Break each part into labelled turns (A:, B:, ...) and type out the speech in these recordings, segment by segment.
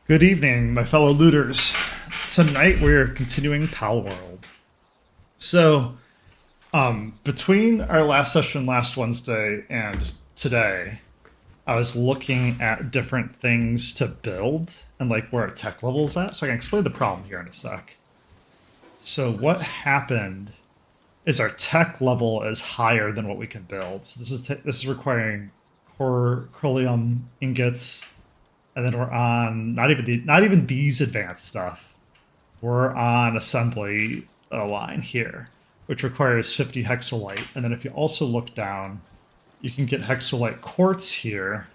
A: Good evening, my fellow looters. Tonight we're continuing Palworld. So, between our last session last Wednesday and today, I was looking at different things to build and like where our tech level's at. So I can explain the problem here in a sec. So what happened is our tech level is higher than what we can build. So this is requiring Coralum Ingots. And then we're on not even these advanced stuff. We're on assembly line here, which requires 50 Hexolite. And then if you also look down, you can get Hexolite Quartz here,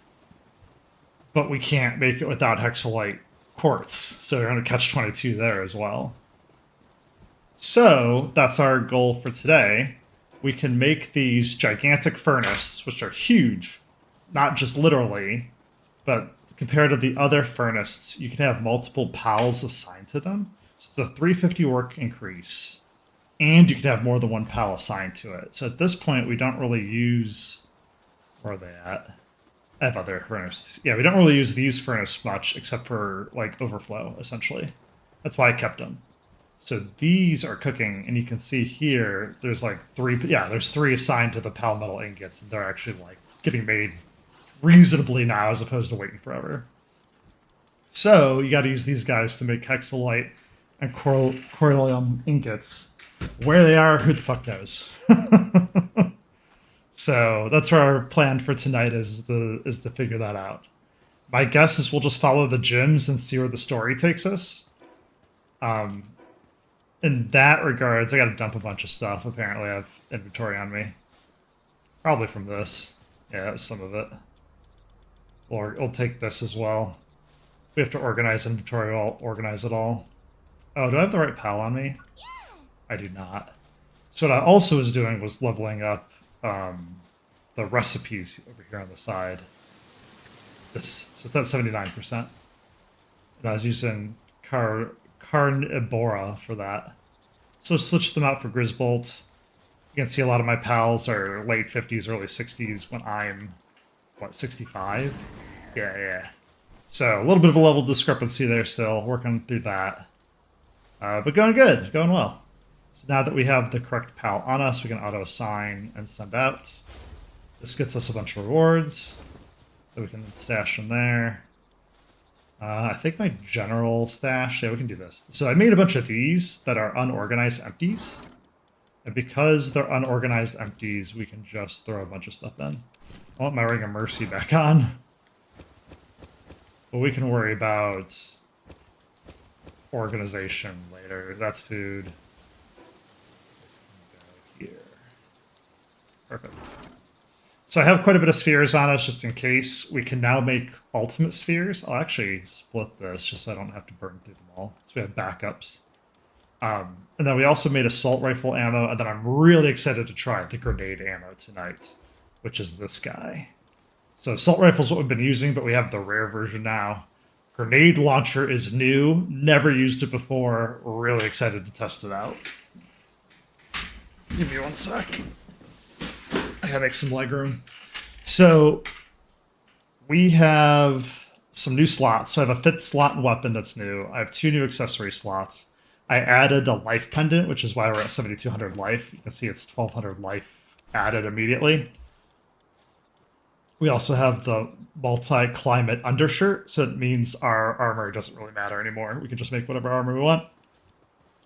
A: but we can't make it without Hexolite Quartz. So you're going to catch 22 there as well. So that's our goal for today. We can make these gigantic furnaces, which are huge, not just literally, but compared to the other furnaces, you can have multiple pals assigned to them. So it's a 350 work increase, and you can have more than one pal assigned to it. So at this point, we don't really use... Where are they at? I have other furnaces. Yeah, we don't really use these furnaces much, except for, like, overflow, essentially. That's why I kept them. So these are cooking, and you can see here, there's, like, there's three assigned to the pal metal ingots, and they're actually, like, getting made reasonably now as opposed to waiting forever. So you got to use these guys to make Hexolite and Coralum Ingots. Where they are, who the fuck knows? So that's where our plan for tonight is to figure that out. My guess is we'll just follow the gyms and see where the story takes us. In that regards, I got to dump a bunch of stuff. Apparently I have inventory on me. Probably from this. Yeah, that was some of it. Or we'll take this as well. We have to organize inventory. I'll organize it all. Oh, do I have the right pal on me? I do not. So what I also was doing was leveling up the recipes over here on the side. So it's at 79%. And I was using Carnivora for that. So switch them out for Grisbolt. You can see a lot of my pals are late 50s, early 60s when I'm, 65? Yeah. So a little bit of a level discrepancy there still, working through that. But going good, going well. So now that we have the correct pal on us, we can auto-assign and send out. This gets us a bunch of rewards that we can stash in there. I think my general stash, yeah, we can do this. So I made a bunch of these that are unorganized empties. And because they're unorganized empties, we can just throw a bunch of stuff in. I want my Ring of Mercy back on. But we can worry about organization later. That's food. This can go here. Perfect. So I have quite a bit of spheres on us just in case. We can now make ultimate spheres. I'll actually split this just so I don't have to burn through them all. So we have backups. And then we also made assault rifle ammo, and then I'm really excited to try the grenade ammo tonight, which is this guy. So assault rifle is what we've been using, but we have the rare version now. Grenade launcher is new, never used it before. Really excited to test it out. Give me one sec. I gotta make some legroom. So we have some new slots. So I have a 5th slot and weapon that's new. I have 2 new accessory slots. I added a life pendant, which is why we're at 7,200 life. You can see it's 1,200 life added immediately. We also have the multi-climate undershirt, so it means our armor doesn't really matter anymore. We can just make whatever armor we want.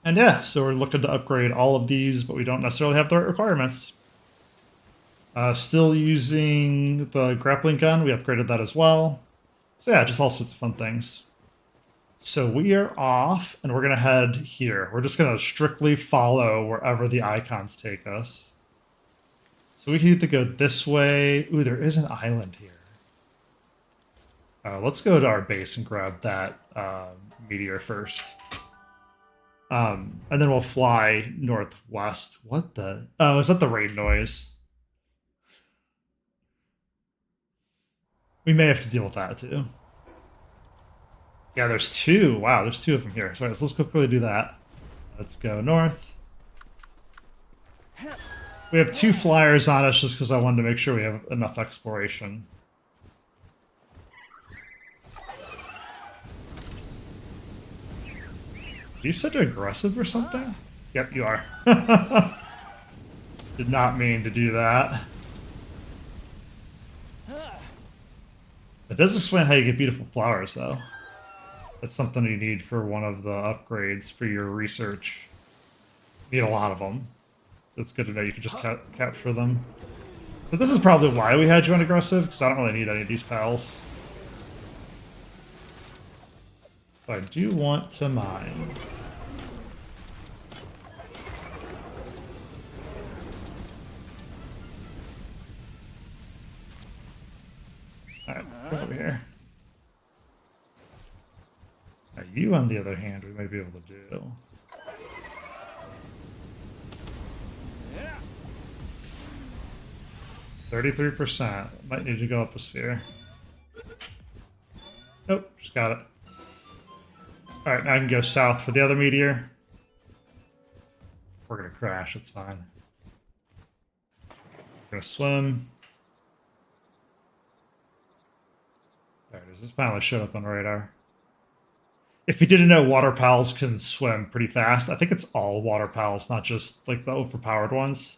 A: And yeah, so we're looking to upgrade all of these, but we don't necessarily have the right requirements. Still using the grappling gun. We upgraded that as well. So yeah, just all sorts of fun things. So we are off, and we're going to head here. We're just going to strictly follow wherever the icons take us. So we can either go this way. Ooh, there is an island here. Let's go to our base and grab that meteor first. And then we'll fly northwest. What the? Oh, is that the rain noise? We may have to deal with that too. Yeah, there's 2. Wow, there's 2 of them here. So let's quickly do that. Let's go north. We have 2 flyers on us just because I wanted to make sure we have enough exploration. You said aggressive or something? Yep, you are. Did not mean to do that. It does explain how you get beautiful flowers, though. That's something you need for one of the upgrades for your research. You need a lot of them. So it's good to know you can just capture them. So this is probably why we had you on aggressive, because I don't really need any of these pals. But I do want to mine. Alright, come over here. Now you, on the other hand, we might be able to do.
B: Yeah.
A: 33%. Might need to go up a sphere. Nope, just got it. Alright, now I can go south for the other meteor. We're gonna crash, it's fine. We're gonna swim. There it is. This finally showed up on radar. If you didn't know, water pals can swim pretty fast. I think it's all water pals, not just like the overpowered ones.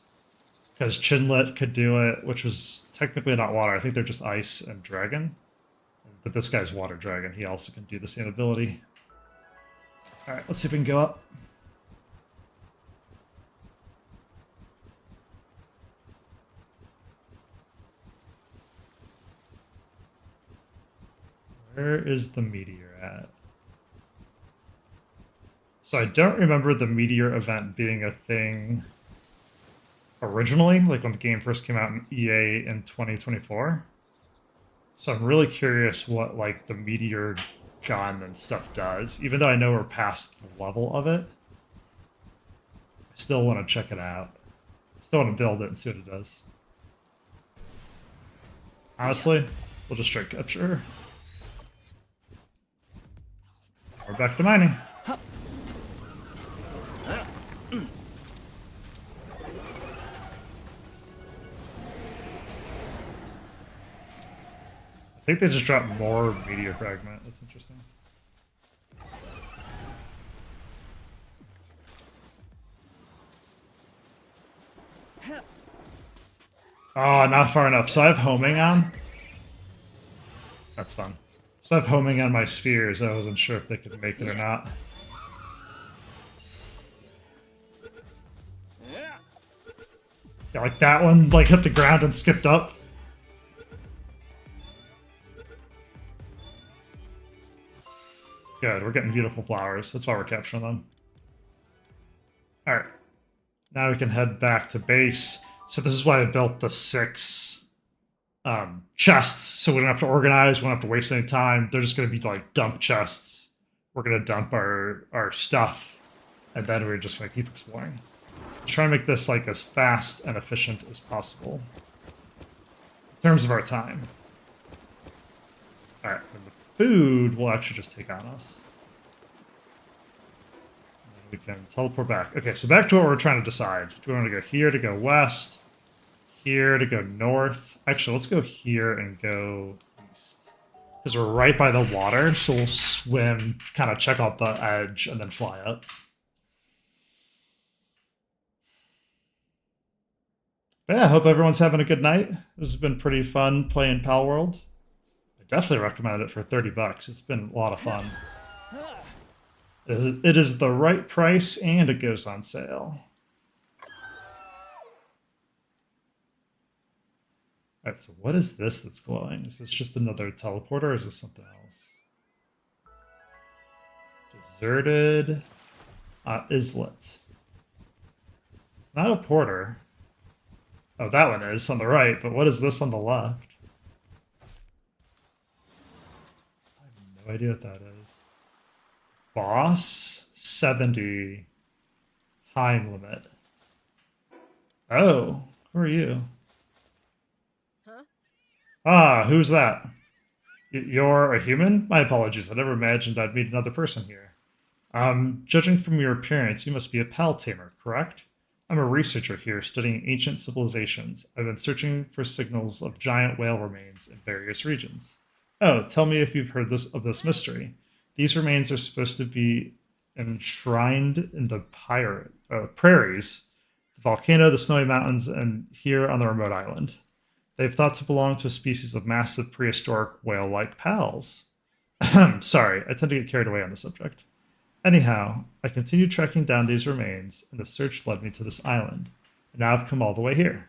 A: Because Chinlet could do it, which was technically not water. I think they're just ice and dragon. But this guy's water dragon. He also can do the same ability. Alright, let's see if we can go up. Where is the meteor at? So I don't remember the meteor event being a thing originally, like when the game first came out in EA in 2024. So I'm really curious what like the meteor gun and stuff does. Even though I know we're past the level of it, I still want to check it out. Still want to build it and see what it does. Honestly, we'll just straight capture. We're back to mining. I think they just dropped more meteor fragment. That's interesting. Oh, not far enough. So I have homing on. That's fun. So I have homing on my spheres. I wasn't sure if they could make it or not. Yeah, like that one, like hit the ground and skipped up. Good, we're getting beautiful flowers. That's why we're capturing them. Alright. Now we can head back to base. So this is why I built the 6 chests. So we don't have to organize, we don't have to waste any time. They're just going to be like dump chests. We're going to dump our stuff. And then we're just going to keep exploring. Try and make this like as fast and efficient as possible. In terms of our time. Alright, food will actually just take on us. And we can teleport back. Okay, so back to what we're trying to decide. Do we want to go here to go west? Here to go north? Actually, let's go here and go east. Because we're right by the water, so we'll swim, kind of check out the edge, and then fly up. But yeah, I hope everyone's having a good night. This has been pretty fun playing Palworld. Definitely recommend it for 30 bucks. It's been a lot of fun. It is the right price and it goes on sale. Alright, so what is this that's glowing? Is this just another teleporter or is this something else? Deserted islet. It's not a porter. Oh, that one is on the right, but what is this on the left? No idea what that is. Boss 70 time limit. Oh, who are you?
B: Huh?
A: Ah, who's that? You're a human? My apologies. I never imagined I'd meet another person here. Judging from your appearance, you must be a pal tamer, correct? I'm a researcher here studying ancient civilizations. I've been searching for signals of giant whale remains in various regions. Oh, tell me if you've heard of this mystery. These remains are supposed to be enshrined in the prairies, the volcano, the snowy mountains, and here on the remote island. They've thought to belong to a species of massive prehistoric whale-like pals. Sorry, I tend to get carried away on the subject. Anyhow, I continued tracking down these remains, and the search led me to this island. And now I've come all the way here.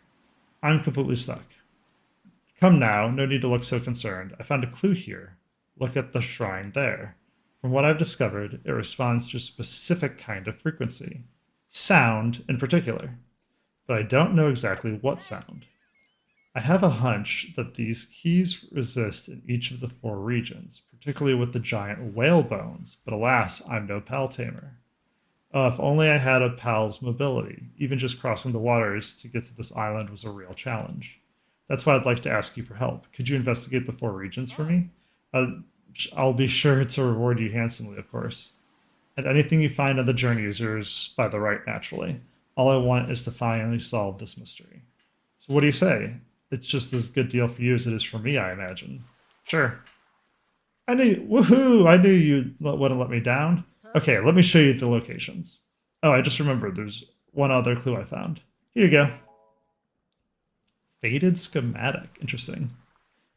A: I'm completely stuck. Come now, no need to look so concerned. I found a clue here. Look at the shrine there. From what I've discovered, it responds to a specific kind of frequency. Sound, in particular. But I don't know exactly what sound. I have a hunch that these keys resist in each of the 4 regions, particularly with the giant whale bones, but alas, I'm no pal tamer. Oh, if only I had a pal's mobility. Even just crossing the waters to get to this island was a real challenge. That's why I'd like to ask you for help. Could you investigate the 4 regions for me? I'll be sure to reward you handsomely, of course. And anything you find on the journey is yours by the right, naturally. All I want is to finally solve this mystery. So what do you say? It's just as good deal for you as it is for me, I imagine. Sure. Woohoo! I knew you wouldn't let me down. Okay, let me show you the locations. Oh, I just remembered there's one other clue I found. Here you go. Faded schematic. Interesting.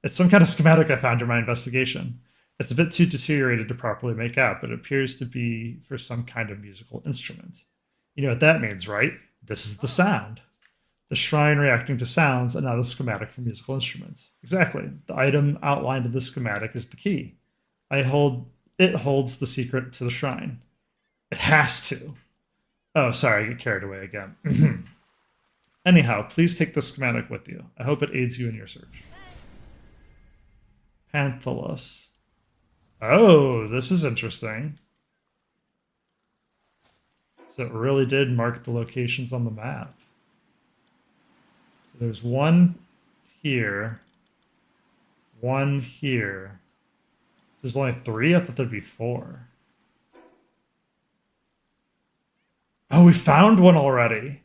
A: It's some kind of schematic I found during my investigation. It's a bit too deteriorated to properly make out, but it appears to be for some kind of musical instrument. You know what that means, right? This is the sound. The shrine reacting to sounds, and now the schematic for musical instruments. Exactly. The item outlined in the schematic is the key. It holds the secret to the shrine. It has to. Oh, sorry, I get carried away again. Anyhow, please take the schematic with you. I hope it aids you in your search. Panthalus. Oh, this is interesting. So it really did mark the locations on the map. So there's one here. One here. There's only 3? I thought there'd be 4. Oh, we found one already.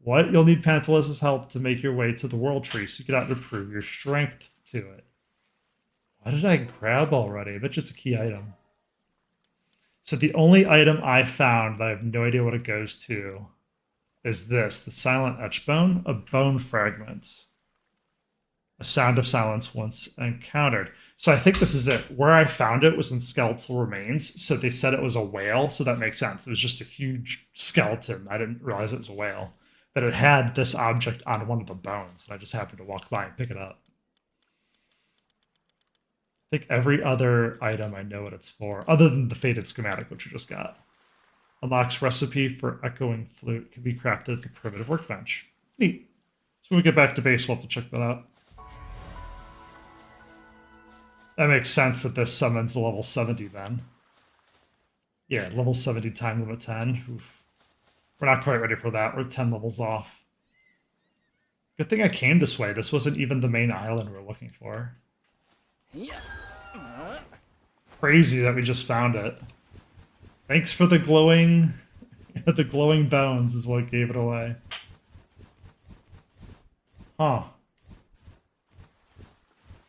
A: What? You'll need Panthalus' help to make your way to the World Tree, so you can have to prove your strength to it. What did I grab already? I bet you it's a key item. So the only item I found that I have no idea what it goes to is this, the Silent Etch Bone, a bone fragment. A sound of silence once encountered. So I think this is it. Where I found it was in skeletal remains, so they said it was a whale, so that makes sense. It was just a huge skeleton. I didn't realize it was a whale. But it had this object on one of the bones, and I just happened to walk by and pick it up. I think every other item I know what it's for, other than the faded schematic, which we just got. Unlocks recipe for echoing flute, can be crafted for primitive workbench. Neat. So when we get back to base, we'll have to check that out. That makes sense that this summons a level 70 then. Yeah, level 70 time limit 10. Oof. We're not quite ready for that. We're 10 levels off. Good thing I came this way. This wasn't even the main island we're looking for. Crazy that we just found it. Thanks for the glowing... the glowing bones is what gave it away. Huh.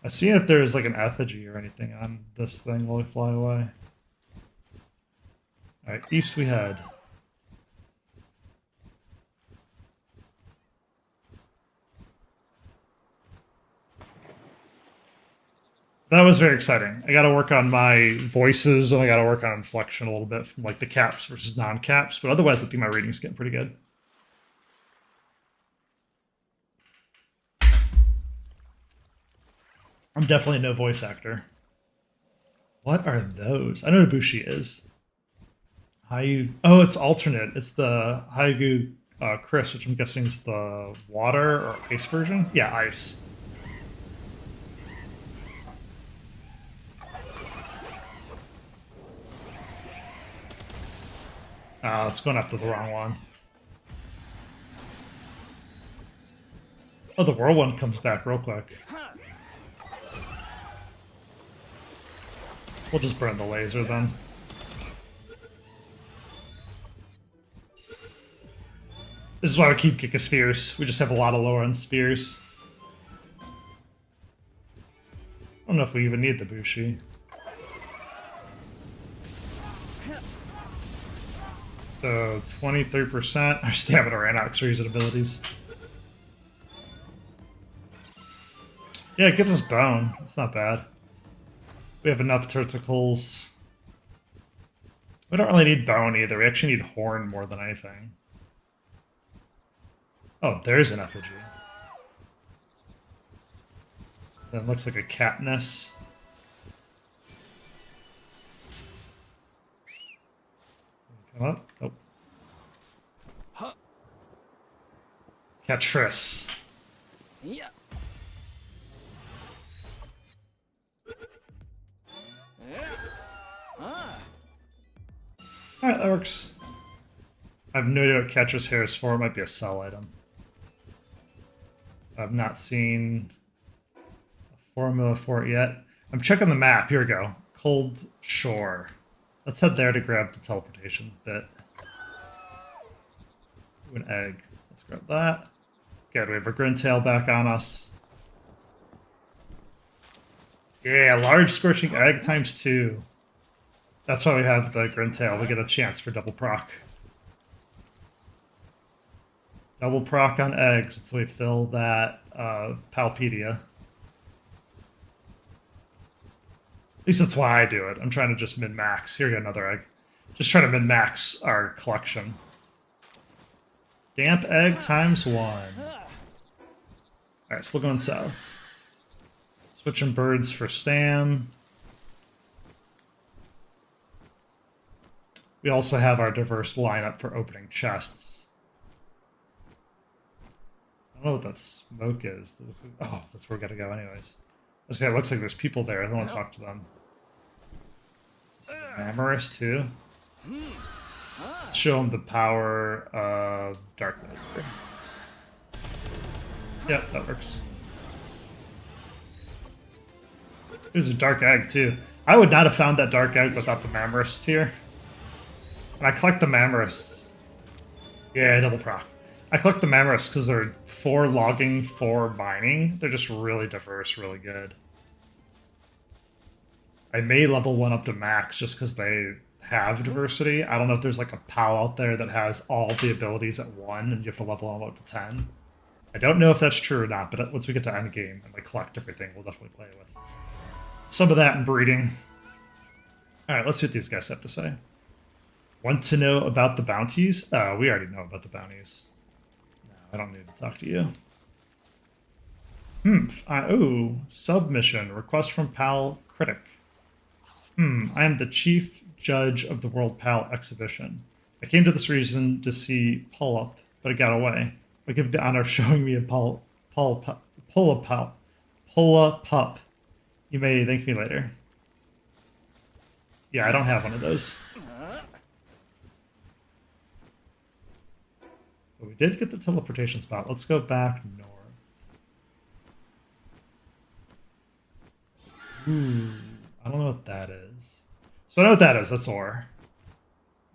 A: I've seen if there's like an effigy or anything on this thing while we fly away. Alright, east we head. That was very exciting. I got to work on my voices and I got to work on inflection a little bit from like the caps versus non-caps, but otherwise I think my reading's getting pretty good. I'm definitely no voice actor. What are those? I know what Bushi is. Oh, it's alternate. It's the Haigu Chris, which I'm guessing is the water or ice version. Yeah, ice. It's going after the wrong one. Oh, the whirlwind comes back real quick. We'll just burn the laser then. This is why we keep kicking spears. We just have a lot of lower end spears. I don't know if we even need the Bushi. So 23%. Our stamina ran out because we're using abilities. Yeah, it gives us bone. It's not bad. We have enough tentacles. We don't really need bone either. We actually need horn more than anything. Oh, there's an effigy. That looks like a Katniss. Come up. Oh.
B: Huh.
A: Catris.
B: Yeah. Yeah. Ah.
A: Alright, that works. I have no idea what Catris hair is for. It might be a sell item. I've not seen a formula for it yet. I'm checking the map. Here we go. Cold Shore. Let's head there to grab the teleportation bit. Ooh, an egg. Let's grab that. Good, we have our Grintail back on us. Yeah, large scorching egg times 2. That's why we have the Grintail. We get a chance for double proc. Double proc on eggs until we fill that Palpedia. At least that's why I do it. I'm trying to just min-max. Here you go, another egg. Just trying to min-max our collection. Damp egg times 1. Alright, still going south. Switching birds for Stam. We also have our diverse lineup for opening chests. I don't know what that smoke is. Oh, that's where we gotta go anyways. Okay, it looks like there's people there. I don't want to talk to them. This is an Amorous too. Show them the power of Dark Matter. Yep, that works. There's a dark egg too. I would not have found that dark egg without the Mammoris tier. And I collect the Mammoris. Yeah, double proc. I collect the Mammoris because they're 4 logging, 4 mining. They're just really diverse, really good. I may level 1 up to max just because they have diversity. I don't know if there's like a PAL out there that has all the abilities at 1 and you have to level them up to 10. I don't know if that's true or not, but once we get to endgame and like collect everything, we'll definitely play with some of that in breeding. Alright, let's see what these guys have to say. Want to know about the bounties? We already know about the bounties. No, I don't need to talk to you. Oh, submission. Request from Pal Critic. I am the chief judge of the World Pal exhibition. I came to this reason to see Pull-Up, but I got away. I give the honor of showing me a Pull-Up. You may thank me later. Yeah, I don't have one of those. But we did get the teleportation spot. Let's go back north. Ooh, I don't know what that is. So I know what that is. That's ore.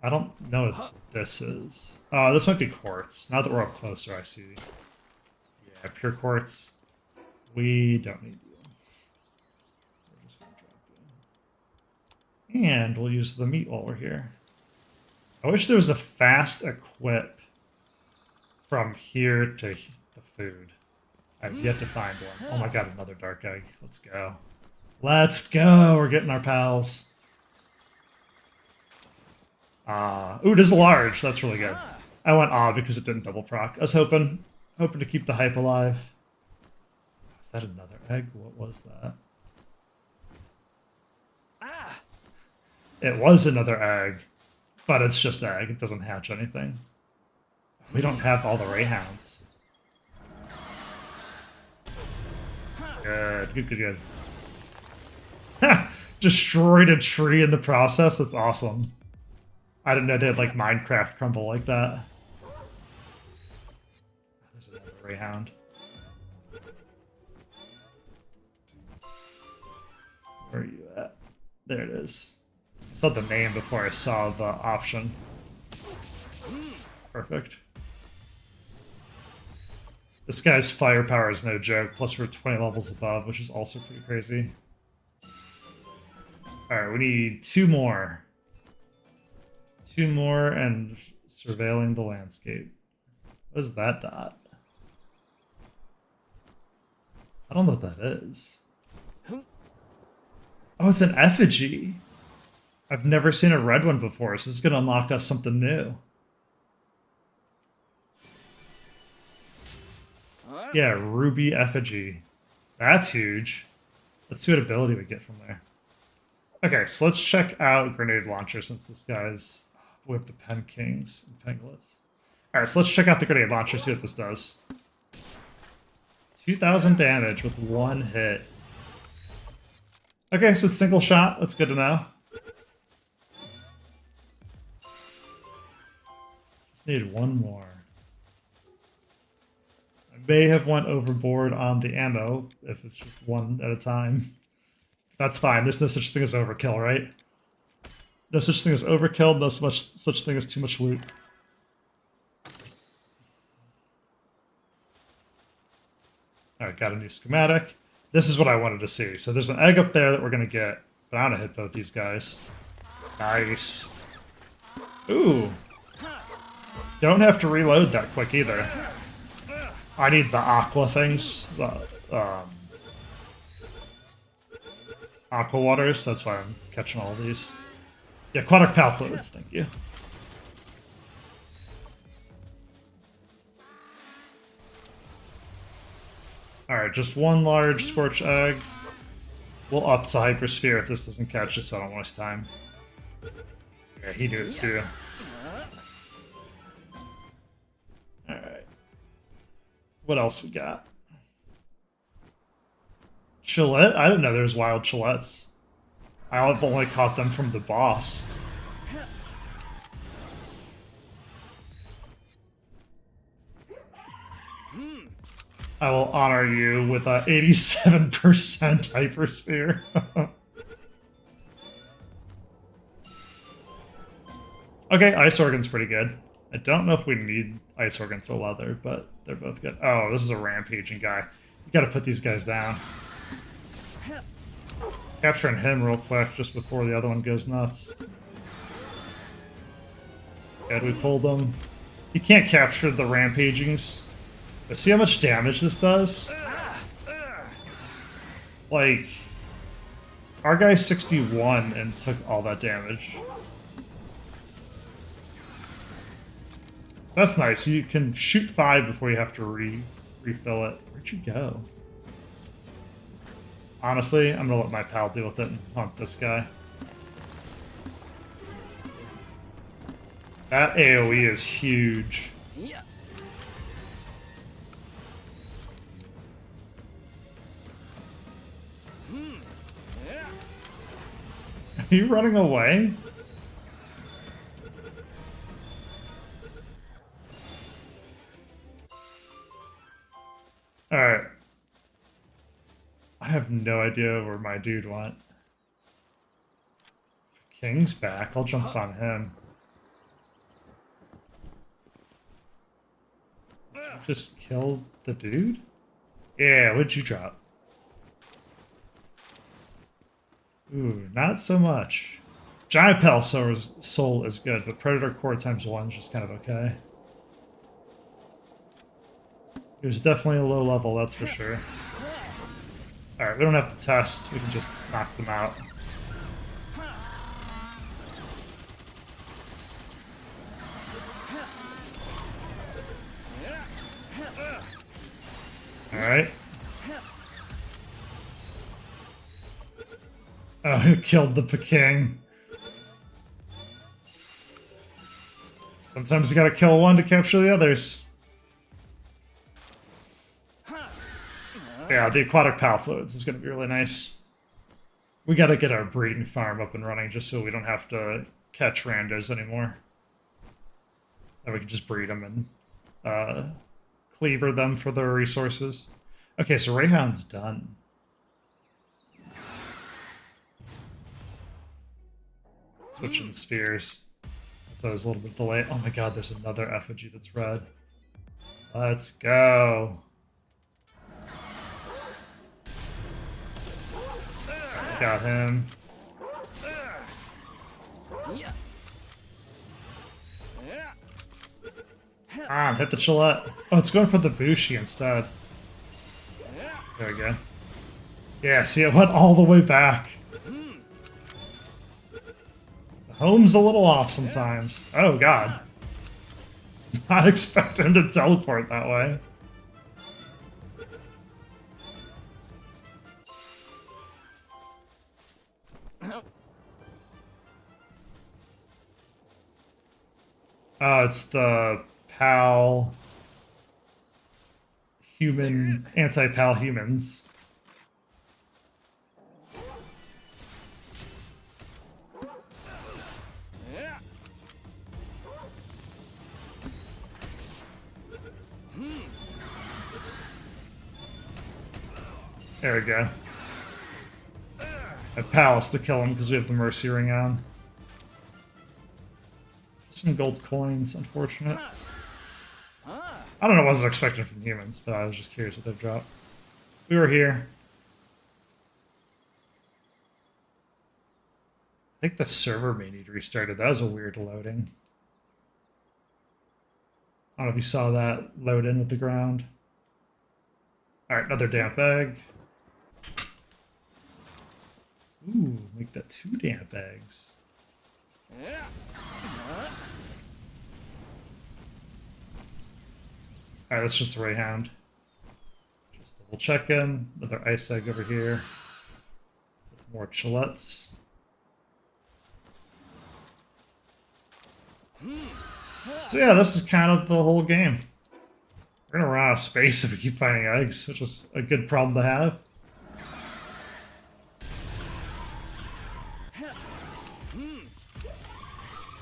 A: I don't know what this is. This might be quartz. Now that we're up closer, I see. Yeah, pure quartz. We don't need you. We're just gonna drop you. And we'll use the meat while we're here. I wish there was a fast equip from here to the food. I've yet to find one. Oh my god, another dark egg. Let's go. Let's go! We're getting our pals. Ooh, it is large. That's really good. I went because it didn't double proc. I was hoping to keep the hype alive. Is that another egg? What was that? It was another egg, but it's just egg. It doesn't hatch anything. We don't have all the Rayhounds. Good. Ha! Destroyed a tree in the process? That's awesome. I didn't know they had like Minecraft crumble like that. There's another Rayhound. Where are you at? There it is. I saw the name before I saw the option. Perfect. This guy's firepower is no joke, plus we're 20 levels above, which is also pretty crazy. Alright, we need 2 more. 2 more, and Surveilling the landscape. What is that dot? I don't know what that is. Oh, it's an effigy. I've never seen a red one before, so this is going to unlock us something new. Yeah, ruby effigy. That's huge. Let's see what ability we get from there. Okay, so let's check out grenade launcher since this guy's... We have the pen kings and penglets. Alright, so let's check out the grenade launcher, see what this does. 2,000 damage with one hit. Okay, so it's single shot. That's good to know. Just need one more. I may have went overboard on the ammo if it's just one at a time. That's fine. There's no such thing as overkill, right? No such thing as overkill, no such thing as too much loot. Alright, got a new schematic. This is what I wanted to see. So there's an egg up there that we're going to get. But I'm going to hit both these guys. Nice. Ooh. Don't have to reload that quick either. I need the aqua things. The, aqua waters. That's why I'm catching all of these. Yeah, aquatic pal fluids. Thank you. Alright, just one large scorch egg. We'll up to hypersphere if this doesn't catch us, so I don't waste time. Yeah, he did it too. Alright. What else we got? Chillette? I didn't know there was wild chillettes. I've only caught them from the boss. I will honor you with a 87% hypersphere. Okay, ice organ's pretty good. I don't know if we need ice organs or leather, but they're both good. Oh, this is a rampaging guy. You gotta put these guys down. Capturing him real quick just before the other one goes nuts. Good, we pulled them. You can't capture the rampagings. But see how much damage this does? Like, our guy's 61 and took all that damage. That's nice. You can shoot 5 before you have to refill it. Where'd you go? Honestly, I'm gonna let my pal deal with it and hunt this guy. That AoE is huge. Are you running away? Alright. I have no idea where my dude went. King's back. I'll jump on him. Just killed the dude? Yeah, what'd you drop? Ooh, not so much. Giant Pal Soul is good, but Predator Core ×1 is just kind of okay. It was definitely a low level, that's for sure. Alright, we don't have to test, we can just knock them out. Alright. Oh, who killed the Peking? Sometimes you gotta kill one to capture the others. Yeah, the aquatic pal fluids is gonna be really nice. We gotta get our breeding farm up and running just so we don't have to catch randos anymore. And we can just breed them and cleaver them for their resources. Okay, so Rayhound's done. Switching spheres. So there's a little bit delay. Oh my god, there's another effigy that's red. Let's go. Got him. Ah, hit the Gillette. Oh, it's going for the Bushi instead. There we go. Yeah, see, it went all the way back. The home's a little off sometimes. Oh, God. Not expecting him to teleport that way. Oh, it's the PAL human, anti-PAL humans. There we go. A palace to kill him because we have the Mercy Ring on. Some gold coins, unfortunate. I don't know what I was expecting from humans, but I was just curious what they've dropped. We were here. I think the server may need restarted. That was a weird loading. I don't know if you saw that load in with the ground. Alright, another damp egg. Ooh, make that 2 damp eggs. Alright, that's just the right hand. Just double check in. Another ice egg over here. More chillettes. So yeah, this is kind of the whole game. We're gonna run out of space if we keep finding eggs, which is a good problem to have.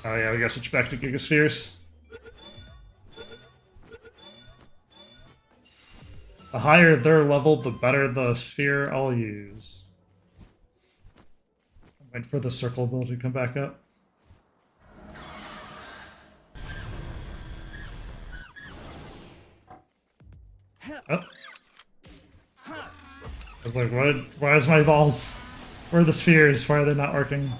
A: Oh yeah, we gotta switch back to Gigaspheres. The higher they're leveled, the better the sphere I'll use. Wait for the circle ability to come back up. Oh. I was like, what? Why is my balls? Where are the spheres? Why are they not working?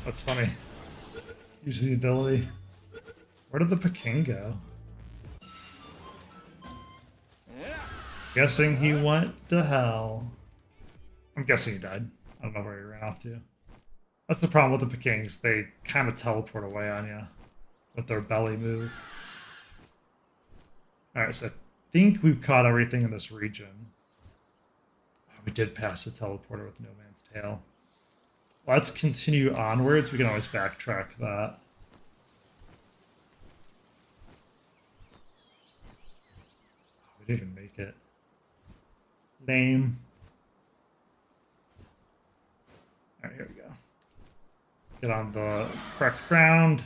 A: That's funny. Use the ability. Where did the Peking go? Guessing he went to hell. I'm guessing he died. I don't know where he ran off to. That's the problem with the Pekings. They kind of teleport away on you with their belly move. Alright, so I think we've caught everything in this region. Oh, we did pass the teleporter with No Man's Tail. Let's continue onwards. We can always backtrack that. We didn't even make it. Lame. Alright, here we go. Get on the correct ground.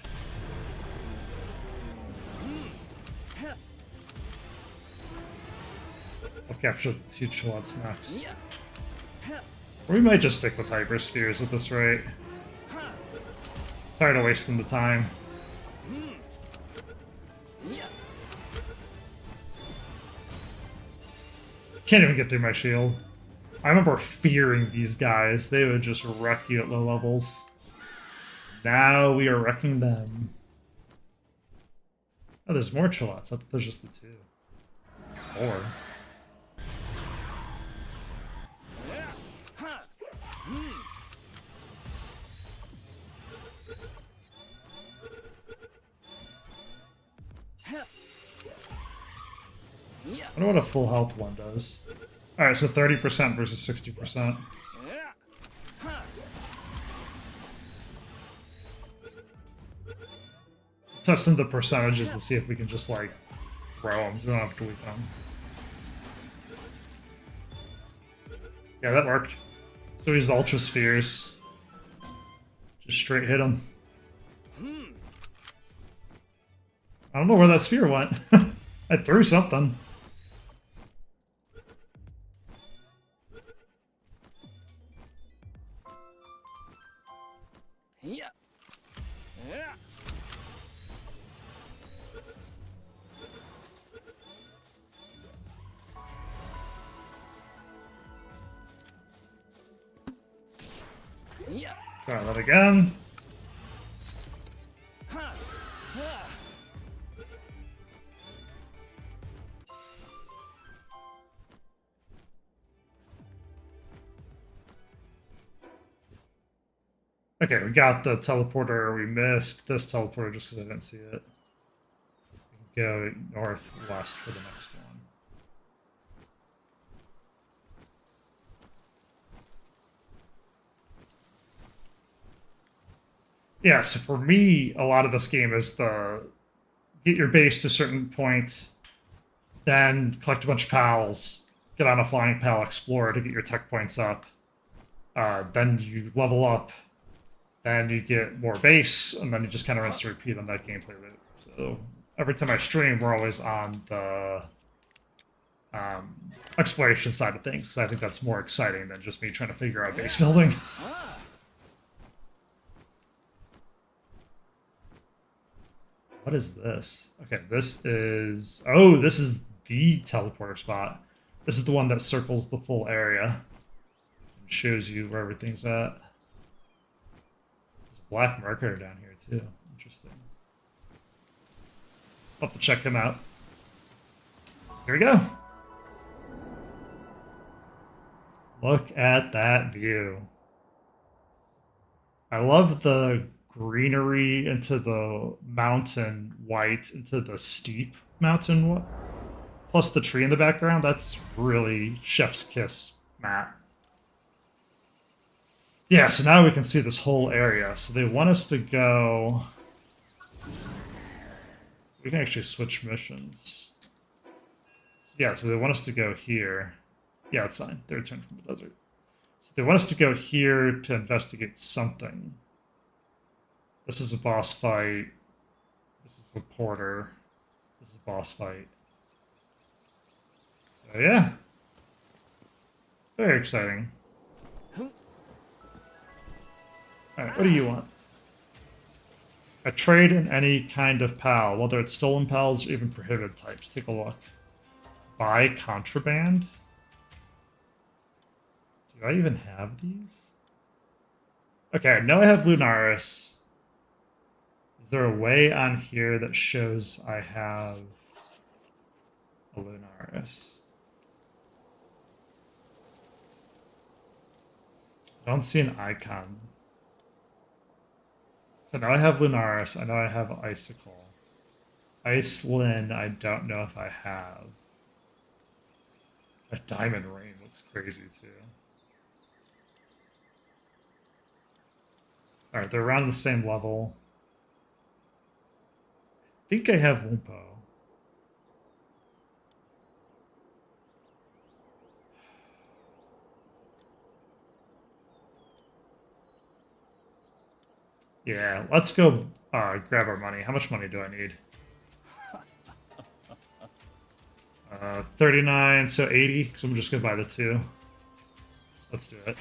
A: I'll capture the 2 Chillettes next. Or we might just stick with Hyperspheres at this rate. Tired of wasting the time. Can't even get through my shield. I remember fearing these guys. They would just wreck you at low levels. Now we are wrecking them. Oh, there's more Chillettes. I thought there's just the 2. 4. I wonder what a full health one does. Alright, so 30% versus 60%. Testing the percentages to see if we can just, like, throw them. We don't have to weaken them. Yeah, that worked. So he's Ultra Spheres. Just straight hit him. I don't know where that sphere went. I threw something.
B: Yeah.
A: Try that again.
B: Ha. Ha.
A: Okay, we got the teleporter. We missed this teleporter just because I didn't see it. We can go northwest for the next one. Yeah, so for me, a lot of this game is the get your base to a certain point, then collect a bunch of pals, get on a flying pal explorer to get your tech points up. Then you level up, then you get more base, and then you just kind of rinse and repeat on that gameplay loop. So every time I stream, we're always on the exploration side of things because I think that's more exciting than just me trying to figure out base building.
B: Ah.
A: What is this? Okay, this is... Oh, this is the teleporter spot. This is the one that circles the full area and shows you where everything's at. There's a black marker down here, too. Interesting. I'll have to check him out. Here we go. Look at that view. I love the greenery into the mountain white, into the steep mountain plus the tree in the background. That's really chef's kiss map. Yeah, so now we can see this whole area. So they want us to go... We can actually switch missions. Yeah, so they want us to go here. Yeah, it's fine. They returned from the desert. So they want us to go here to investigate something. This is a boss fight. This is a porter. This is a boss fight. So yeah. Very exciting. Alright, what do you want? A trade in any kind of PAL, whether it's stolen PALs or even prohibited types. Take a look. Buy contraband? Do I even have these? Okay, I know I have Lunaris. Is there a way on here that shows I have a Lunaris? I don't see an icon. So now I have Lunaris. I know I have Icicle. Icelin, I don't know if I have. A Diamond Rain looks crazy too. Alright, they're around the same level. I think I have Wumpo. Yeah, let's go grab our money. How much money do I need? 39, so 80, because I'm just going to buy the two. Let's do it.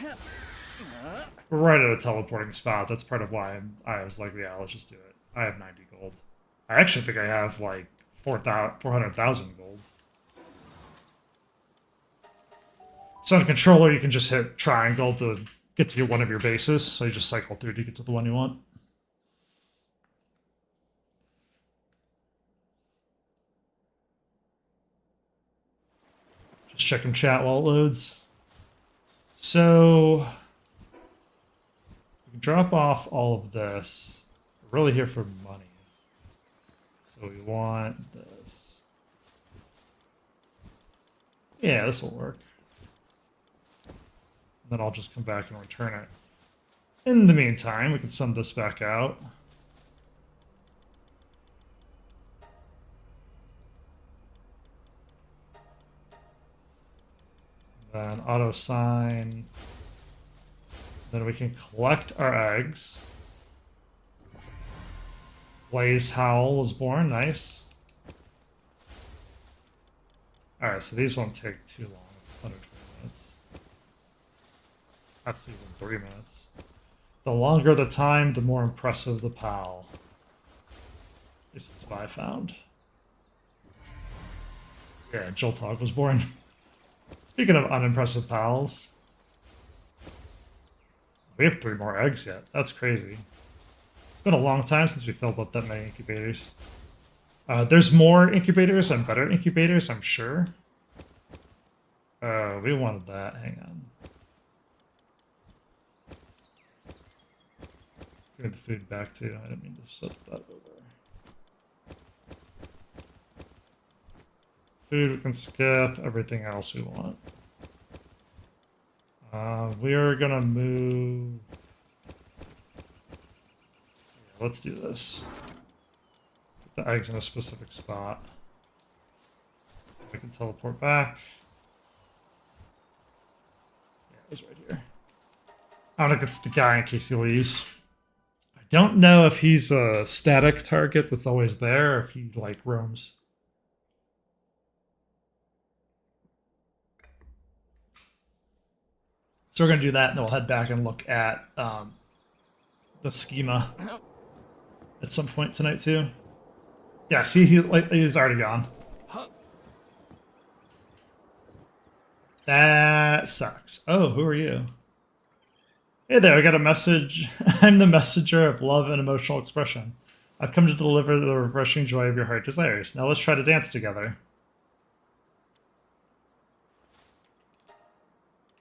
A: We're right at a teleporting spot. That's part of why I was like, yeah, let's just do it. I have 90 gold. I actually think I have like 400,000 gold. So on a controller, you can just hit triangle to get to one of your bases. So you just cycle through to get to the one you want. Just checking chat while it loads. So we can drop off all of this. We're really here for money. So we want this. Yeah, this will work. Then I'll just come back and return it. In the meantime, we can send this back out. Then auto sign. Then we can collect our eggs. Blaze Howl was born, nice. Alright, so these won't take too long. It's under 20 minutes. That's even 3 minutes. The longer the time, the more impressive the PAL. This is what I found. Yeah, Joltog was born. Speaking of unimpressive pals, We have 3 more eggs yet. That's crazy. It's been a long time since we filled up that many incubators. There's more incubators and better incubators, I'm sure. We wanted that. Hang on. Give the food back too. I didn't mean to set that over. Food we can skip. Everything else we want. We are gonna move. Yeah, let's do this. Put the eggs in a specific spot. We can teleport back. Yeah, it was right here. I don't know if it's the guy in case he leaves. I don't know if he's a static target that's always there, or if he like roams. So we're gonna do that, and then we'll head back and look at the schema at some point tonight too. Yeah, see, he's already gone. That sucks. Oh, who are you? Hey there, I got a message. I'm the messenger of love and emotional expression. I've come to deliver the refreshing joy of your heart desires. Now let's try to dance together.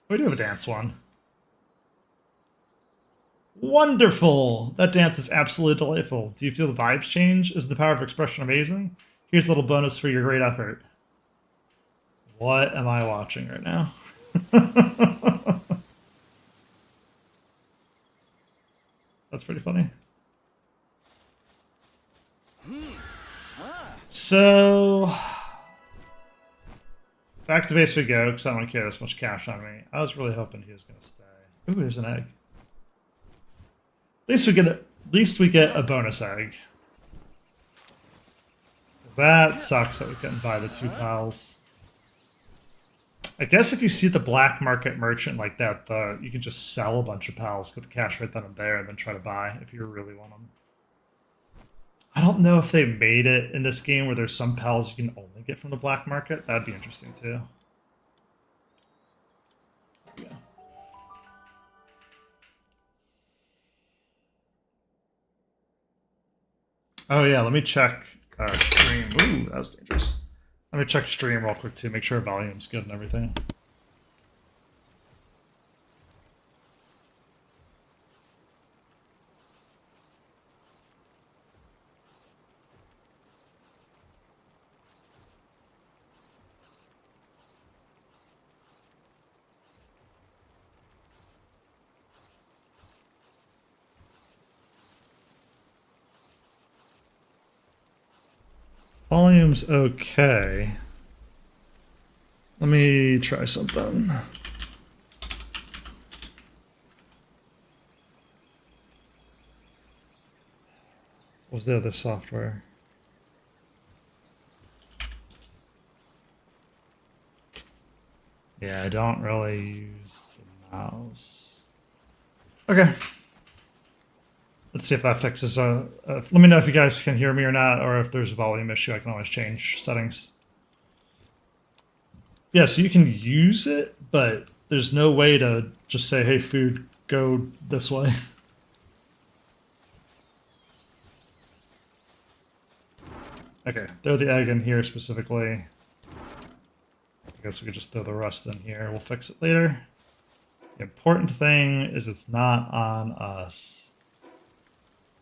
A: We do have a dance one. Wonderful! That dance is absolutely delightful. Do you feel the vibes change? Is the power of expression amazing? Here's a little bonus for your great effort. What am I watching right now? That's pretty funny. So, back to base we go, because I don't carry this much cash on me. I was really hoping he was going to stay. Ooh, there's an egg. At least we get a bonus egg. That sucks that we couldn't buy the 2 pals. I guess if you see the black market merchant like that, you can just sell a bunch of pals, get the cash right then and there, and then try to buy if you really want them. I don't know if they made it in this game where there's some pals you can only get from the black market. That'd be interesting too. Yeah. Oh yeah, let me check stream. Ooh, that was dangerous. Let me check stream real quick too, make sure volume's good and everything. Volume's okay. Let me try something. What was the other software? Yeah, I don't really use the mouse. Okay. Let's see if that fixes. Let me know if you guys can hear me or not, or if there's a volume issue. I can always change settings. Yeah, so you can use it, but there's no way to just say, hey, food, go this way. Okay, throw the egg in here specifically. I guess we could just throw the rest in here. We'll fix it later. The important thing is it's not on us.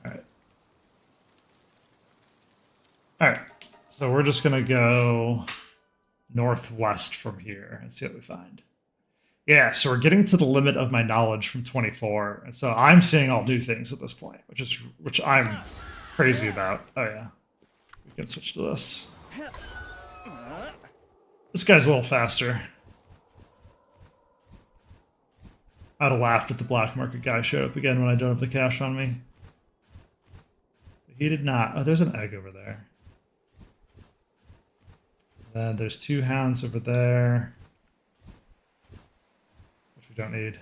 A: Alright. Alright, so we're just going to go northwest from here and see what we find. Yeah, so we're getting to the limit of my knowledge from 24, and so I'm seeing all new things at this point, which I'm crazy about. Oh yeah, we can switch to this. This guy's a little faster. I'd have laughed if the black market guy showed up again when I don't have the cash on me. He did not. Oh, there's an egg over there. Then there's 2 hounds over there, which we don't need.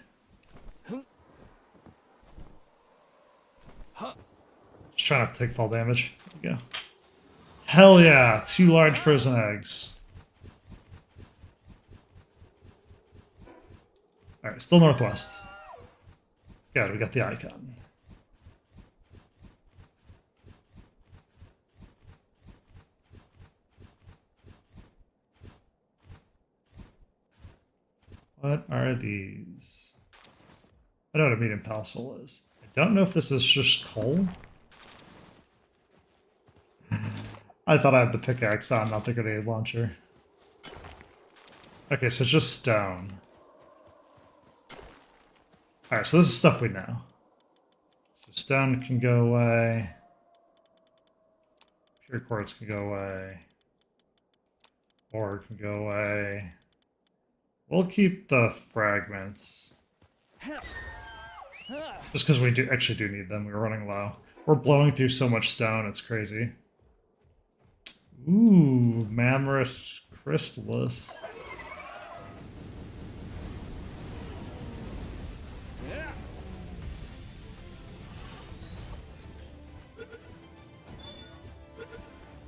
A: Just trying not to take fall damage. There we go. Hell yeah! 2 large frozen eggs. Alright, still northwest. Yeah, we got the icon. What are these? I know what a medium palsol is. I don't know if this is just coal. I thought I had the pickaxe on, not the grenade launcher. Okay, so it's just stone. Alright, so this is stuff we know. So stone can go away. Pure quartz can go away. Ore can go away. We'll keep the fragments. Just because we actually do need them. We're running low. We're blowing through so much stone, it's crazy. Ooh, Mammarus Crystallis.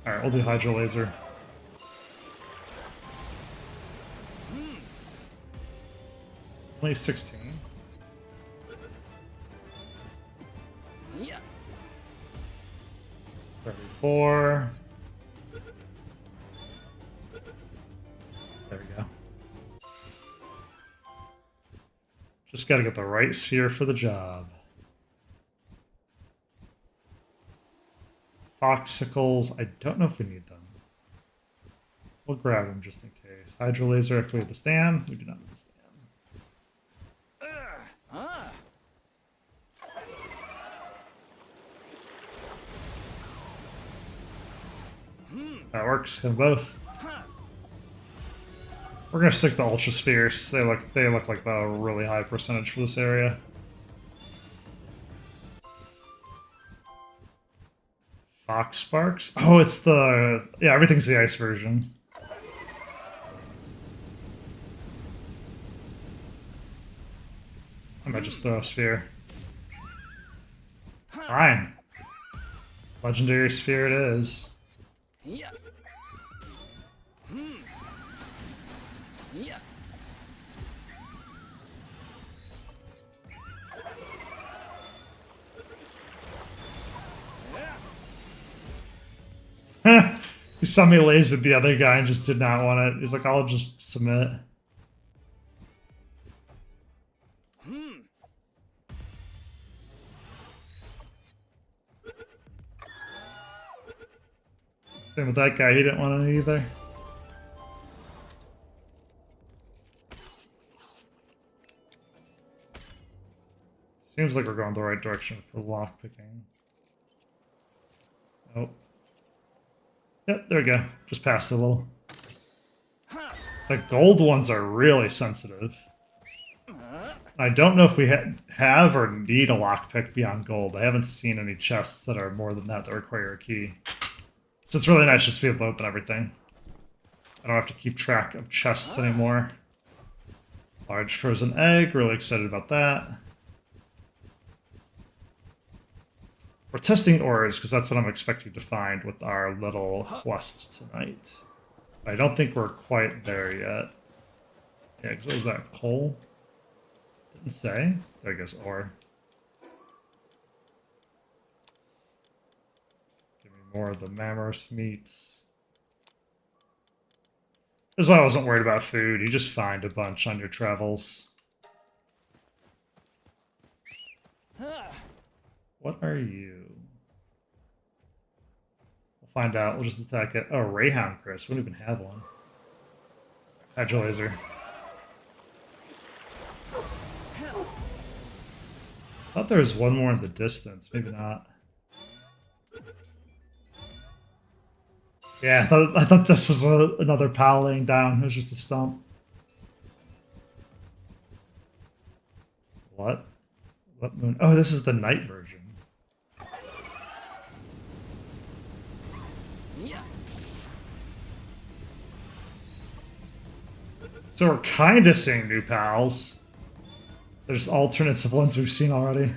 A: Alright, we'll do Hydro Laser. Only 16.
B: Yeah.
A: 34. There we go. Just gotta get the right sphere for the job. Foxicles, I don't know if we need them. We'll grab them just in case. Hydro Laser, if we have the stam. We do not need the stam. That works, in both. We're gonna stick to Ultra Spheres. They look like the really high percentage for this area. Fox Sparks? Oh, it's the... Yeah, everything's the ice version. I might just throw a sphere. Fine. Legendary sphere it is.
B: Yeah. Yeah.
A: He saw me laze at the other guy and just did not want it. He's like, I'll just submit. Same with that guy, he didn't want it either. Seems like we're going the right direction for lockpicking. Nope. Yep, there we go. Just passed a little. The gold ones are really sensitive. I don't know if we have or need a lockpick beyond gold. I haven't seen any chests that are more than that require a key. So it's really nice just to be able to open everything. I don't have to keep track of chests anymore. Large frozen egg, really excited about that. We're testing ores because that's what I'm expecting to find with our little quest tonight. I don't think we're quite there yet. Yeah, because what was that? Coal? Didn't say. There goes ore. Give me more of the Mammarus meats. This is why I wasn't worried about food. You just find a bunch on your travels. What are you? We'll find out. We'll just attack it. Oh, Rayhound Chris. We don't even have one. Hydro Laser. I thought there was one more in the distance. Maybe not. Yeah, I thought this was another pal laying down. It was just a stump. What? What moon? Oh, this is the night version. So we're kind of seeing new pals. There's alternates of ones we've seen already.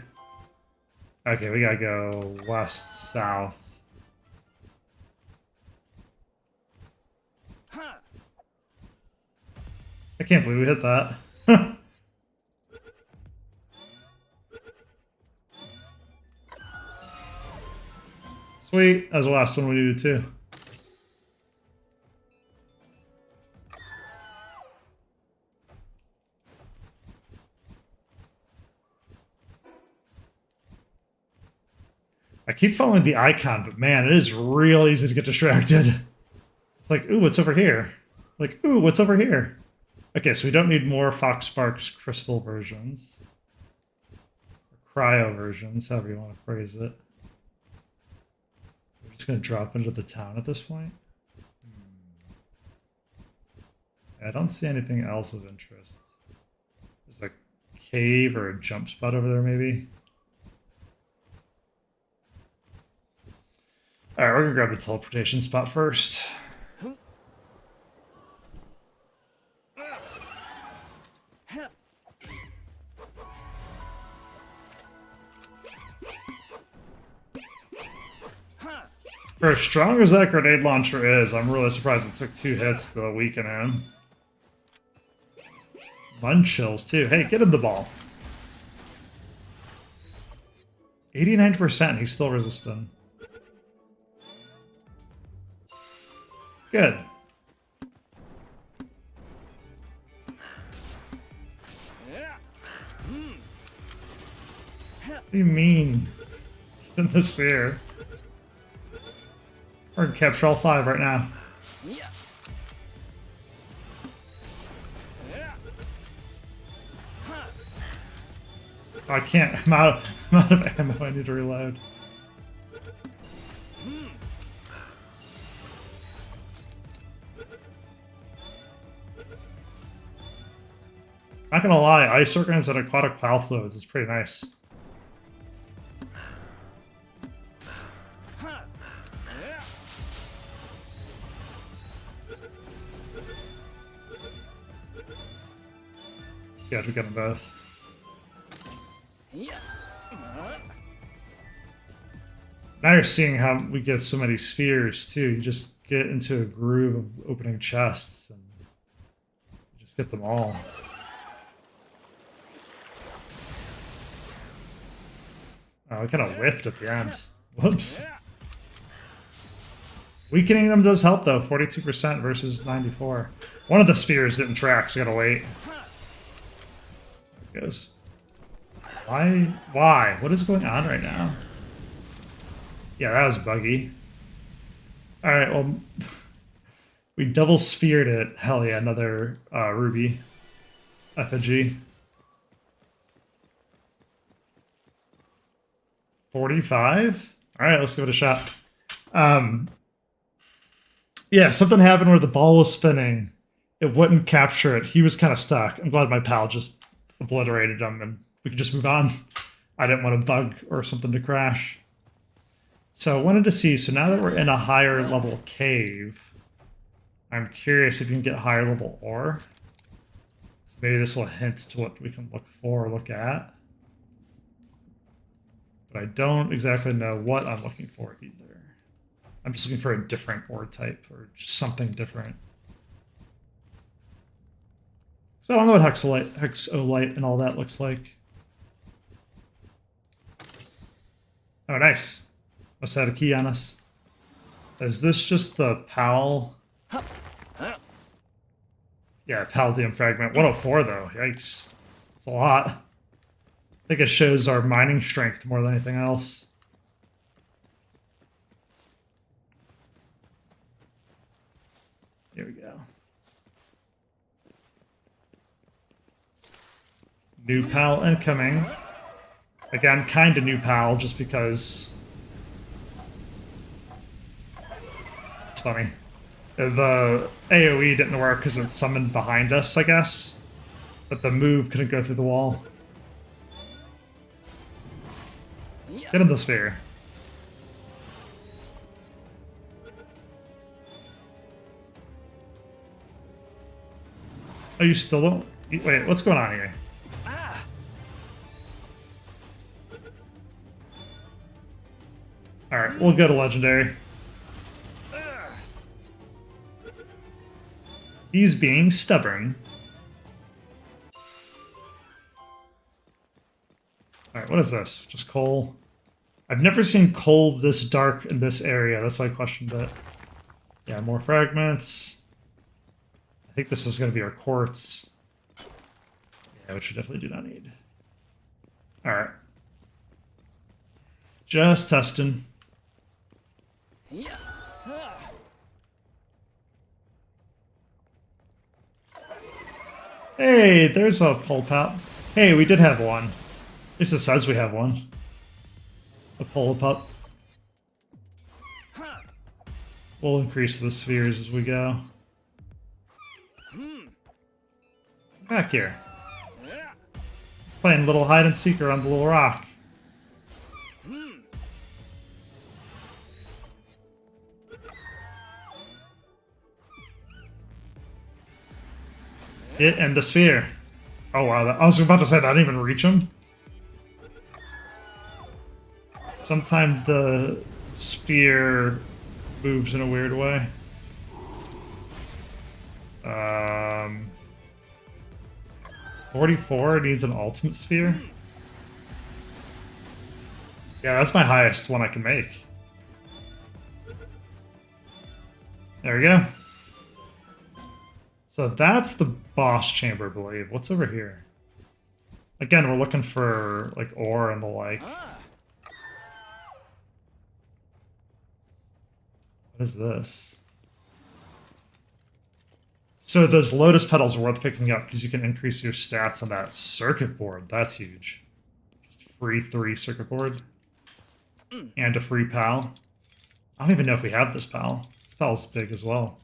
A: Okay, we gotta go west, south. I can't believe we hit that. Sweet. That was the last one we needed too. I keep following the icon, but man, it is real easy to get distracted. It's like, ooh, what's over here? Like, ooh, what's over here? Okay, so we don't need more Fox Sparks crystal versions. Or cryo versions, however you want to phrase it. We're just going to drop into the town at this point. I don't see anything else of interest. There's a cave or a jump spot over there, maybe. Alright, we're gonna grab the teleportation spot first. For as strong as that grenade launcher is, I'm really surprised it took 2 hits to weaken him. Mud chills too. Hey, get him the ball. 89%, he's still resistant. Good. What do you mean? In the sphere. We're gonna capture all 5 right now. Oh, I can't. I'm out of ammo. I need to reload. Not gonna lie, ice organs and aquatic pal fluids is pretty nice. Yeah, we got them both. Now you're seeing how we get so many spheres too. You just get into a groove of opening chests and you just get them all. Oh, I kind of whiffed at the end. Whoops. Weakening them does help though, 42% versus 94. One of the spheres didn't track, so I gotta wait. There it goes. Why? Why? What is going on right now? Yeah, that was buggy. Alright, well, we double sphered it. Hell yeah, another ruby effigy. 45? Alright, let's give it a shot. Yeah, something happened where the ball was spinning. It wouldn't capture it. He was kind of stuck. I'm glad my pal just obliterated him and we could just move on. I didn't want a bug or something to crash. So I wanted to see, so now that we're in a higher level cave, I'm curious if you can get higher level ore. So maybe this will hint to what we can look for or look at. But I don't exactly know what I'm looking for either. I'm just looking for a different ore type or just something different. So I don't know what hexolite and all that looks like. Oh, nice. Must have a key on us. Is this just the PAL? Yeah, Palladium fragment. 104 though. Yikes. It's a lot. I think it shows our mining strength more than anything else. Here we go. New PAL incoming. Again, kind of new PAL just because... It's funny. The AoE didn't work because it summoned behind us, I guess. But the move couldn't go through the wall. Get in the sphere. Oh, you still don't? Wait, what's going on here? Alright, we'll go to Legendary. He's being stubborn. Alright, what is this? Just coal? I've never seen coal this dark in this area. That's why I questioned it. Yeah, more fragments. I think this is going to be our quartz. Yeah, which we definitely do not need. All right. Just testing.
B: Yeah.
A: Hey, there's a pulp. Hey, we did have one. At least it says we have one. A pulp. We'll increase the spheres as we go. Back here. Playing little hide and seek around the little rock. It and the sphere. Oh wow, I was about to say that didn't even reach him. Sometimes the sphere moves in a weird way. 44 needs an ultimate sphere. Yeah, that's my highest one I can make. There we go. So that's the boss chamber, I believe. What's over here? Again, we're looking for like ore and the like. What is this? So those lotus petals are worth picking up because you can increase your stats on that circuit board. That's huge. Just free 3 circuit board. And a free pal. I don't even know if we have this pal. This pal's big as well.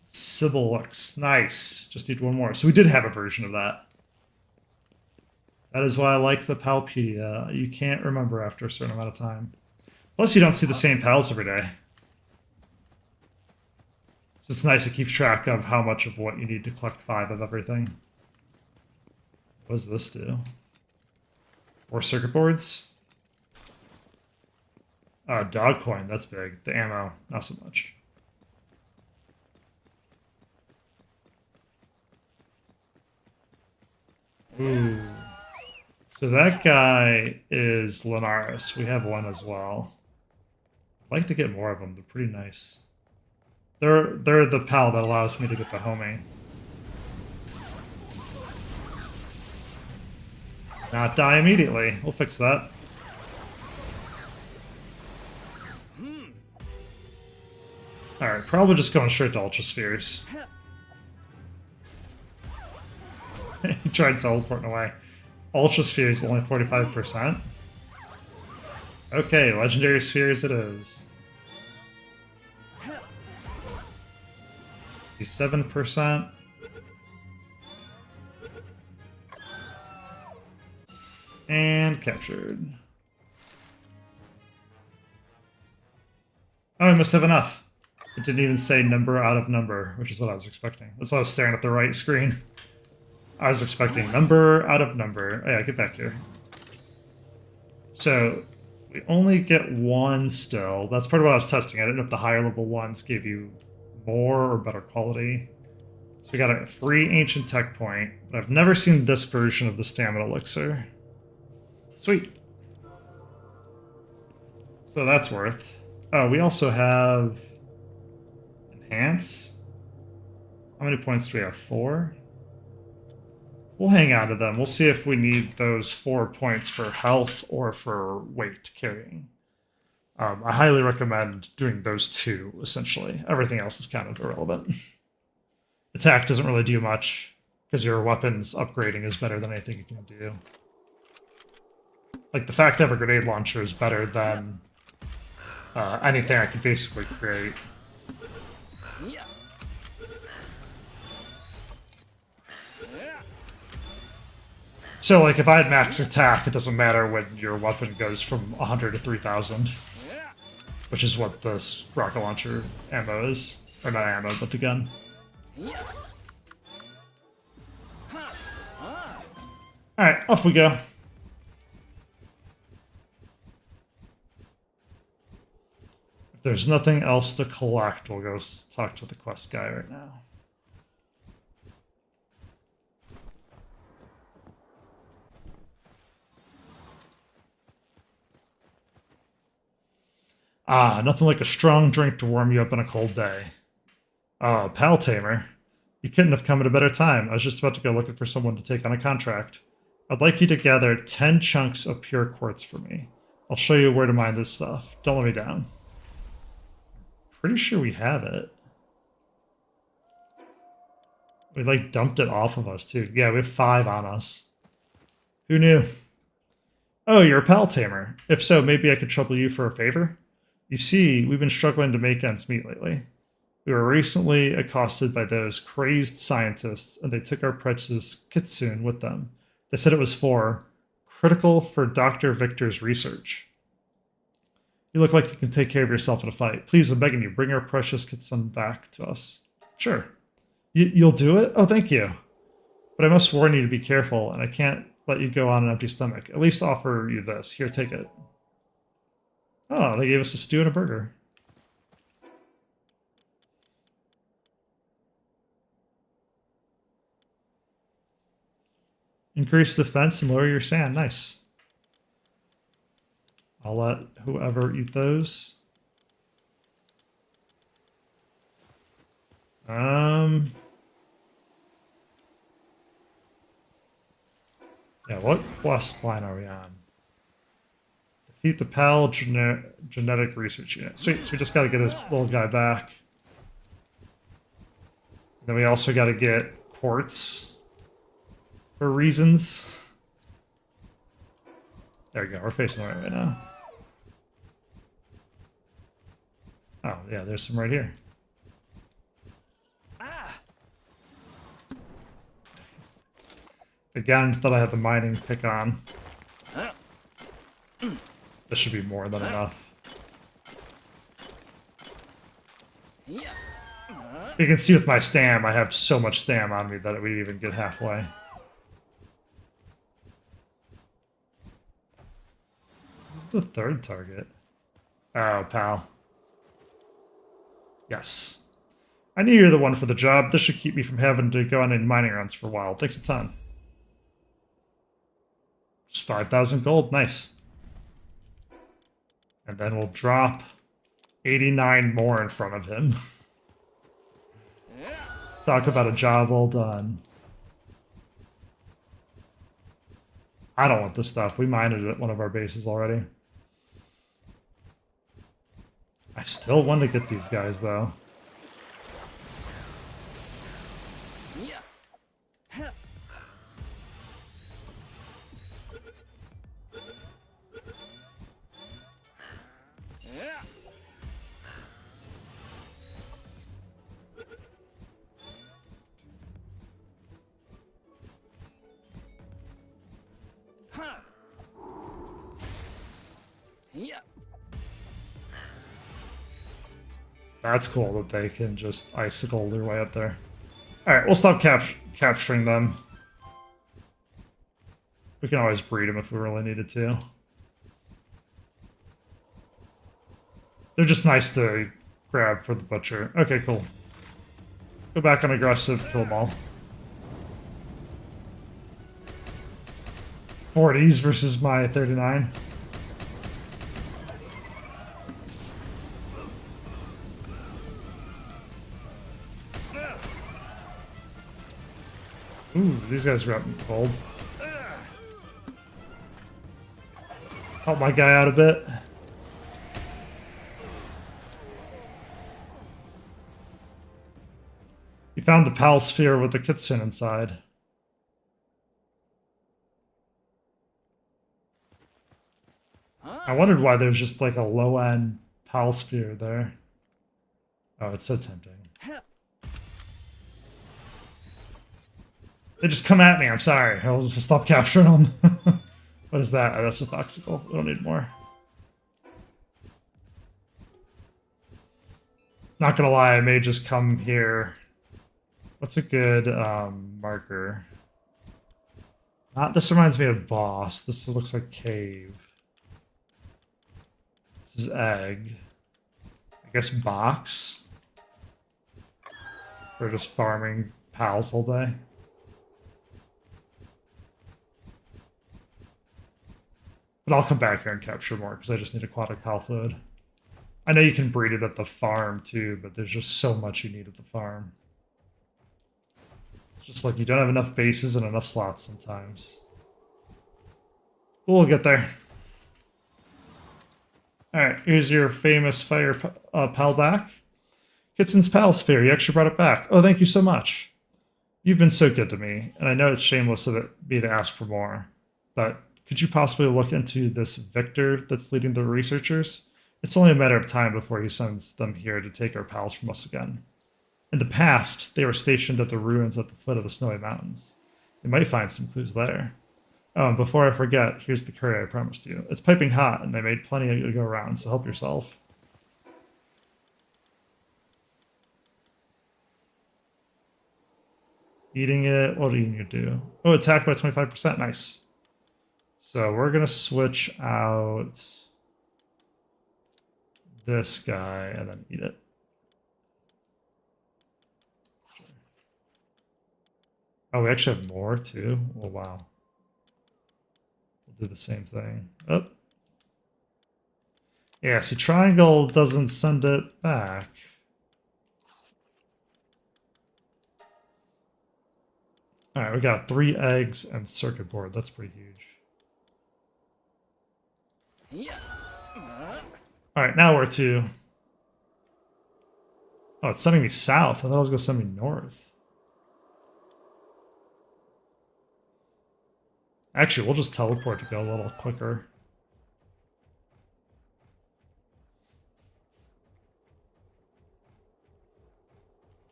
A: Sybil looks nice. Just need one more. So we did have a version of that. That is why I like the Palpedia. You can't remember after a certain amount of time. Plus, you don't see the same pals every day. So it's nice to keep track of how much of what you need to collect 5 of everything. What does this do? More circuit boards? Dog coin, that's big. The ammo, not so much. Ooh. So that guy is Linaris. We have one as well. I'd like to get more of them. They're pretty nice. They're the pal that allows me to get the homie. Not die immediately. We'll fix that. Alright, probably just going straight to Ultra Spheres. He tried teleporting away. Ultra Spheres only 45%. Okay, Legendary Spheres it is. 67%. And captured. Oh, I must have enough. It didn't even say number out of number, which is what I was expecting. That's why I was staring at the right screen. I was expecting number out of number. Oh, yeah, get back here. So we only get one still. That's part of what I was testing. I didn't know if the higher level ones gave you more or better quality. So we got a free ancient tech point, but I've never seen this version of the stamina elixir. Sweet. So that's worth. Oh, we also have enhance. How many points do we have? 4? We'll hang on to them. We'll see if we need those 4 points for health or for weight carrying. I highly recommend doing those 2, essentially. Everything else is kind of irrelevant. Attack doesn't really do much, because your weapons upgrading is better than anything you can do. Like, the fact to have a grenade launcher is better than anything I could basically create. So, like, if I had max attack, it doesn't matter when your weapon goes from 100 to 3,000. Which is what this rocket launcher ammo is. Or not ammo, but the gun. Alright, off we go. If there's nothing else to collect, we'll go talk to the quest guy right now. Ah, nothing like a strong drink to warm you up on a cold day. Oh, Pal Tamer. You couldn't have come at a better time. I was just about to go looking for someone to take on a contract. I'd like you to gather 10 chunks of pure quartz for me. I'll show you where to mine this stuff. Don't let me down. Pretty sure we have it. We like dumped it off of us too. Yeah, we have 5 on us. Who knew? Oh, you're a Pal Tamer. If so, maybe I could trouble you for a favor? You see, we've been struggling to make ends meet lately. We were recently accosted by those crazed scientists, and they took our precious kitsune with them. They said it was critical for Dr. Victor's research. You look like you can take care of yourself in a fight. Please, I'm begging you, bring our precious kitsune back to us. Sure. You'll do it? Oh, thank you. But I must warn you to be careful, and I can't let you go on an empty stomach. At least offer you this. Here, take it. Oh, they gave us a stew and a burger. Increase defense and lower your sand. Nice. I'll let whoever eat those. Yeah, what quest line are we on? Defeat the PAL genetic research unit. Sweet, so we just got to get this little guy back. Then we also got to get quartz for reasons. There we go, we're facing the right now. Oh, yeah, there's some right here. Again, thought I had the mining pick on. This should be more than enough. You can see with my stam, I have so much stam on me that it would even get halfway. Who's the third target? Oh, pal. Yes. I knew you were the one for the job. This should keep me from having to go on any mining runs for a while. Thanks a ton. Just 5,000 gold. Nice. And then we'll drop 89 more in front of him. Talk about a job well done. I don't want this stuff. We mined it at one of our bases already. I still want to get these guys, though. That's cool that they can just icicle their way up there. Alright, we'll stop capturing them. We can always breed them if we really needed to. They're just nice to grab for the butcher. Okay, cool. Go back on aggressive, kill them all. 40s versus my 39. Ooh, these guys are out in cold. Help my guy out a bit. You found the PAL sphere with the kitsune inside. I wondered why there's just like a low-end PAL sphere there. Oh, it's so tempting. They just come at me, I'm sorry. I'll just stop capturing them. What is that? Oh, that's a foxicle. We don't need more. Not gonna lie, I may just come here. What's a good marker? This reminds me of boss. This looks like cave. This is egg. I guess box. We're just farming pals all day. But I'll come back here and capture more because I just need aquatic pal fluid. I know you can breed it at the farm too, but there's just so much you need at the farm. It's just like you don't have enough bases and enough slots sometimes. We'll get there. Alright, here's your famous fire pal back. Kitsen's Pal Sphere, you actually brought it back. Oh, thank you so much. You've been so good to me, and I know it's shameless of me to ask for more, but could you possibly look into this Victor that's leading the researchers? It's only a matter of time before he sends them here to take our pals from us again. In the past, they were stationed at the ruins at the foot of the Snowy Mountains. You might find some clues there. Oh, and before I forget, here's the curry I promised you. It's piping hot, and I made plenty to go around, so help yourself. Eating it, what do you need to do? Oh, attack by 25%, nice. So we're going to switch out this guy and then eat it. Oh, we actually have more too? Oh, wow. We'll do the same thing. Oh. Yeah, see, triangle doesn't send it back. All right, we got 3 eggs and circuit board. That's pretty huge. All right, now where to? Oh, it's sending me south. I thought it was going to send me north. Actually, we'll just teleport to go a little quicker.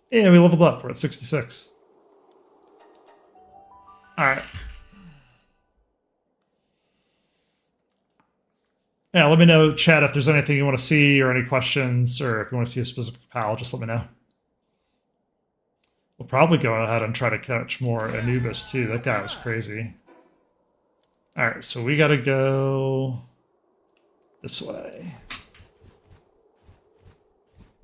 A: Yeah, we leveled up. We're at 66. Alright. Yeah, let me know, chat, if there's anything you want to see or any questions, or if you want to see a specific pal, just let me know. We'll probably go ahead and try to catch more Anubis, too. That guy was crazy. Alright, so we gotta go this way.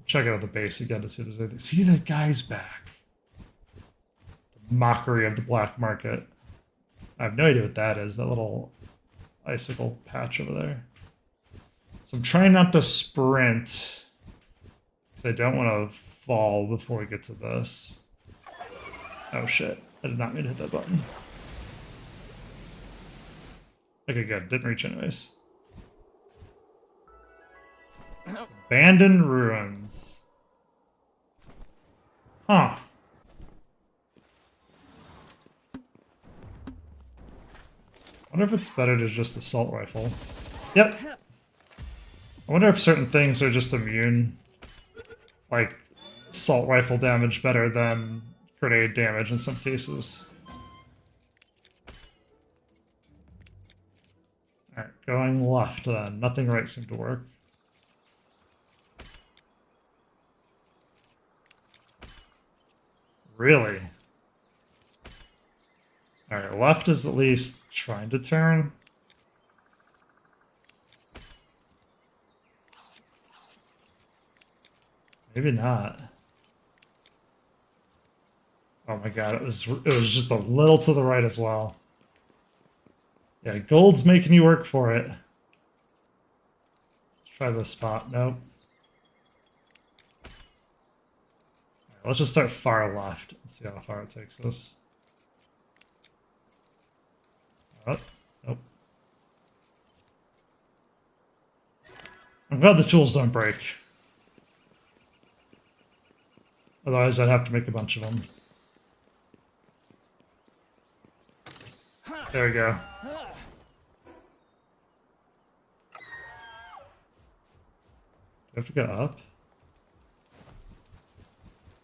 A: Check out the base again to see if there's anything. See, that guy's back. The mockery of the black market. I have no idea what that is, that little icicle patch over there. So I'm trying not to sprint, because I don't want to fall before we get to this. Oh shit, I did not mean to hit that button. Okay, good. Didn't reach anyways. Abandoned ruins. Huh. I wonder if it's better to just assault rifle. Yep. I wonder if certain things are just immune. Like assault rifle damage better than grenade damage in some cases. Alright, going left then. Nothing right seemed to work. Really? Alright, left is at least trying to turn. Maybe not. Oh my god, it was just a little to the right as well. Yeah, gold's making you work for it. Let's try this spot. Nope. Right, let's just start far left and see how far it takes us. Oh, nope. I'm glad the tools don't break. Otherwise, I'd have to make a bunch of them. There we go. Do we have to go up?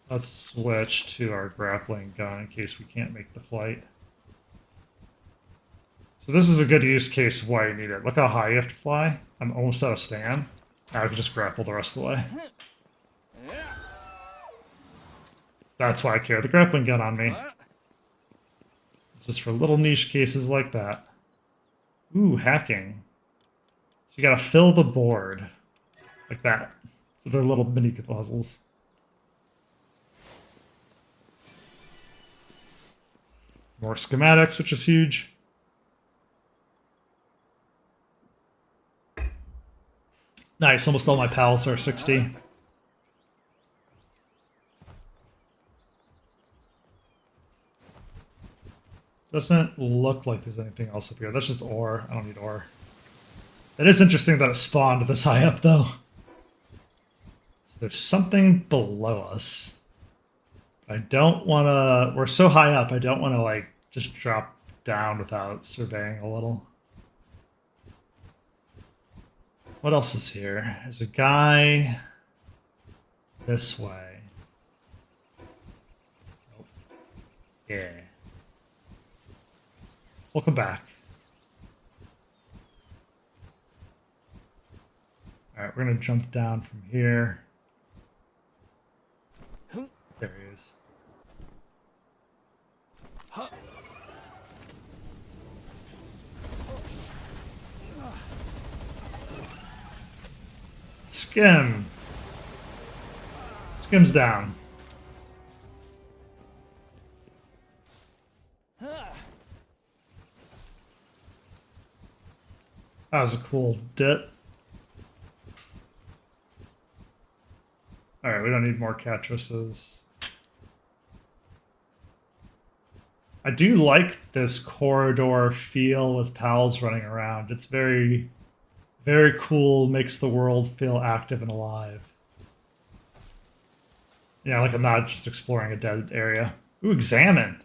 A: Let's switch to our grappling gun in case we can't make the flight. So this is a good use case of why you need it. Look how high you have to fly. I'm almost out of stand. Now I can just grapple the rest of the way. That's why I carry the grappling gun on me. It's just for little niche cases like that. Ooh, hacking. So you gotta fill the board. Like that. So they're little mini puzzles. More schematics, which is huge. Nice, almost all my pals are 60. Doesn't look like there's anything else up here. That's just ore. I don't need ore. It is interesting that it spawned this high up, though. So there's something below us. I don't want to... We're so high up, I don't want to, like, just drop down without surveying a little. What else is here? There's a guy this way. Nope. Yeah. Welcome back. Alright, we're going to jump down from here. There he is. Skim. Skim's down. That was a cool dip. Alright, we don't need more Catruses. I do like this corridor feel with pals running around. It's very, very cool, makes the world feel active and alive. Yeah, like I'm not just exploring a dead area. Ooh, examine!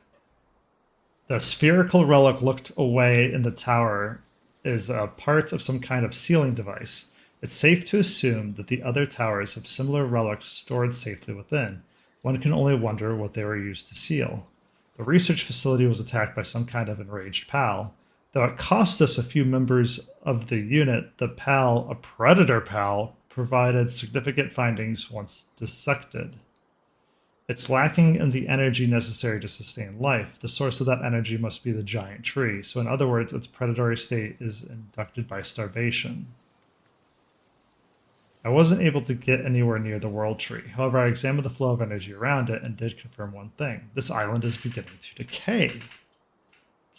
A: The spherical relic looked away in the tower is a part of some kind of sealing device. It's safe to assume that the other towers have similar relics stored safely within. One can only wonder what they were used to seal. The research facility was attacked by some kind of enraged PAL. Though it cost us a few members of the unit, the PAL, a predator PAL, provided significant findings once dissected. It's lacking in the energy necessary to sustain life. The source of that energy must be the giant tree. So in other words, its predatory state is inducted by starvation. I wasn't able to get anywhere near the world tree. However, I examined the flow of energy around it and did confirm one thing. This island is beginning to decay.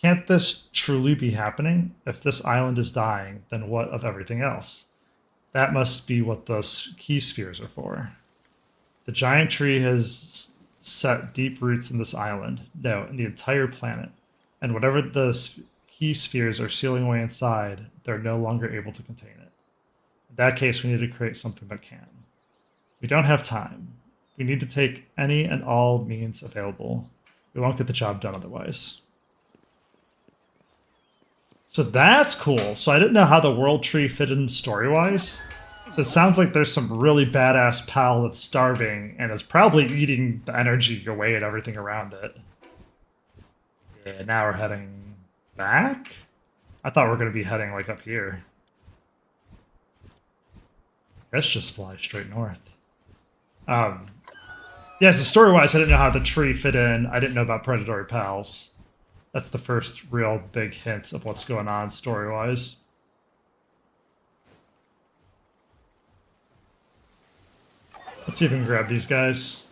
A: Can't this truly be happening? If this island is dying, then what of everything else? That must be what those key spheres are for. The giant tree has set deep roots in this island, no, in the entire planet. And whatever the key spheres are sealing away inside, they're no longer able to contain it. In that case, we need to create something that can. We don't have time. We need to take any and all means available. We won't get the job done otherwise. So that's cool. So I didn't know how the world tree fit in story-wise. So it sounds like there's some really badass pal that's starving and is probably eating the energy away and everything around it. Yeah, now we're heading back? I thought we were going to be heading like up here. Let's just fly straight north. Yeah, so story-wise, I didn't know how the tree fit in. I didn't know about predatory pals. That's the first real big hint of what's going on story-wise. Let's see if we can grab these guys.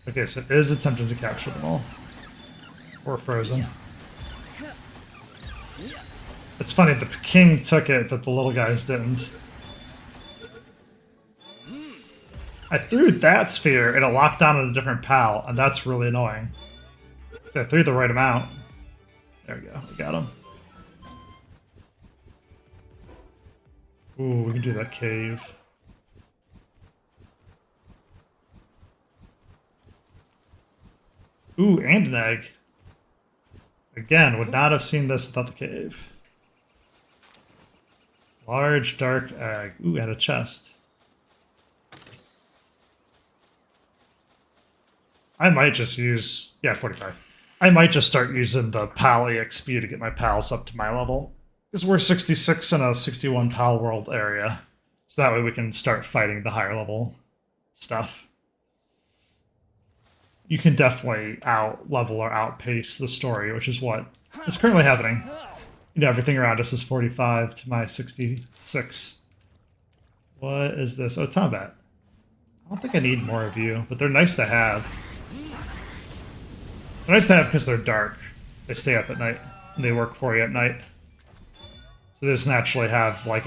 A: Okay, so it is attempting to capture them all. Or frozen. It's funny, the king took it, but the little guys didn't. I threw that sphere and it locked down on a different pal, and that's really annoying. So I threw the right amount. There we go, we got him. Ooh, we can do that cave. Ooh, and an egg. Again, would not have seen this without the cave. Large, dark egg. Ooh, and a chest. I might just use... Yeah, 45. I might just start using the PAL EXP to get my pals up to my level. Because we're 66 in a 61 PAL world area. So that way we can start fighting the higher level stuff. You can definitely out-level or outpace the story, which is what is currently happening. You know, everything around us is 45 to my 66. What is this? Oh, Tombat. I don't think I need more of you, but they're nice to have. They're nice to have because they're dark. They stay up at night, and they work for you at night. So they just naturally have, like,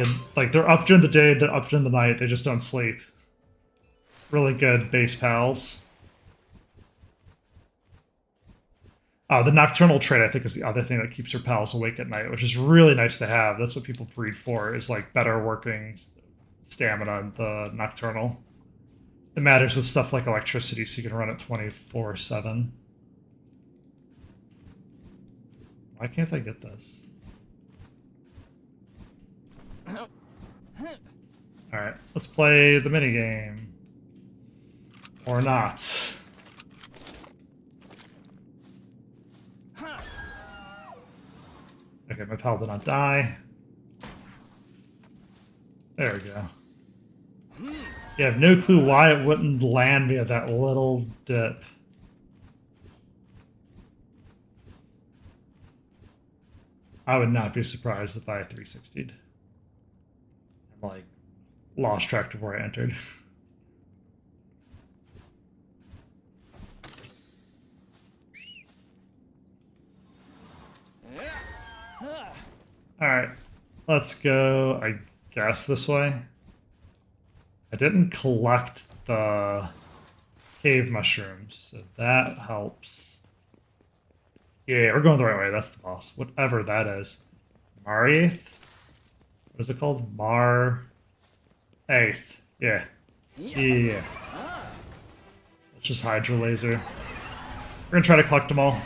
A: they're up during the day, they're up during the night, they just don't sleep. Really good base pals. The nocturnal trait, I think, is the other thing that keeps your pals awake at night, which is really nice to have. That's what people breed for, is, like, better working stamina in the nocturnal. It matters with stuff like electricity, so you can run it 24/7. Why can't I get this? Alright, let's play the minigame. Or not. Okay, my pal did not die. There we go. You have no clue why it wouldn't land me at that little dip. I would not be surprised if I 360'd. And, like, lost track of where I entered. Alright, let's go, I guess, this way. I didn't collect the cave mushrooms, so that helps. Yeah, we're going the right way. That's the boss. Whatever that is. Mar-8th? What is it called? Mar-8th. Yeah. Yeah. Let's just Hydro Laser. We're gonna try to collect them all.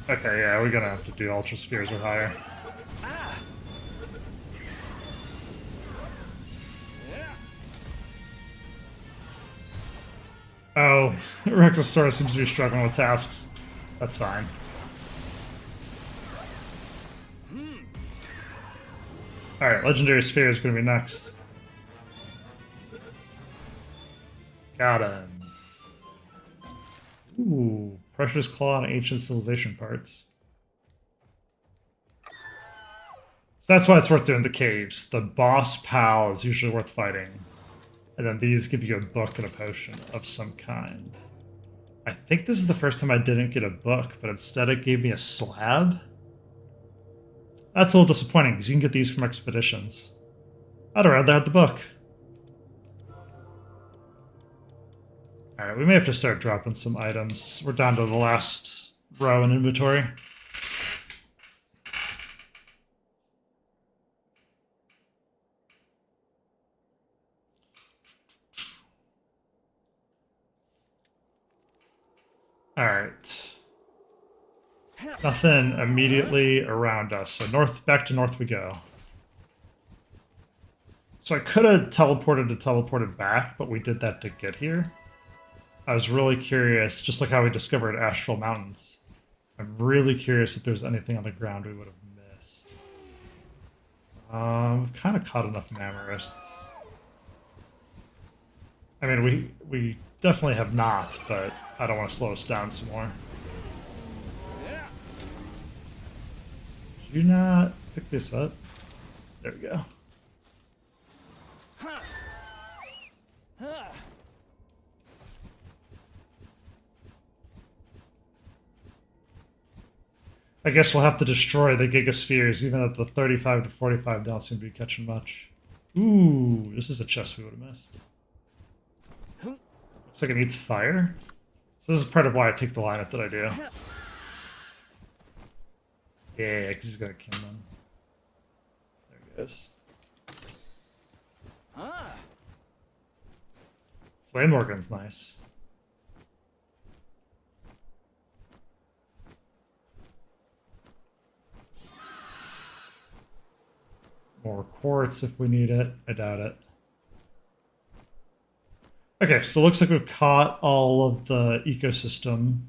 A: Okay, yeah, we're gonna have to do Ultra Spheres or higher. Oh, Rexosaurus seems to be struggling with tasks. That's fine. Alright, Legendary Sphere is gonna be next. Got him. Ooh, Precious Claw and Ancient Civilization parts. So that's why it's worth doing the caves. The boss pal is usually worth fighting. And then these give you a book and a potion of some kind. I think this is the first time I didn't get a book, but instead it gave me a slab? That's a little disappointing, because you can get these from expeditions. I'd have rather had the book. Alright, we may have to start dropping some items. We're down to the last row in inventory. Alright. Nothing immediately around us. So back to north we go. So I could have teleported back, but we did that to get here. I was really curious, just like how we discovered Astral Mountains. I'm really curious if there's anything on the ground we would have missed. Kind of caught enough Mamarists. I mean, we definitely have not, but I don't want to slow us down some more. Did you not pick this up? There we go. I guess we'll have to destroy the Gigaspheres, even at the 35 to 45 don't seem to be catching much. Ooh, this is a chest we would have missed. Looks like it needs fire. So this is part of why I take the lineup that I do. Yeah, because he's got a Kinman. There he goes. Flame Organ's nice. More quartz if we need it. I doubt it. Okay, so it looks like we've caught all of the ecosystem.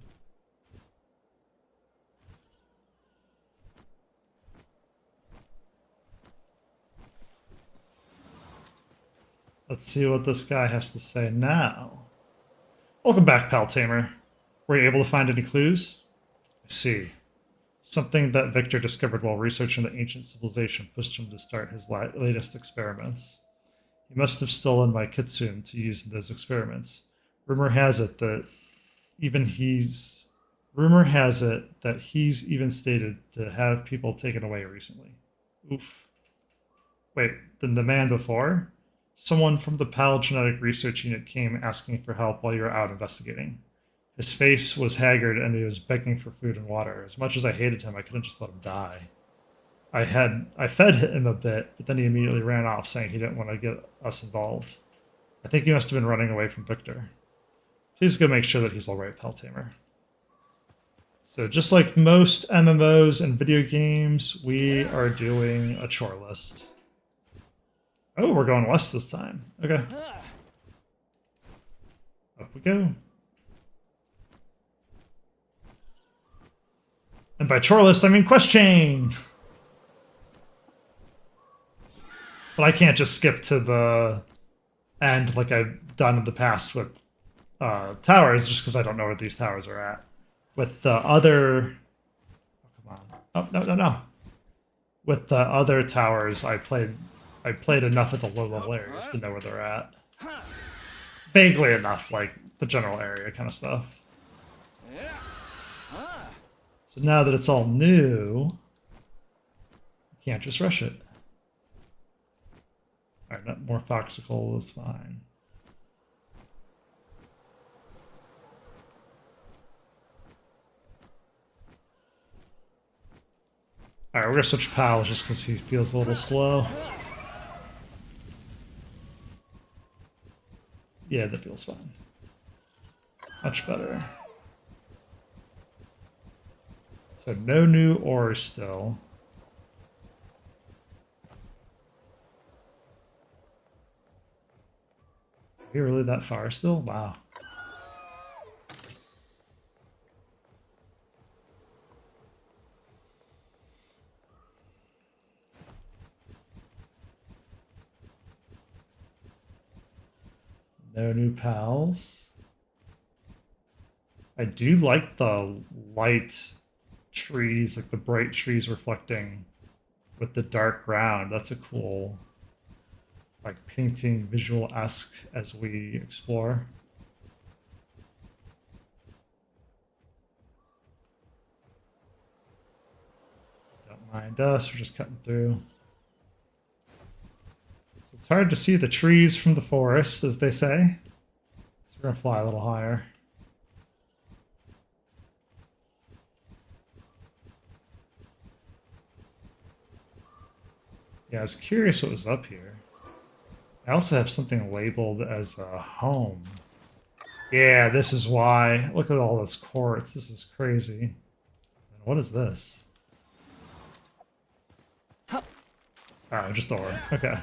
A: Let's see what this guy has to say now. Welcome back, Pal Tamer. Were you able to find any clues? I See. Something that Victor discovered while researching the ancient civilization pushed him to start his latest experiments. He must have stolen my kitsune to use in those experiments. Rumor has it that he's even stated to have people taken away recently. Oof. Wait, then the man before? Someone from the PAL genetic research unit came asking for help while you were out investigating. His face was haggard and he was begging for food and water. As much as I hated him, I couldn't just let him die. I fed him a bit, but then he immediately ran off, saying he didn't want to get us involved. I think he must have been running away from Victor. Please go make sure that he's alright, Paltamer. So just like most MMOs and video games, we are doing a chore list. Oh, we're going west this time. Okay. Up we go. And by chore list, I mean quest chain! But I can't just skip to the end like I've done in the past with towers, just because I don't know where these towers are at. With the other... Oh, come on. Oh, no. With the other towers, I played enough of the low-level areas to know where they're at. Vaguely enough, like the general area kind of stuff. So now that it's all new, you can't just rush it. Alright, more foxicle is fine. Alright, we're gonna switch pals just because he feels a little slow. Yeah, that feels fine. Much better. So no new ore still. Are we really that far still? Wow. No new pals. I do like the light trees, like the bright trees reflecting with the dark ground. That's a cool, like, painting visual-esque as we explore. Don't mind us, we're just cutting through. So it's hard to see the trees from the forest, as they say. So we're gonna fly a little higher. Yeah, I was curious what was up here. I also have something labeled as a home. Yeah, this is why. Look at all this quartz. This is crazy. And what is this? Oh, just ore. Okay.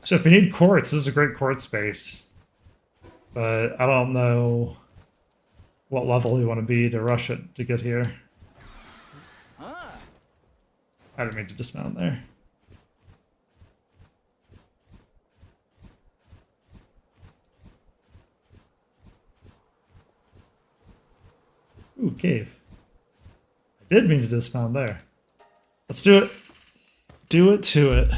A: So if you need quartz, this is a great quartz base. But I don't know what level you want to be to rush it to get here. I didn't mean to dismount there. Ooh, cave. I did mean to dismount there. Let's do it. Do it to it.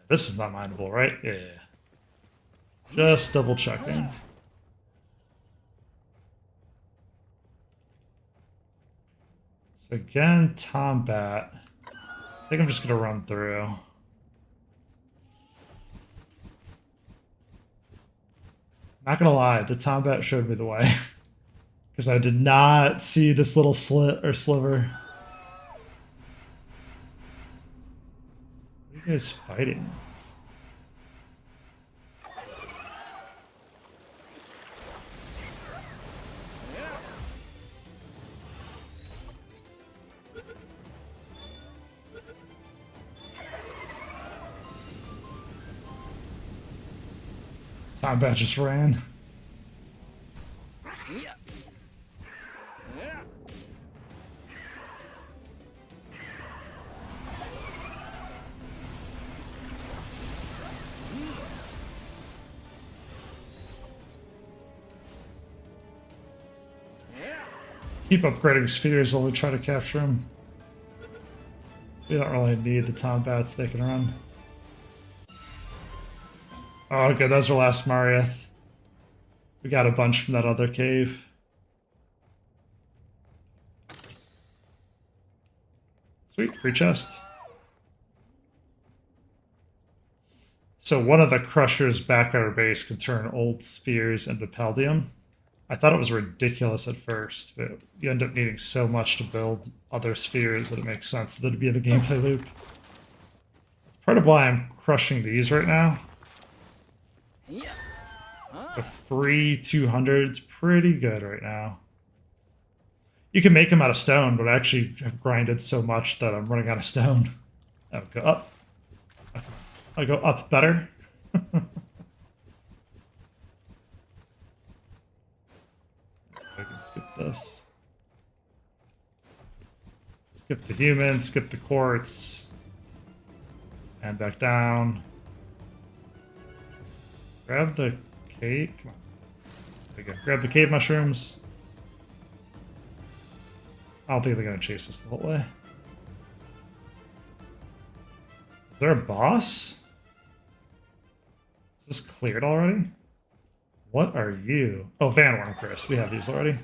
A: This is not mineable, right? Yeah. Just double checking. So again, Tombat. I think I'm just going to run through. Not going to lie, the Tombat showed me the way. Because I did not see this little slit or sliver. What are you guys fighting? Tombat just ran. Keep upgrading spheres while we try to capture them. We don't really need the Tombats they can run. Oh, good. That was our last Marieth. We got a bunch from that other cave. Sweet, free chest. So one of the crushers back at our base can turn old spheres into Paldium. I thought it was ridiculous at first, but you end up needing so much to build other spheres that it makes sense that it'd be in the gameplay loop. That's part of why I'm crushing these right now.
B: Yeah.
A: The free 200's pretty good right now. You can make them out of stone, but I actually have grinded so much that I'm running out of stone. I'll go up. I'll go up better. I can skip this. Skip the human, skip the quartz. And back down. Grab the cave. Come on. There you go. Grab the cave mushrooms. I don't think they're going to chase us the whole way. Is there a boss? Is this cleared already? What are you? Oh, Vanworm, Chris. We have these already.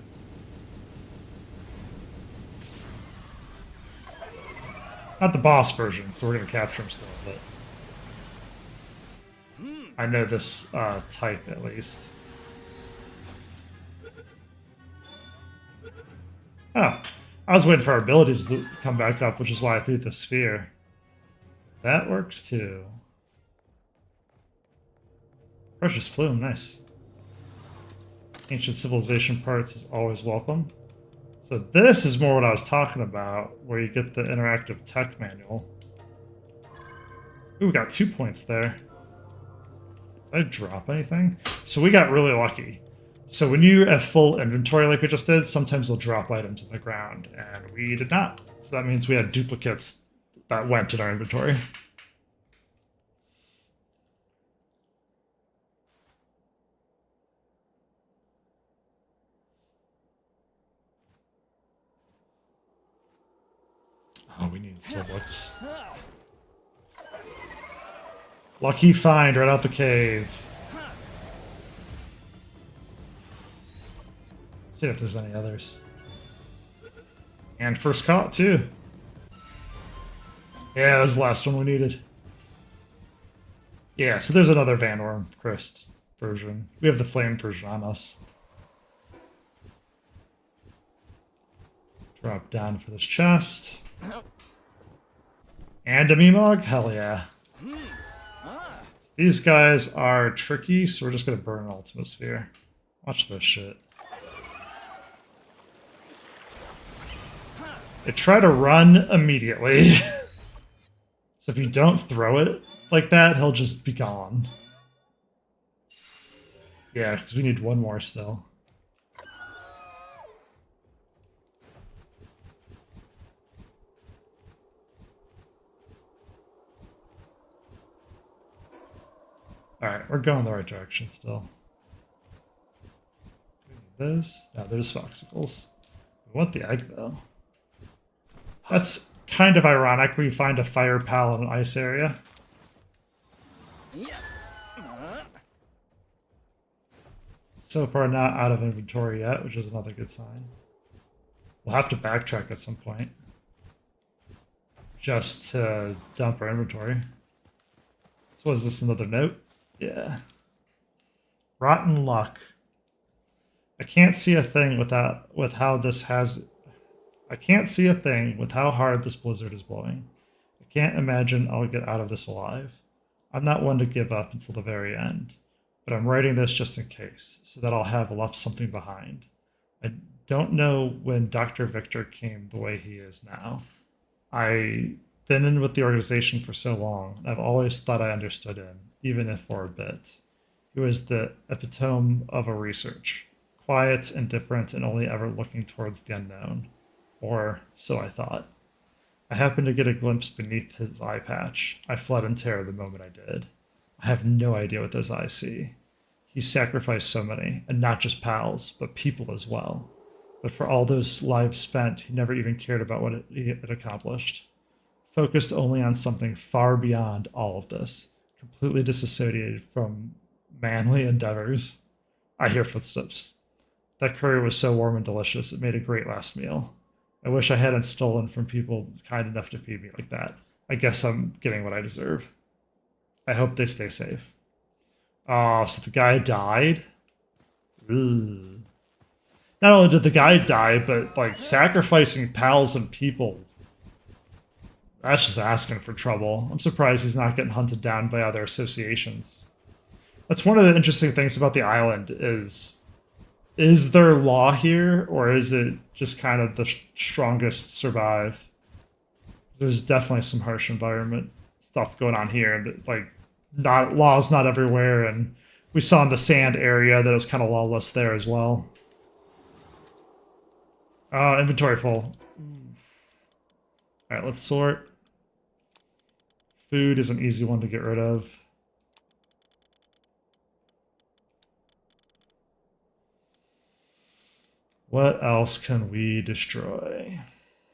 A: Not the boss version, so we're going to capture him still, but I know this type at least. Oh, I was waiting for our abilities to come back up, which is why I threw the sphere. That works too. Precious plume, nice. Ancient civilization parts is always welcome. So this is more what I was talking about, where you get the interactive tech manual. Ooh, we got 2 points there. Did I drop anything? So we got really lucky. So when you have full inventory like we just did, sometimes they'll drop items in the ground, and we did not. So that means we had duplicates that went in our inventory. Oh, we need Silux. Lucky find right out the cave. See if there's any others. And first caught too. Yeah, that was the last one we needed. Yeah, so there's another Vanworm Crest version. We have the flame version on us. Drop down for this chest. And a Meemog? Hell yeah. These guys are tricky, so we're just going to burn an Ultimate Sphere. Watch this shit. They try to run immediately. So if you don't throw it like that, he'll just be gone. Yeah, because we need one more still. Alright, we're going the right direction still. This? No, there's Foxicles. We want the egg, though. That's kind of ironic when you find a fire pal in an ice area. So far not out of inventory yet, which is another good sign. We'll have to backtrack at some point. Just to dump our inventory. So is this another note? Yeah. Rotten luck. I can't see a thing with how this has... I can't see a thing with how hard this blizzard is blowing. I can't imagine I'll get out of this alive. I'm not one to give up until the very end, but I'm writing this just in case, so that I'll have left something behind. I don't know when Dr. Victor came the way he is now. I've been in with the organization for so long, and I've always thought I understood him, even if for a bit. He was the epitome of a research, quiet, indifferent, and only ever looking towards the unknown. Or so I thought. I happened to get a glimpse beneath his eye patch. I fled in terror the moment I did. I have no idea what those eyes see. He sacrificed so many, and not just pals, but people as well. But for all those lives spent, he never even cared about what he had accomplished. Focused only on something far beyond all of this, completely disassociated from manly endeavors. I hear footsteps. That curry was so warm and delicious, it made a great last meal. I wish I hadn't stolen from people kind enough to feed me like that. I guess I'm getting what I deserve. I hope they stay safe. Oh, so the guy died? Ugh. Not only did the guy die, but like sacrificing pals and people. That's just asking for trouble. I'm surprised he's not getting hunted down by other associations. That's one of the interesting things about the island is there law here, or is it just kind of the strongest survive? There's definitely some harsh environment stuff going on here. That like not laws not everywhere, and we saw in the sand area that it was kind of lawless there as well. Inventory full. All right, let's sort. Food is an easy one to get rid of. What else can we destroy?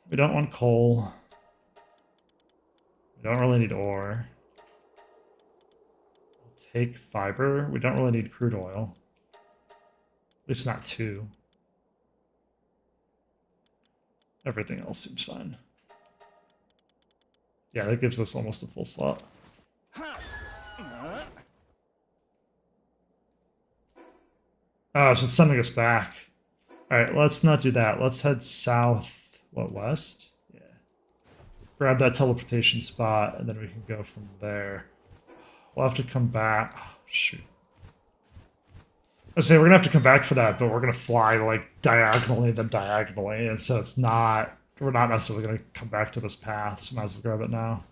A: We don't want coal. We don't really need ore. I'll take fiber. We don't really need crude oil. At least not two. Everything else seems fine. Yeah, that gives us almost a full slot. Oh, so it's sending us back. Alright, let's not do that. Let's head south. What, west? Yeah. Grab that teleportation spot, and then we can go from there. We'll have to come back. Oh, shoot. I say we're gonna have to come back for that, but we're gonna fly like diagonally, then diagonally, and so it's not. We're not necessarily gonna come back to this path, so might as well grab it now.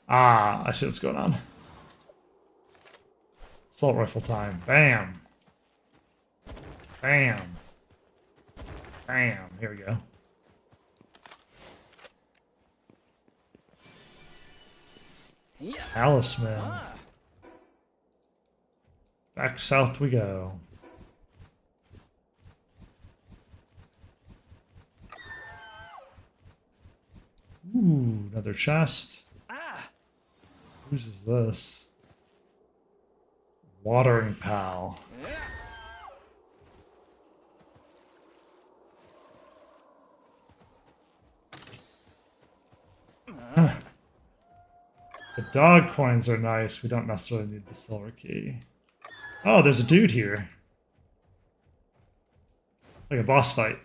A: Ah, I see what's going on. Assault rifle time. Bam. Bam. Bam. Here we go. Talisman. Back south we go. Ooh, another chest. Whose is this? Watering pal. Huh. The dog coins are nice. We don't necessarily need the silver key. Oh, there's a dude here. Like a boss fight.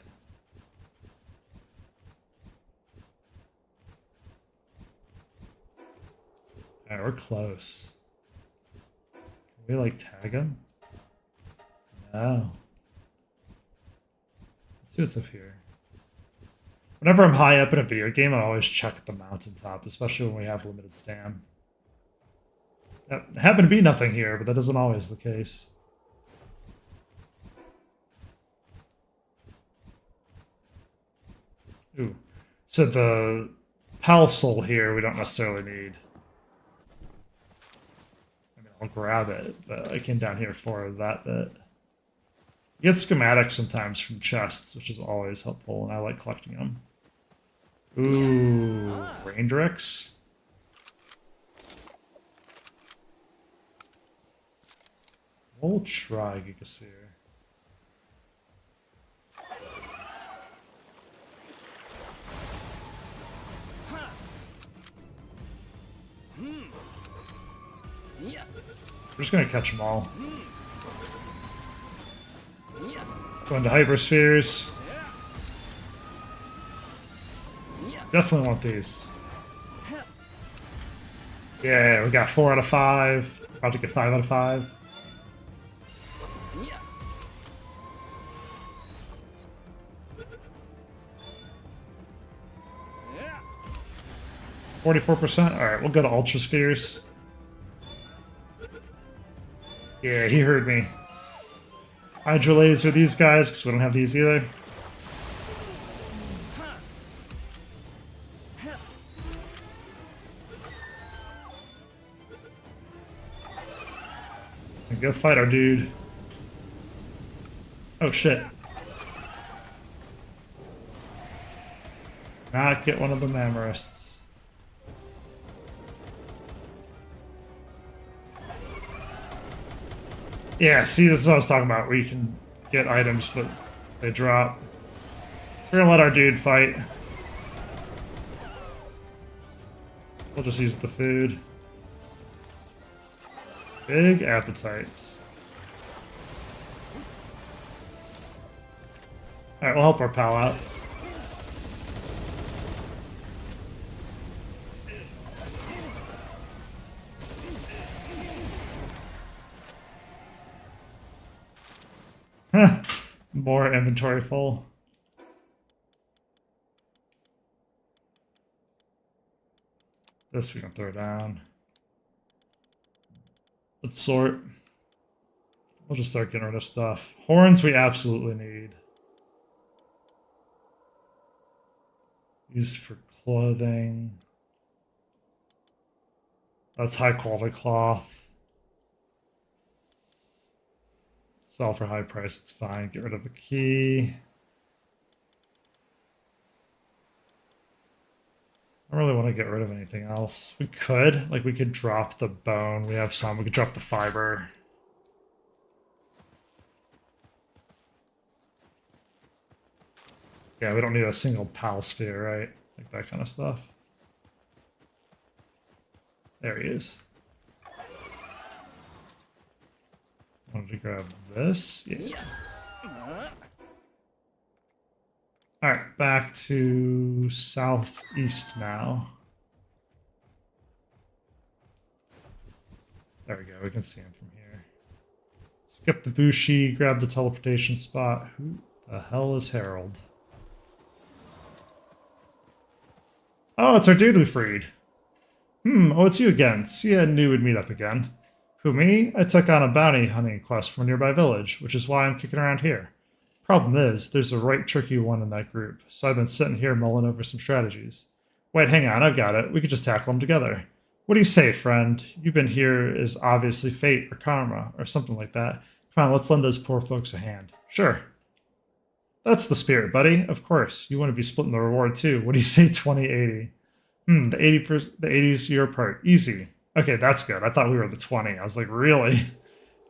A: Alright, we're close. Can we, like, tag him? No. Let's see what's up here. Whenever I'm high up in a video game, I always check the mountaintop, especially when we have limited stam. There happened to be nothing here, but that isn't always the case. Ooh. So the Pal Soul here we don't necessarily need. I mean, I'll grab it, but I came down here for that bit. You get schematics sometimes from chests, which is always helpful, and I like collecting them. Ooh, Raindrix. We'll try Gigasphere. We're just gonna catch them all. Go into hyperspheres. Definitely want these. Yeah, we got 4 out of 5. About to get 5 out of 5. 44%. Alright, we'll go to Ultra Spheres. Yeah, he heard me. Hydro Laser these guys, because we don't have these either. Go fight our dude. Oh shit. Not get one of the Mamorists. Yeah, see, this is what I was talking about, where you can get items, but they drop. So we're gonna let our dude fight. We'll just use the food. Big appetites. Alright, we'll help our pal out. More inventory full. This we can throw down. Let's sort. We'll just start getting rid of stuff. Horns we absolutely need. Used for clothing. That's high quality cloth. Sell for high price, it's fine. Get rid of the key. I don't really want to get rid of anything else. We could. Like, we could drop the bone. We have some. We could drop the fiber. Yeah, we don't need a single pal sphere, right? Like that kind of stuff. There he is. Wanted to grab this. Yeah. Alright, back to southeast now. There we go, we can see him from here. Skip the Bushi, grab the teleportation spot. Who the hell is Harold? Oh, it's our dude we freed. Oh, it's you again. See, I knew we'd meet up again. Who, me? I took on a bounty hunting quest from a nearby village, which is why I'm kicking around here. Problem is, there's a right tricky one in that group, so I've been sitting here mulling over some strategies. Wait, hang on, I've got it. We could just tackle them together. What do you say, friend? You've been here is obviously fate or karma or something like that. Come on, let's lend those poor folks a hand. Sure. That's the spirit, buddy. Of course. You want to be splitting the reward too. What do you say, 2080? The 80's your part. Easy. Okay, that's good. I thought we were the 20. I was like, really?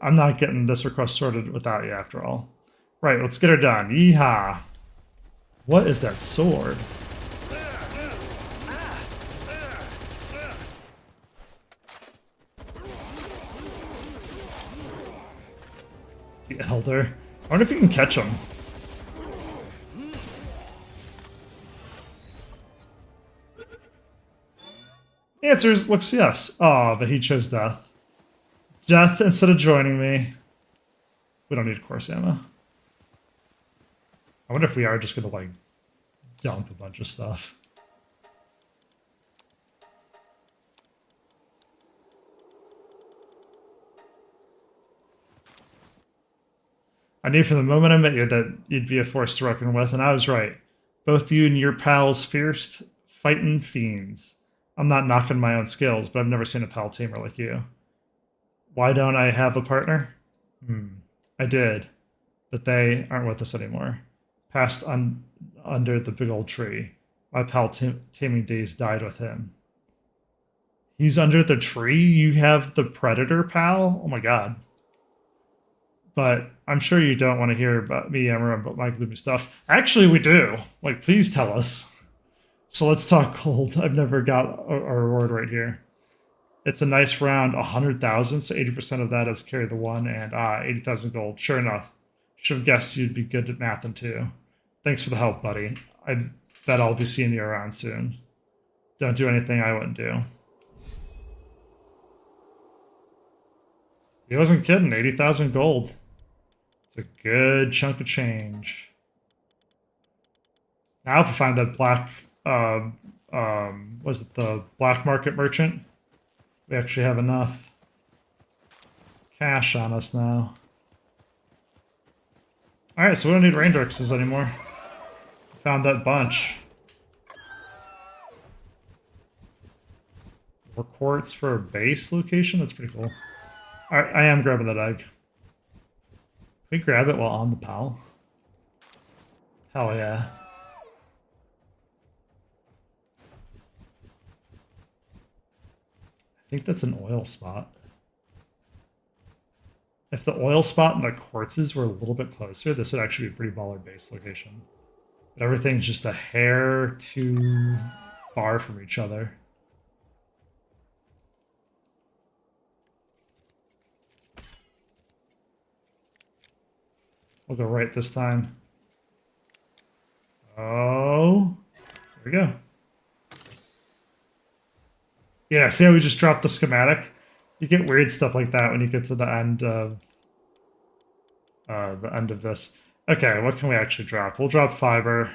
A: I'm not getting this request sorted without you after all. Right, let's get her done. Yeehaw. What is that sword? The Elder. I wonder if you can catch him. The answer looks yes. Oh, but he chose death. Death instead of joining me. We don't need course ammo. I wonder if we are just going to, like, dump a bunch of stuff. I knew from the moment I met you that you'd be a force to reckon with, and I was right. Both you and your pals fierce fighting fiends. I'm not knocking my own skills, but I've never seen a pal tamer like you. Why don't I have a partner? I did, but they aren't with us anymore. Passed under the big old tree. My pal taming days died with him. He's under the tree? You have the predator pal? Oh my god. But I'm sure you don't want to hear about me yammering about my gloomy stuff. Actually, we do. Like, please tell us. So let's talk gold. I've never got a reward right here. It's a nice round 100,000, so 80% of that is carry the one, and 80,000 gold. Sure enough. Should have guessed you'd be good at mathing too. Thanks for the help, buddy. I bet I'll be seeing you around soon. Don't do anything I wouldn't do. He wasn't kidding. 80,000 gold. It's a good chunk of change. Now if we find that black, was it the black market merchant? We actually have enough cash on us now. Alright, so we don't need rain direxes anymore. Found that bunch. More quartz for a base location? That's pretty cool. Alright, I am grabbing that egg. Can we grab it while on the pal? Hell yeah. I think that's an oil spot. If the oil spot and the quartzes were a little bit closer, this would actually be a pretty baller base location. But everything's just a hair too far from each other. We'll go right this time. Oh, there we go. Yeah, see how we just dropped the schematic? You get weird stuff like that when you get to the end of this. Okay, what can we actually drop? We'll drop fiber.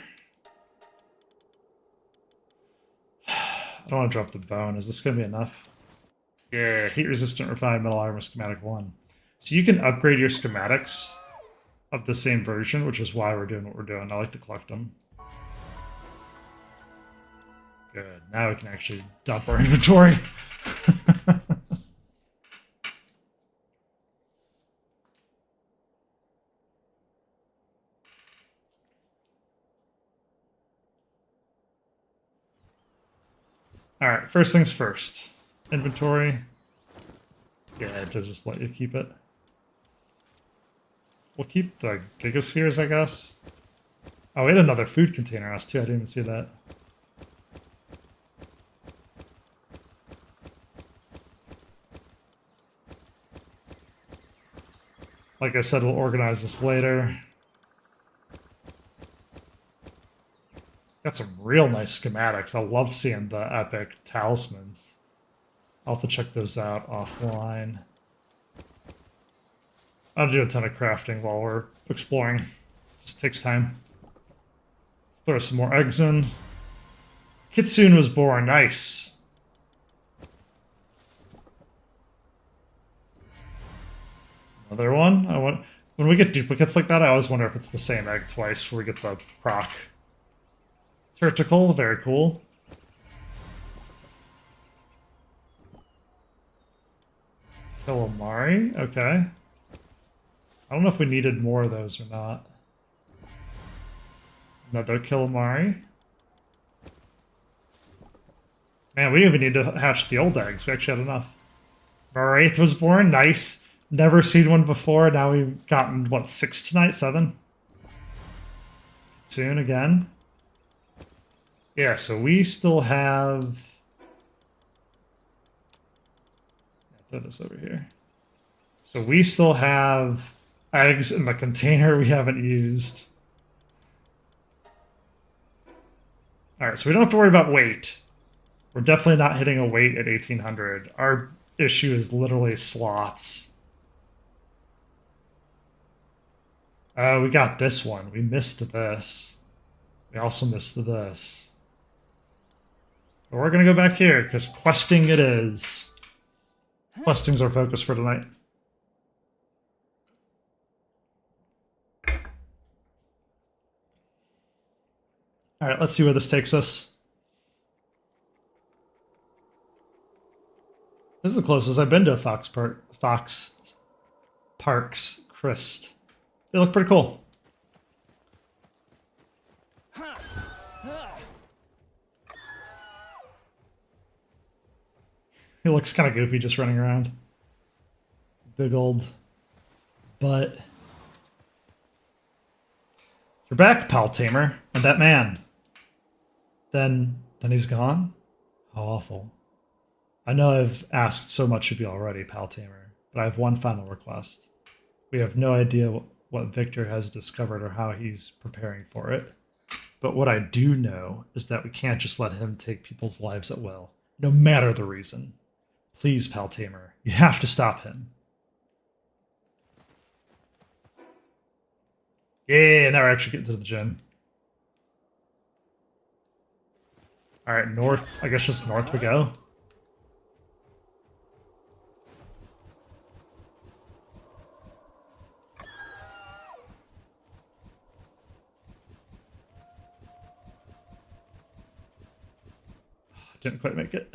A: I don't want to drop the bone. Is this going to be enough? Yeah, heat resistant refined metal armor schematic 1. So you can upgrade your schematics of the same version, which is why we're doing what we're doing. I like to collect them. Good. Now we can actually dump our inventory. All right, first things first. Inventory. Yeah, it does just let you keep it. We'll keep the gigaspheres, I guess. Oh, we had another food container house too. I didn't even see that. Like I said, we'll organize this later. Got some real nice schematics. I love seeing the epic talismans. I'll have to check those out offline. I'll do a ton of crafting while we're exploring. Just takes time. Let's throw some more eggs in. Kitsune was born. Nice. Another one. When we get duplicates like that, I always wonder if it's the same egg twice before we get the proc. Vertical, very cool. Calamari, okay. I don't know if we needed more of those or not. Another calamari. Man, we didn't even need to hatch the old eggs. We actually had enough. Wraith was born, nice. Never seen one before. Now we've gotten, what, 6 tonight? 7? Soon again. Yeah, so we still have... I'll put this over here. So we still have eggs in the container we haven't used. Alright, so we don't have to worry about weight. We're definitely not hitting a weight at 1800. Our issue is literally slots. We got this one. We missed this. We also missed this. But we're going to go back here, because questing it is. Questing's our focus for tonight. Alright, let's see where this takes us. This is the closest I've been to a Fox Parks Christ. They look pretty cool. He looks kind of goofy just running around. Big old butt. You're back, Pal Tamer, and that man. Then he's gone? How awful. I know I've asked so much of you already, Pal Tamer, but I have one final request. We have no idea what Victor has discovered or how he's preparing for it. But what I do know is that we can't just let him take people's lives at will, no matter the reason. Please, Pal Tamer, you have to stop him. Yeah, now we're actually getting to the gym. Alright, north. I guess just north we go. Didn't quite make it.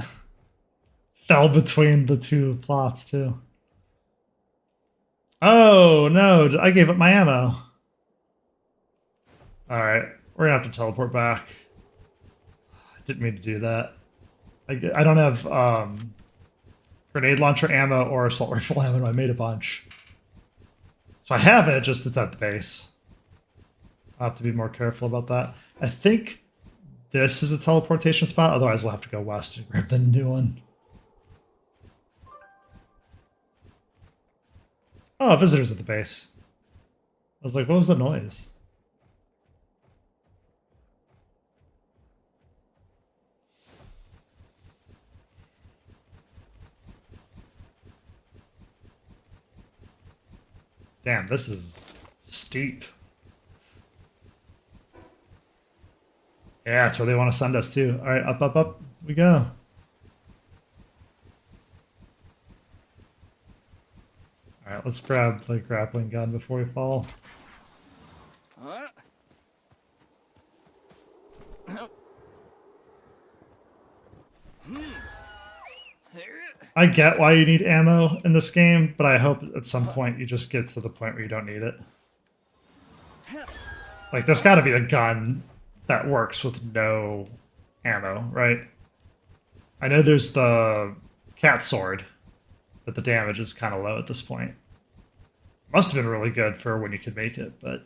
A: Fell between the two plots, too. Oh no, I gave up my ammo. Alright, we're gonna have to teleport back. I didn't mean to do that. I don't have grenade launcher ammo or assault rifle ammo. I made a bunch. So I have it, just it's at the base. I'll have to be more careful about that. I think this is a teleportation spot, otherwise we'll have to go west and grab the new one. Oh, visitors at the base. I was like, what was the noise? Damn, this is steep. Yeah, that's where they want to send us to. All right, up, up, up we go. All right, let's grab the grappling gun before we fall.
B: Huh?
A: I get why you need ammo in this game, but I hope at some point you just get to the point where you don't need it. Like, there's got to be a gun that works with no ammo, right? I know there's the cat sword, but the damage is kind of low at this point. Must have been really good for when you could make it, but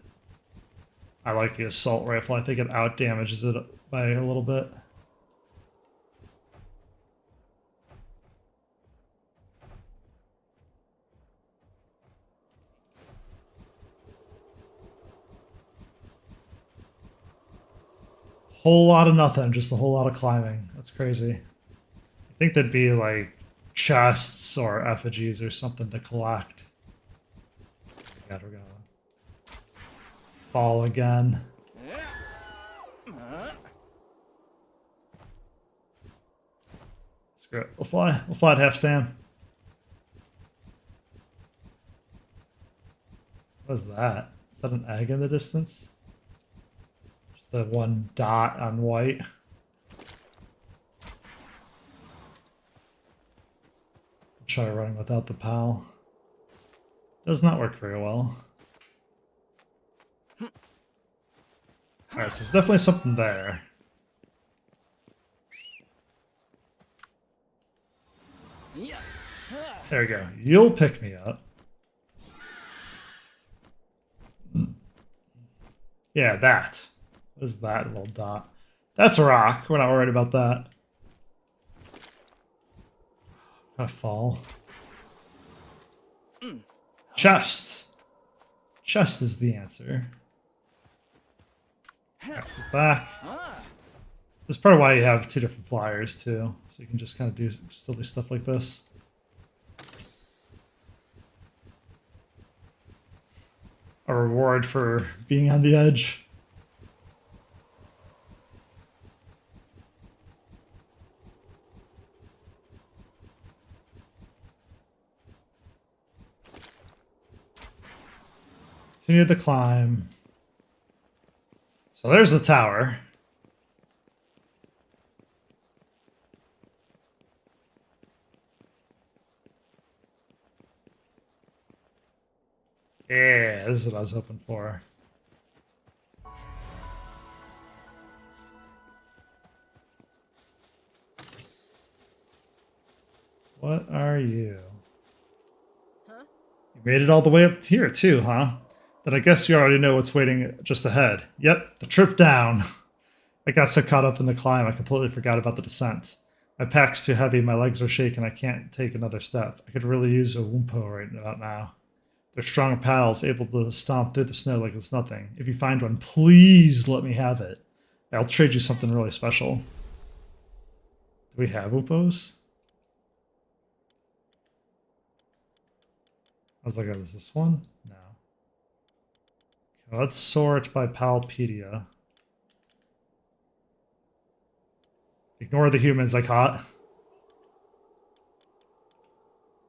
A: I like the assault rifle. I think it out damages it by a little bit. Whole lot of nothing, just a whole lot of climbing. That's crazy. I think there'd be like chests or effigies or something to collect. God, we're gonna fall again. Screw it. We'll fly. We'll fly at half stand. What is that? Is that an egg in the distance? Just the one dot on white. I'll try running without the PAL. Does not work very well. Alright, so there's definitely something there. There we go. You'll pick me up. Yeah, that. What is that little dot? That's a rock. We're not worried about that. Gonna fall. Chest. Chest is the answer. Right, back. This is part of why you have two different flyers too, so you can just kind of do silly stuff like this. A reward for being on the edge. Continue the climb. So there's the tower. Yeah, this is what I was hoping for. What are you?
B: Huh?
A: You made it all the way up here too, huh? Then I guess you already know what's waiting just ahead. Yep, the trip down. I got so caught up in the climb, I completely forgot about the descent. My pack's too heavy, my legs are shaking, I can't take another step. I could really use a Wumpo right about now. They're strong pals, able to stomp through the snow like it's nothing. If you find one, please let me have it. I'll trade you something really special. Do we have Wumpos? I was like, oh, is this one? No. Okay, let's sort by Palpedia. Ignore the humans I caught.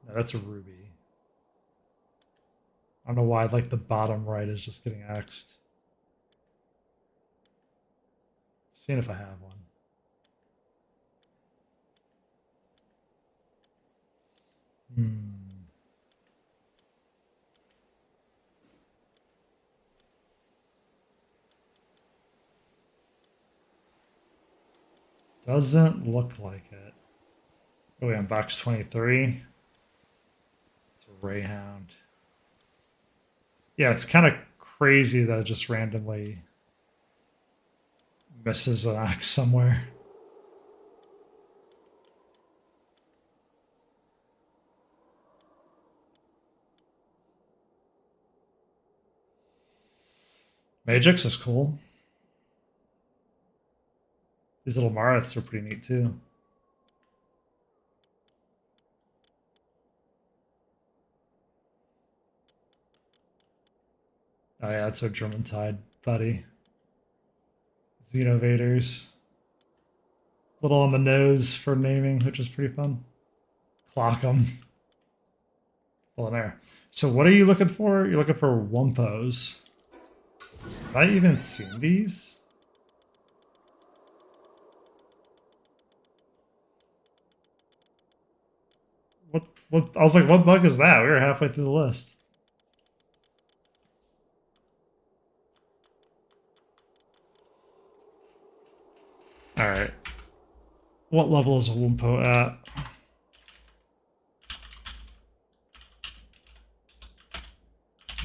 A: No, that's a ruby. I don't know why, like, the bottom right is just getting axed. Seeing if I have one. Doesn't look like it. Oh, we on box 23. It's a Rayhound. Yeah, it's kind of crazy that it just randomly misses an axe somewhere. Magix is cool. These little Mariths are pretty neat too. Oh yeah, it's our German Tide buddy. Xenovaders. Little on the nose for naming, which is pretty fun. Clock 'em. Well, there. So what are you looking for? You're looking for Wumpos. Have I even seen these? What? I was like, what bug is that? We were halfway through the list. All right. What level is a Wumpo at?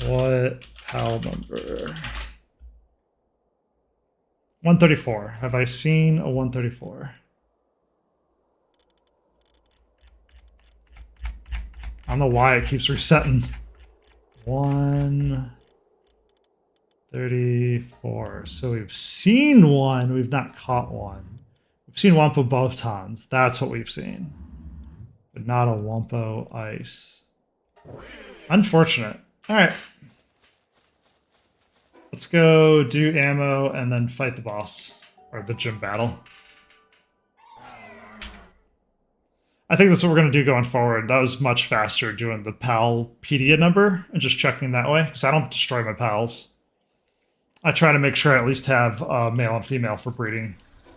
A: What PAL number? 134. Have I seen a 134? I don't know why it keeps resetting. 134. So we've seen one. We've not caught one. We've seen Wumpo both times. That's what we've seen. But not a Wumpo ice. Unfortunate. All right. Let's go do ammo and then fight the boss. Or the gym battle. I think that's what we're going to do going forward. That was much faster doing the Palpedia number and just checking that way. Because I don't destroy my pals. I try to make sure I at least have male and female for breeding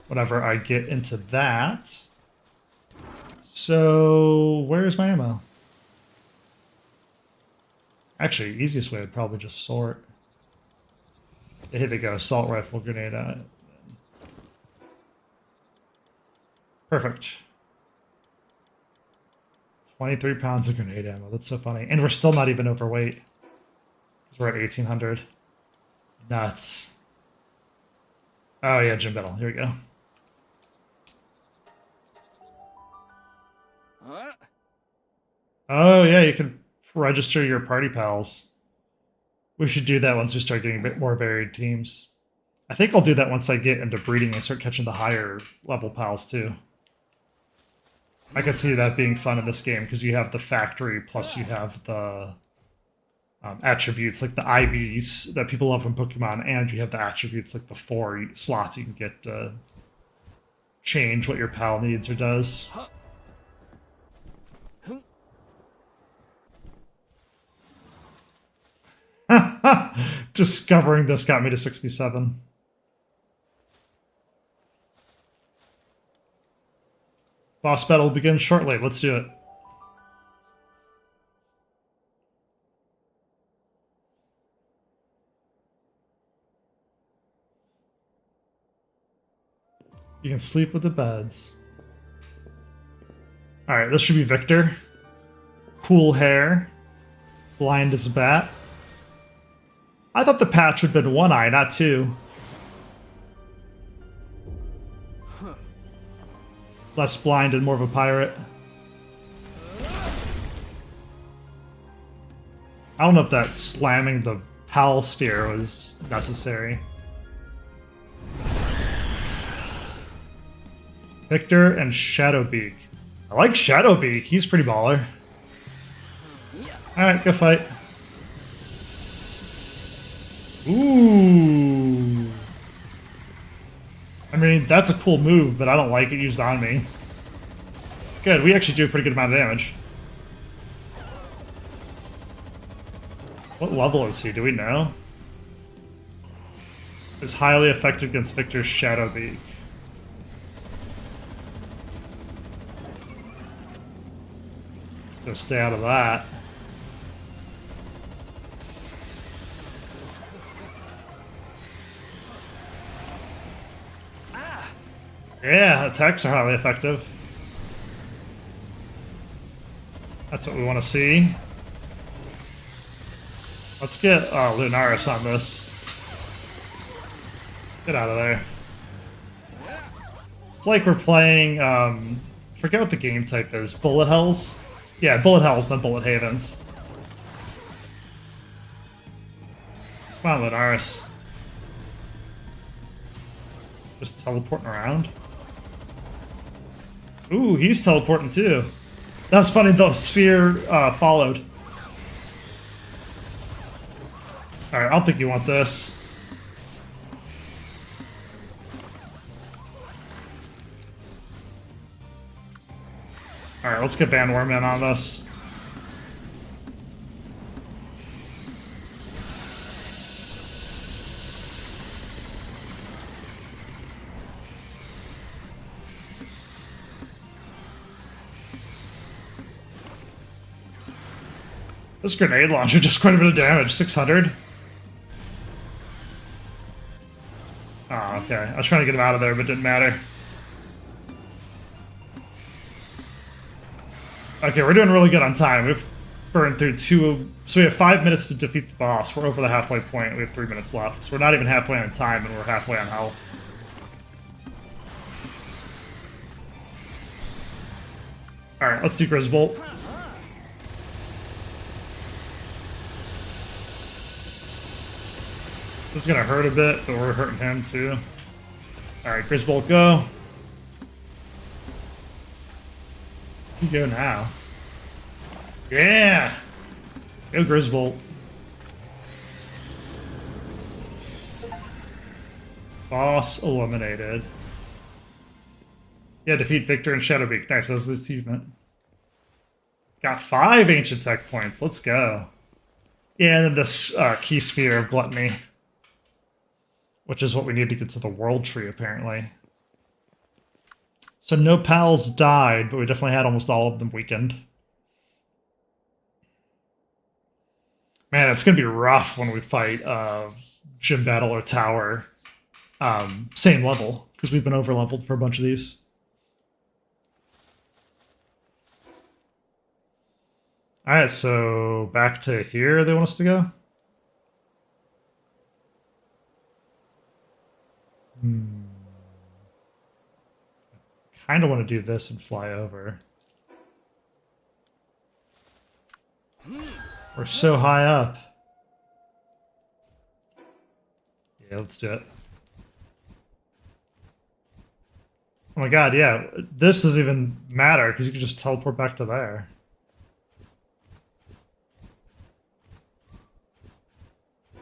A: whenever I get into that. So, where's my ammo? Actually, easiest way would probably just sort. Here they go, assault rifle, grenade on it. Perfect. 23 pounds of grenade ammo. That's so funny. And we're still not even overweight. Because we're at 1800. Nuts. Oh yeah, gym battle. Here we go.
B: Huh?
A: Oh yeah, you can register your party pals. We should do that once we start getting a bit more varied teams. I think I'll do that once I get into breeding and start catching the higher level pals too. I could see that being fun in this game because you have the factory plus you have the attributes like the IVs that people love in Pokemon, and you have the attributes like the 4 slots you can get to change what your pal needs or does. Discovering this got me to 67. Boss battle will begin shortly. Let's do it. You can sleep with the beds. Alright, this should be Victor. Cool hair. Blind as a bat. I thought the patch would have been 1 eye, not 2. Less blind and more of a pirate. I don't know if that slamming the Pal Sphere was necessary. Victor and Shadowbeak. I like Shadowbeak. He's pretty baller. Alright, go fight. Ooh. I mean, that's a cool move, but I don't like it used on me. Good, we actually do a pretty good amount of damage. What level is he? Do we know? Is highly effective against Victor's Shadowbeak. So stay out of that. Yeah, attacks are highly effective. That's what we want to see. Let's get Lunaris on this. Get out of there. It's like we're playing, forget what the game type is. Bullet Hells? Yeah, Bullet Hells, then Bullet Havens. Come on, Lunaris. Just teleporting around. Ooh, he's teleporting too. That's funny, the sphere followed. Alright, I don't think you want this. Alright, let's get Bandworm in on this. This grenade launcher just quite a bit of damage, 600. Oh, okay. I was trying to get him out of there, but it didn't matter. Okay, we're doing really good on time. We've burned through so we have 5 minutes to defeat the boss. We're over the halfway point. We have 3 minutes left. So we're not even halfway on time, and we're halfway on health. Alright, let's do Grisbolt. This is gonna hurt a bit, but we're hurting him too. Alright, Grisbolt, go. You go now. Yeah! Go Grisbolt. Boss eliminated. Yeah, defeat Victor and Shadowbeak. Nice, that was the achievement. Got 5 ancient tech points. Let's go. Yeah, and then this key sphere of gluttony. Which is what we need to get to the world tree, apparently. So no pals died, but we definitely had almost all of them weakened. Man, it's going to be rough when we fight Gym Battle or Tower. Same level, because we've been over-leveled for a bunch of these. Alright, so back to here they want us to go? Kind of want to do this and fly over. We're so high up. Yeah, let's do it. Oh my god, yeah. This doesn't even matter because you can just teleport back to there.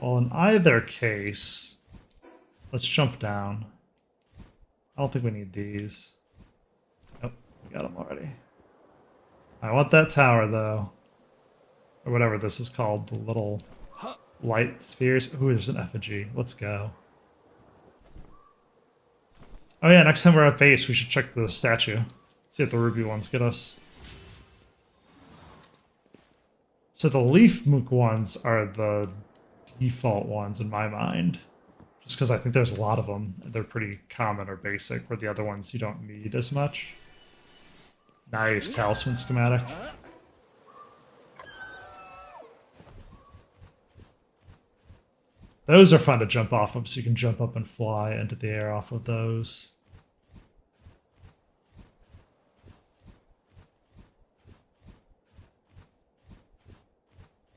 A: Well, in either case, let's jump down. I don't think we need these. Nope, we got them already. I want that tower, though. Or whatever this is called, the little light spheres. Ooh, there's an effigy. Let's go. Oh yeah, next time we're at base, we should check the statue. See if the ruby ones get us. So the leaf mook ones are the default ones in my mind. Just because I think there's a lot of them. They're pretty common or basic, where the other ones you don't need as much. Nice talisman schematic. Those are fun to jump off of, so you can jump up and fly into the air off of those.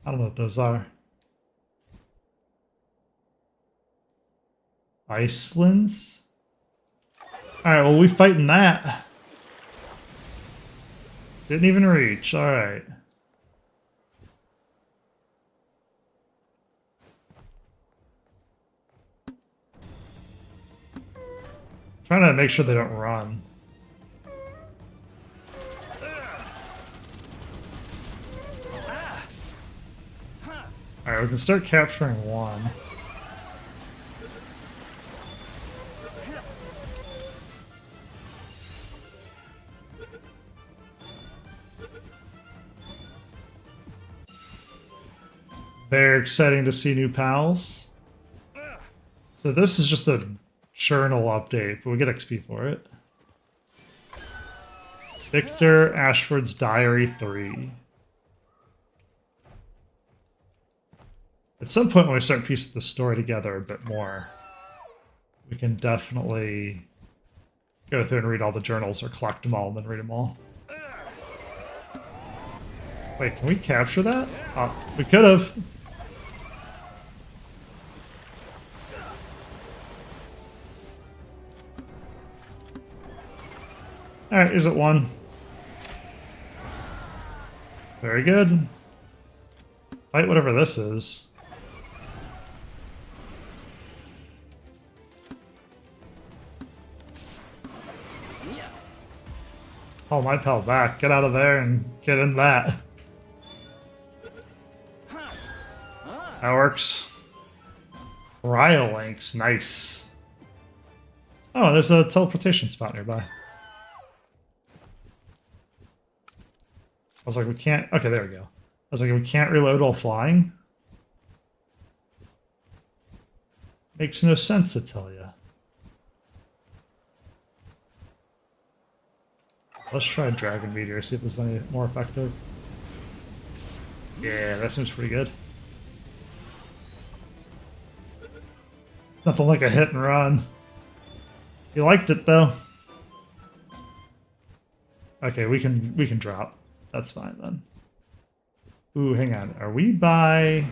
A: I don't know what those are. Icelands? Alright, well, we fighting that. Didn't even reach. Alright. Trying to make sure they don't run. Alright, we can start capturing one. Very exciting to see new pals. So this is just a journal update, but we get XP for it. Victor Ashford's Diary 3. At some point when we start piecing the story together a bit more, we can definitely go through and read all the journals or collect them all and then read them all. Wait, can we capture that? Oh, we could have. Alright, is it one? Very good. Fight whatever this is. Call my pal back. Get out of there and get in that. That works. Cryolinks, nice. Oh, there's a teleportation spot nearby. I was like, we can't... Okay, there we go. I was like, we can't reload while flying? Makes no sense, I tell ya. Let's try Dragon Meteor, see if it's any more effective. Yeah, that seems pretty good. Nothing like a hit and run. You liked it though. Okay, we can drop. That's fine then. Ooh, hang on. Are we by...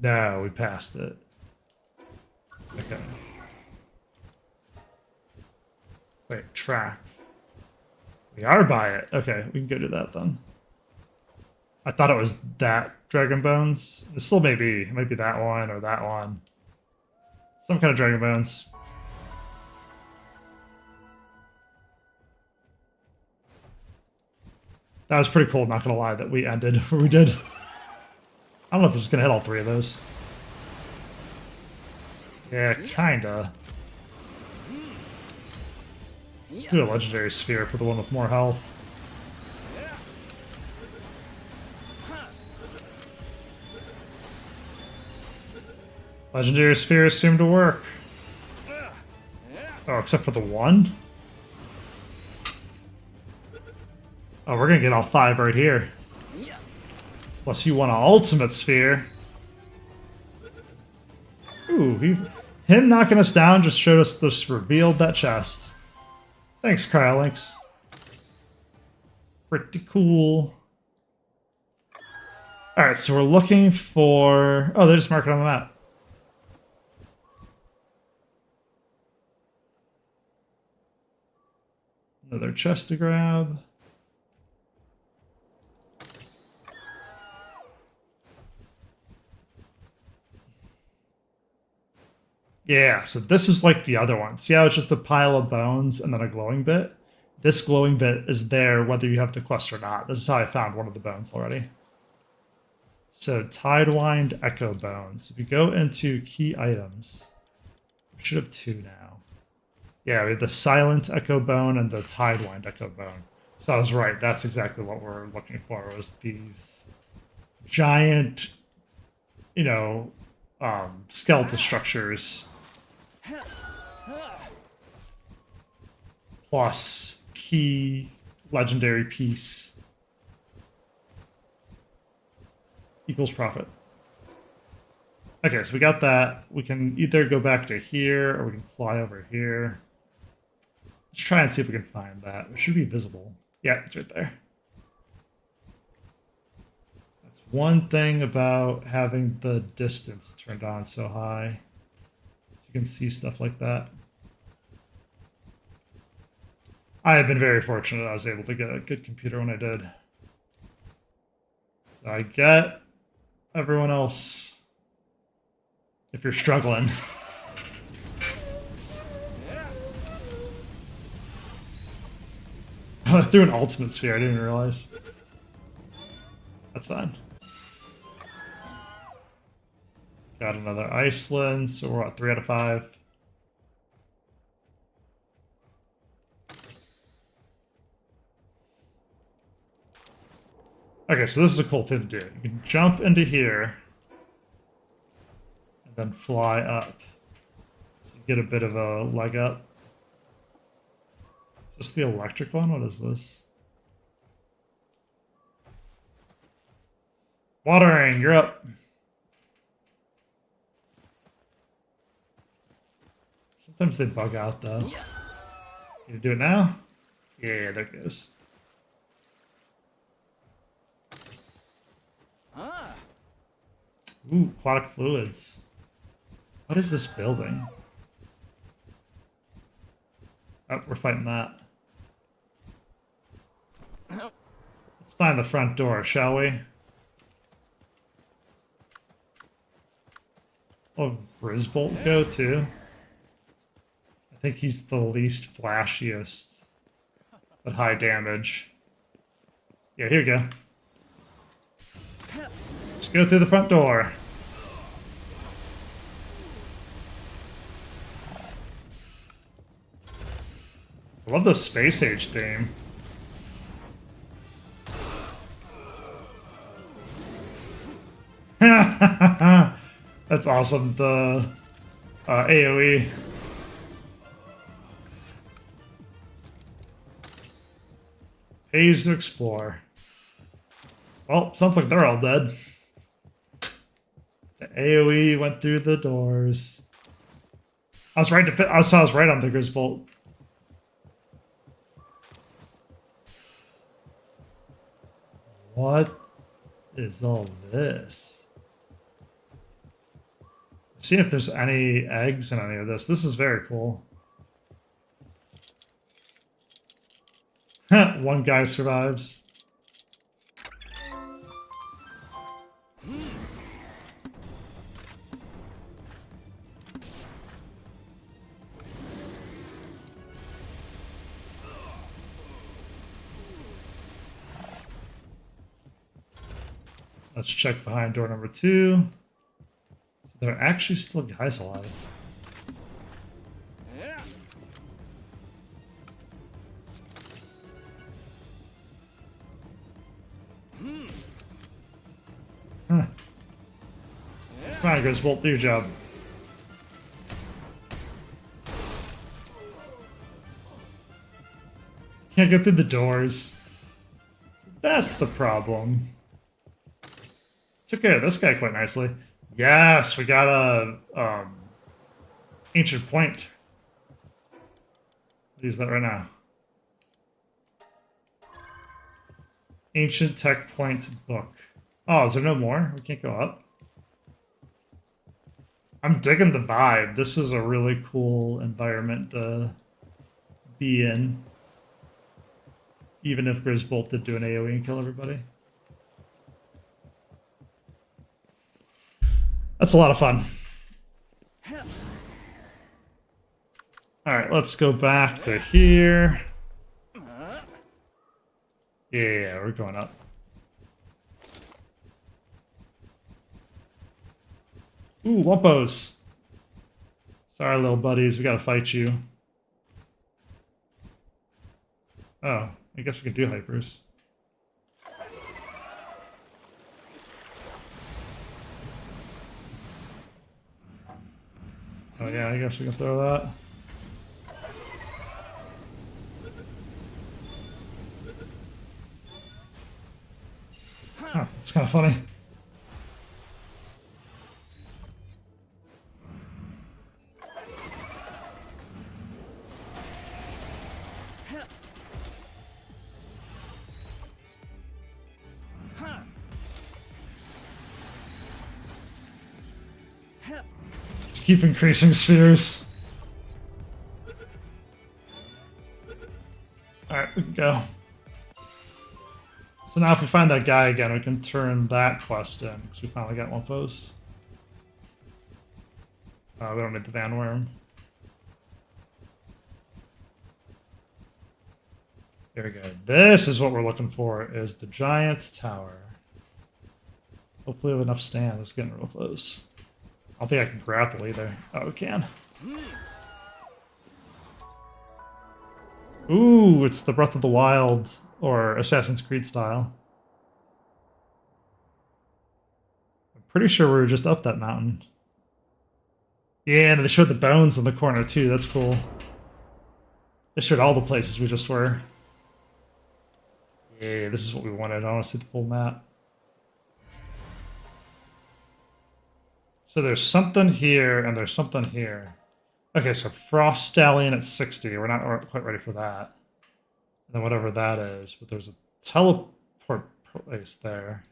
A: No, we passed it. Okay. Wait, track. We are by it. Okay, we can go do that then. I thought it was that Dragon Bones. It still may be. It might be that one or that one. Some kind of Dragon Bones. That was pretty cool, not gonna lie, that we ended where we did. I don't know if this is gonna hit all three of those. Yeah, kinda. Do a legendary sphere for the one with more health. Legendary spheres seem to work. Oh, except for the one? Oh, we're gonna get all five right here. Plus you want an ultimate sphere. Ooh, him knocking us down just showed us, just revealed that chest. Thanks, Cryolinks. Pretty cool. Alright, so we're looking for... Oh, they just mark it on the map. Another chest to grab. Yeah, so this is like the other one. See how it's just a pile of bones and then a glowing bit? This glowing bit is there whether you have the quest or not. This is how I found one of the bones already. So, Tidewind Echo Bones. If you go into key items, we should have two now. Yeah, we have the Silent Echo Bone and the Tidewind Echo Bone. So I was right. That's exactly what we're looking for, was these giant, you know, skeletal structures. Plus key legendary piece equals profit. Okay, so we got that. We can either go back to here or we can fly over here. Let's try and see if we can find that. It should be visible. Yeah, it's right there. That's one thing about having the distance turned on so high. So you can see stuff like that. I have been very fortunate I was able to get a good computer when I did. So I get everyone else if you're struggling. I threw an ultimate sphere, I didn't even realize. That's fine. Got another Iceland, so we're at 3 out of 5. Okay, so this is a cool thing to do. You can jump into here and then fly up. So Get a bit of a leg up. Is this the electric one? What is this? Watering, you're up. Sometimes they bug out though. You do it now? Yeah, there it goes.
B: Ah.
A: Ooh, aquatic fluids. What is this building? Oh, we're fighting that. Let's find the front door, shall we? Oh, Grisbolt go too? I think he's the least flashiest, but high damage. Yeah, here you go. Let's go through the front door. I love the Space Age theme. That's awesome, the AoE. Pays to explore. Well, sounds like they're all dead. The AoE went through the doors. I was right I was right on the Grisbolt. What is all this? See if there's any eggs in any of this. This is very cool. One guy survives. Let's check behind door number 2. So there are actually still guys alive.
B: Yeah.
A: Huh. Come on, Griswold, do your job. Can't get through the doors. That's the problem. Took care of this guy quite nicely. Yes, we got a ancient point. I'll use that right now. Ancient tech point book. Oh, is there no more? We can't go up. I'm digging the vibe. This is a really cool environment to be in. Even if Grisbolt did do an AoE and kill everybody. That's a lot of fun. Alright, let's go back to here. Yeah, we're going up. Ooh, Wumpos. Sorry, little buddies, we gotta fight you. Oh, I guess we can do hypers. Oh yeah, I guess we can throw that. Huh, it's kind of funny. Just keep increasing spheres. Alright, we can go. So now if we find that guy again, we can turn that quest in, because we finally got one post. We don't need the Van Worm. There we go. This is what we're looking for, is the giant tower. Hopefully we have enough stand. This is getting real close. I don't think I can grapple either. Oh, we can. Ooh, it's the Breath of the Wild, or Assassin's Creed style. I'm pretty sure we were just up that mountain. Yeah, and they showed the bones in the corner too. That's cool. They showed all the places we just were. Yeah, this is what we wanted. I want to see the full map. So there's something here, and there's something here. Okay, so Frost Stallion at 60. We're not quite ready for that. And then whatever that is, but there's a teleport place there.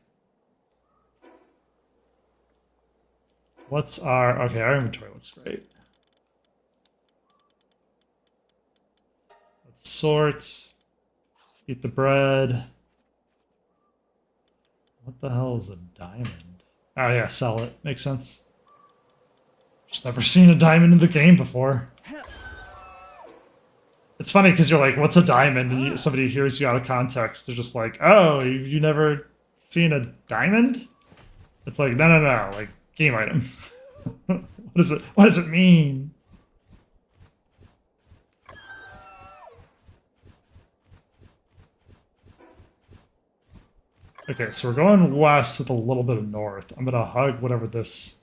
A: What's our... Okay, our inventory looks great. Let's sort. Eat the bread. What the hell is a diamond? Oh yeah, sell it. Makes sense. Just never seen a diamond in the game before. It's funny because you're like, what's a diamond? And somebody hears you out of context. They're just like, oh, you never seen a diamond? It's like, no. Like, game item. What does it mean? Okay, so we're going west with a little bit of north. I'm gonna hug whatever this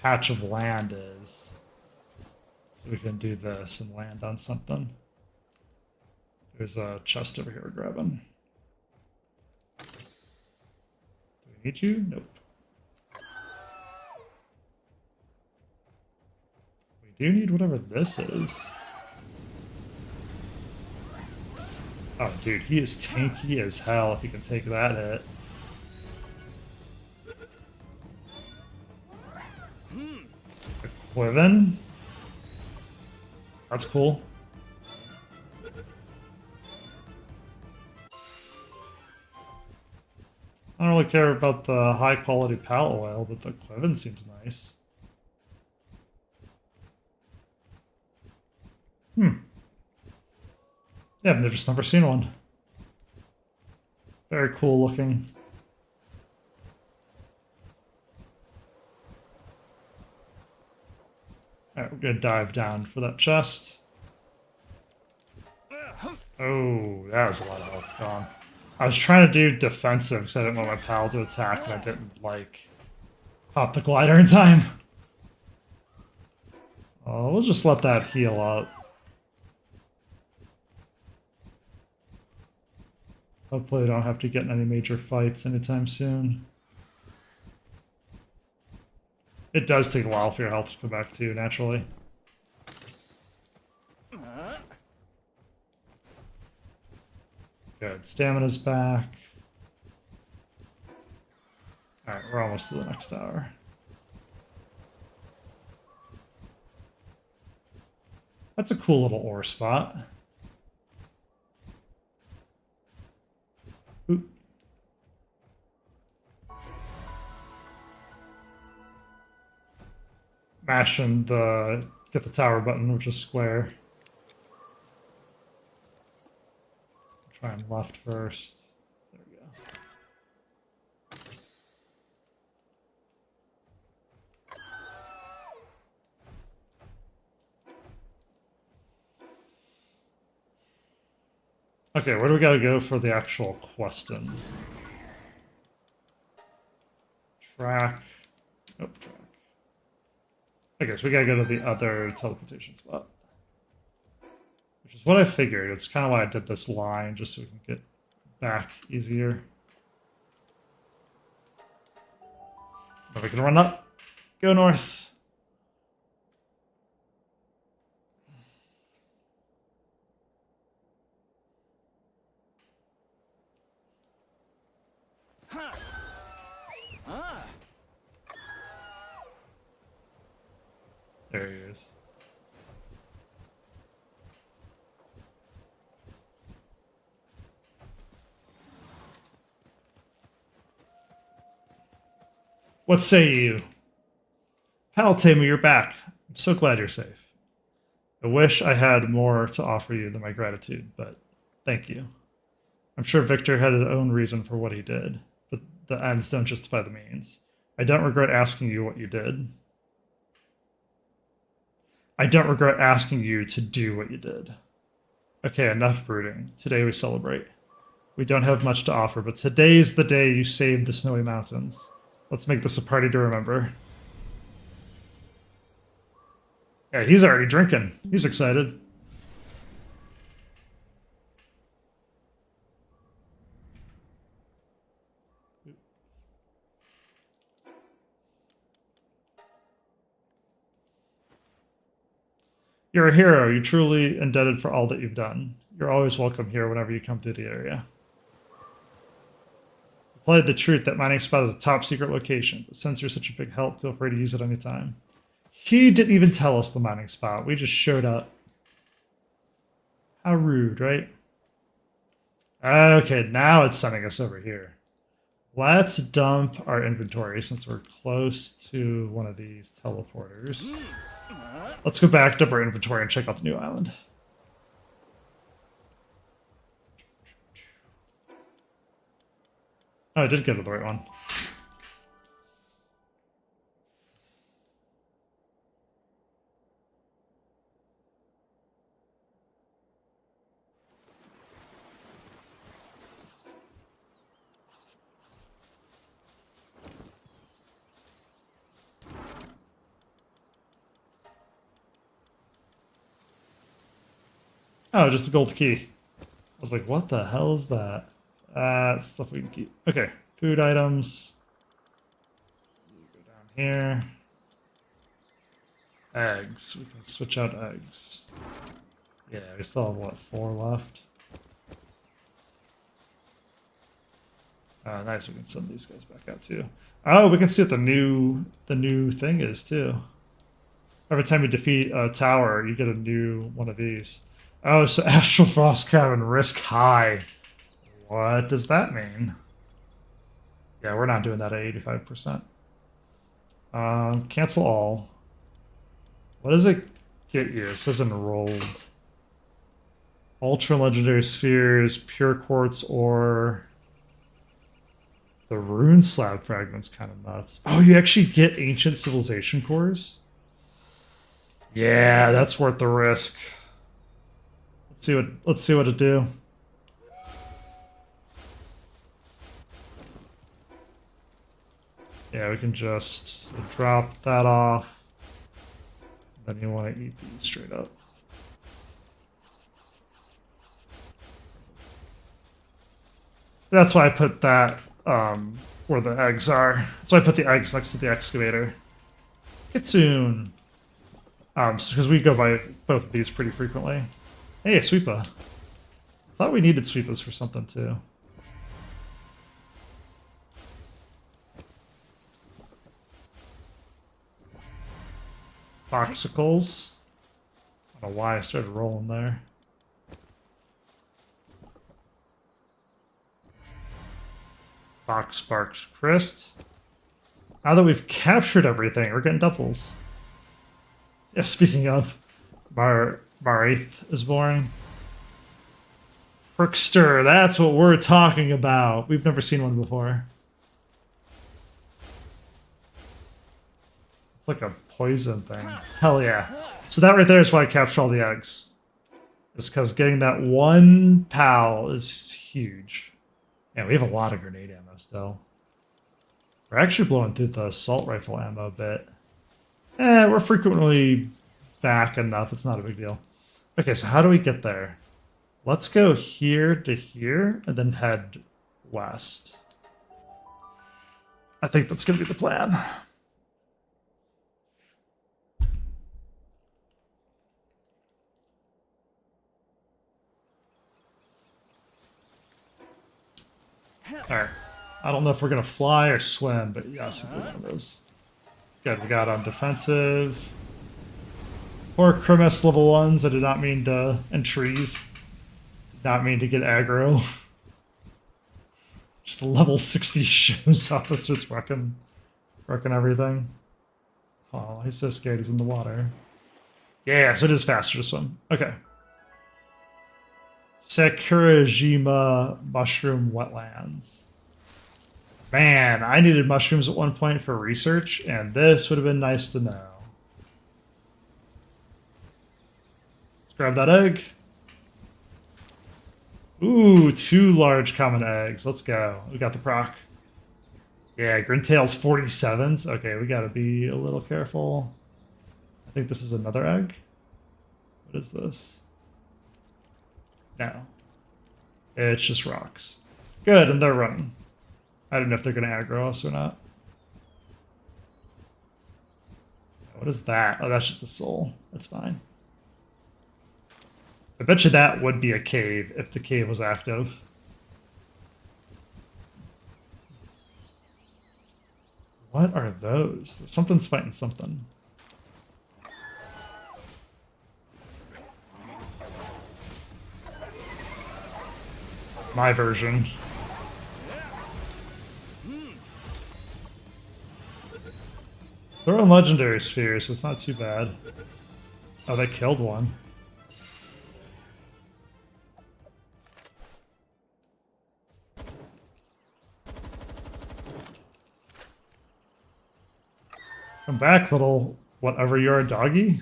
A: patch of land is. So we can do this and land on something. There's a chest over here we're grabbing. Do we need you? Nope. We do need whatever this is. Oh, dude, he is tanky as hell if he can take that hit. Equivalent? That's cool. I don't really care about the high quality pal oil, but the Quiven seems nice. Yeah, I've just never seen one. Very cool looking. Alright, we're gonna dive down for that chest. Oh, that was a lot of health gone. I was trying to do defensive because I didn't want my pal to attack and I didn't, like, pop the glider in time. Oh, we'll just let that heal up. Hopefully I don't have to get in any major fights anytime soon. It does take a while for your health to come back too, naturally. Good. Stamina's back. Alright, we're almost to the next tower. That's a cool little ore spot. Oop. Mashing the get the tower button, which is square. Try and left first. There we go. Okay, where do we gotta go for the actual question? Track. Oh, track. Okay, so we gotta go to the other teleportation spot. Which is what I figured. It's kind of why I did this line, just so we can get back easier. Then we can run up, go north. There he is. What say you? Pal Tamu, you're back. I'm so glad you're safe. I wish I had more to offer you than my gratitude, but thank you. I'm sure Victor had his own reason for what he did, but the ends don't justify the means. I don't regret asking you what you did. I don't regret asking you to do what you did. Okay, enough brooding. Today we celebrate. We don't have much to offer, but today's the day you saved the Snowy Mountains. Let's make this a party to remember. Yeah, he's already drinking. He's excited. You're a hero. You're truly indebted for all that you've done. You're always welcome here whenever you come through the area. To tell you the truth, that mining spot is a top secret location, but since you're such a big help, feel free to use it anytime. He didn't even tell us the mining spot. We just showed up. How rude, right? Okay, now it's sending us over here. Let's dump our inventory since we're close to one of these teleporters. Let's go back, dump our inventory, and check out the new island. Oh, I did go to the right one. Oh, just a gold key. I was like, what the hell is that? Stuff we can keep. Okay, food items. Go down here. Eggs. We can switch out eggs. Yeah, we still have, what, 4 left? Oh, nice. We can send these guys back out, too. Oh, we can see what the new thing is, too. Every time you defeat a tower, you get a new one of these. Oh, so Astral Frost Cavern risk high. What does that mean? Yeah, we're not doing that at 85%. Cancel all. What does it get you? It says enrolled. Ultra Legendary Spheres, Pure Quartz Ore. The Rune Slab Fragment's kind of nuts. Oh, you actually get Ancient Civilization Cores? Yeah, that's worth the risk. Let's see what it do. Yeah, we can just drop that off. Then you want to eat these straight up. That's why I put that where the eggs are. So I put the eggs next to the excavator. Kitsune. Because we go by both of these pretty frequently. Hey, a sweeper. I thought we needed sweepers for something too. Foxicles. I don't know why I started rolling there. Fox Sparks Crest. Now that we've captured everything, we're getting doubles. Yeah, speaking of, Maraith is born. Frickster, that's what we're talking about. We've never seen one before. It's like a poison thing. Hell yeah. So that right there is why I capture all the eggs. It's because getting that one pal is huge. Yeah, we have a lot of grenade ammo still. We're actually blowing through the assault rifle ammo a bit. We're frequently back enough. It's not a big deal. Okay, so how do we get there? Let's go here to here and then head west. I think that's going to be the plan. Alright. I don't know if we're going to fly or swim, but yes, we'll do one of those. Good, we got on defensive. Or Chromis level 1s. I did not mean to... And trees. Did not mean to get aggro. Just the level 60 shows up and starts wrecking everything. Oh, he's so scared he's in the water. Yeah, so it is faster to swim. Okay. Sakurajima Mushroom Wetlands. Man, I needed mushrooms at one point for research, and this would have been nice to know. Let's grab that egg. Ooh, 2 large common eggs. Let's go. We got the proc. Yeah, Grintail's 47s. Okay, we gotta be a little careful. I think this is another egg. What is this? No. It's just rocks. Good, and they're running. I don't know if they're going to aggro us or not. What is that? Oh, that's just the soul. That's fine. I bet you that would be a cave if the cave was active. What are those? Something's fighting something. My version. They're on legendary spheres, so it's not too bad. Oh, they killed one. Come back, little whatever you're, a doggy.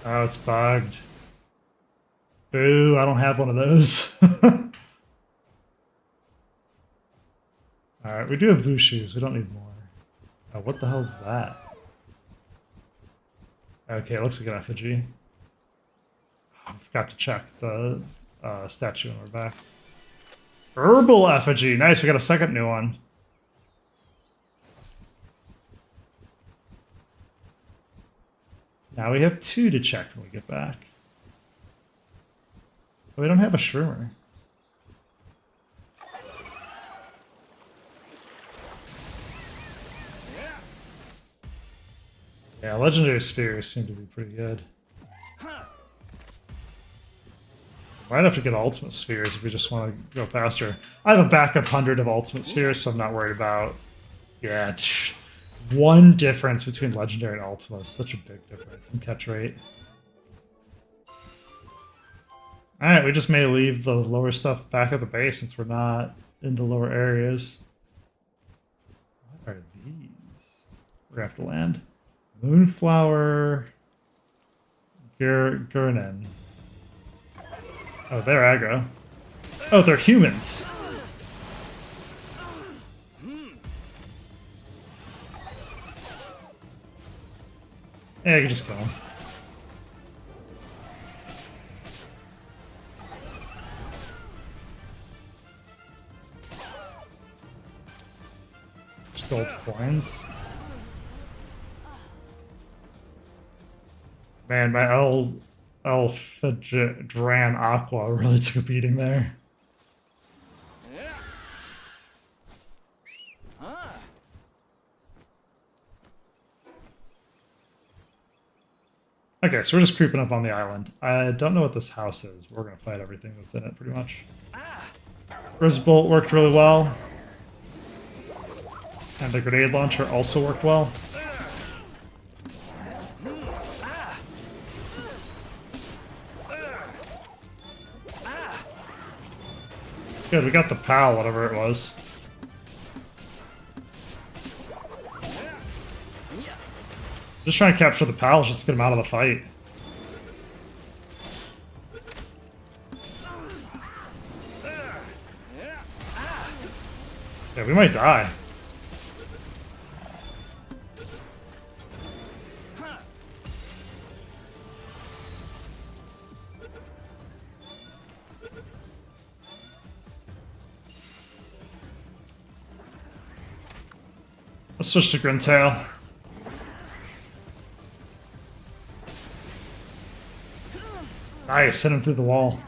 A: Oh, it's bugged. Boo, I don't have one of those. Alright, we do have blue shoes. We don't need more. Oh, what the hell is that? Okay, it looks like an effigy. I forgot to check the statue on our back. Herbal effigy. Nice, we got a second new one. Now we have 2 to check when we get back. But we don't have a shroomer. Yeah, legendary spheres seem to be pretty good. Might have to get ultimate spheres if we just want to go faster. I have a backup 100 of ultimate spheres, so I'm not worried about... Yeah, one difference between legendary and ultimate. Such a big difference in catch rate. Alright, we just may leave the lower stuff back at the base since we're not in the lower areas. What are these? We're gonna have to land. Moonflower... Gurnen. Oh, they're aggro. Oh, they're humans. Yeah, you can just kill them. Just gold coins. Man, my Elfadran Aqua really took a beating there. Okay, so we're just creeping up on the island. I don't know what this house is. We're going to fight everything that's in it, pretty much. Bolt worked really well. And the grenade launcher also worked well. Good, we got the PAL, whatever it was. Just trying to capture the pals just to get them out of the fight. Yeah, we might die. Let's switch to Grintail. Nice, hit him through the wall.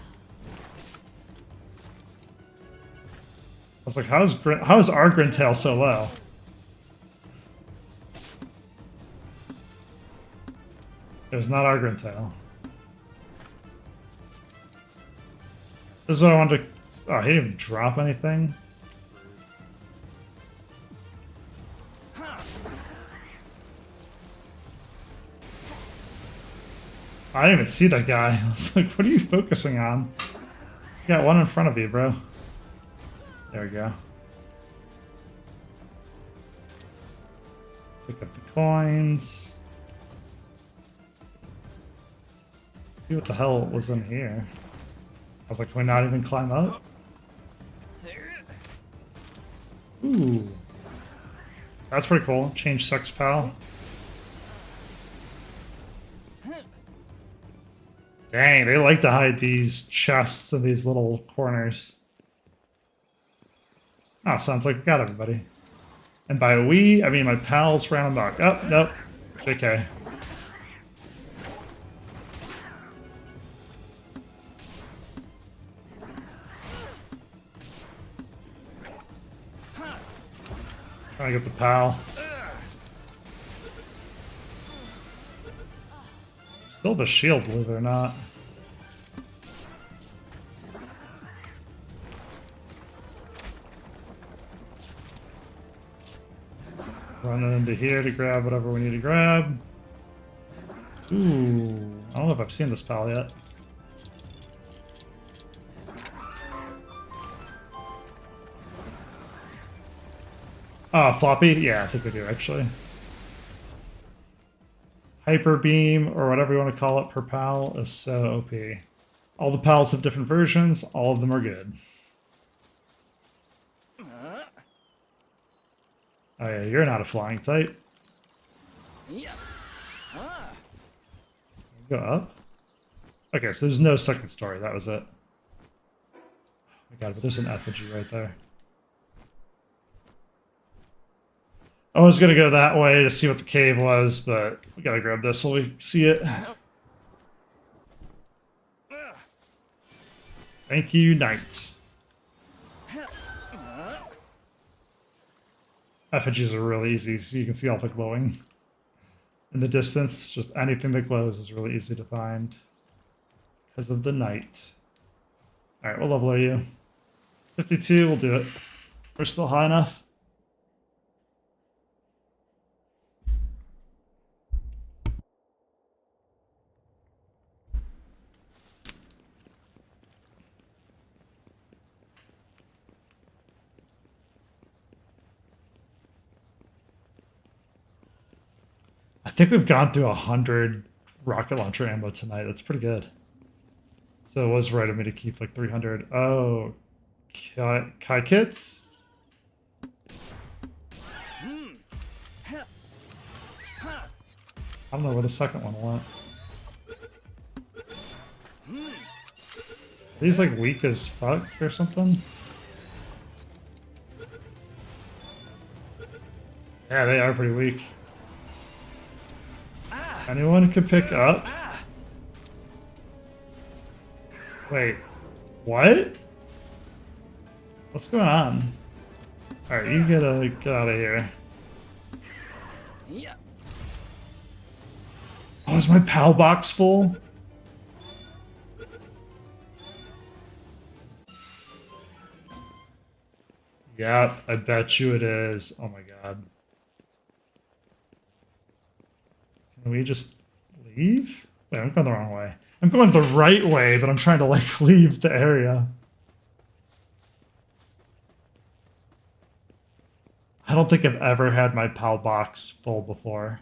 A: I was like, how is our Grintail so low? It's not our Grintail. This is what I wanted to... Oh, he didn't even drop anything. I didn't even see that guy. I was like, what are you focusing on? You got one in front of you, bro. There we go. Pick up the coins. See what the hell was in here. I was like, can we not even climb up? Ooh. That's pretty cool. Change sex pal. Dang, they like to hide these chests in these little corners. Oh, sounds like we got everybody. And by we, I mean my pals round back. Oh, nope. JK. Trying to get the pal. Still the shield, believe it or not. Running into here to grab whatever we need to grab. Ooh, I don't know if I've seen this pal yet. Oh, floppy? Yeah, I think we do actually. Hyper beam, or whatever you want to call it, per pal is so OP. All the pals have different versions, all of them are good. Oh yeah, you're not a flying type.
B: Yeah. Ah.
A: Go up. Okay, so there's no second story, that was it. Oh my god, but there's an effigy right there. I was gonna go that way to see what the cave was, but we gotta grab this while we see it. Thank you, Knight. Effigies are really easy, so you can see all the glowing in the distance. Just anything that glows is really easy to find because of the night. All right, what level are you? 52, we'll do it. We're still high enough. I think we've gone through 100 rocket launcher ammo tonight. That's pretty good. So it was right of me to keep like 300. Oh, Kai kits? I don't know where the second one went. Are these like weak as fuck or something? Yeah, they are pretty weak. Anyone could pick up? Wait, what? What's going on? Alright, you get out of here.
B: Yeah.
A: Oh, is my PAL box full? Yeah, I bet you it is. Oh my god. Can we just leave? Wait, I'm going the wrong way. I'm going the right way, but I'm trying to like leave the area. I don't think I've ever had my PAL box full before.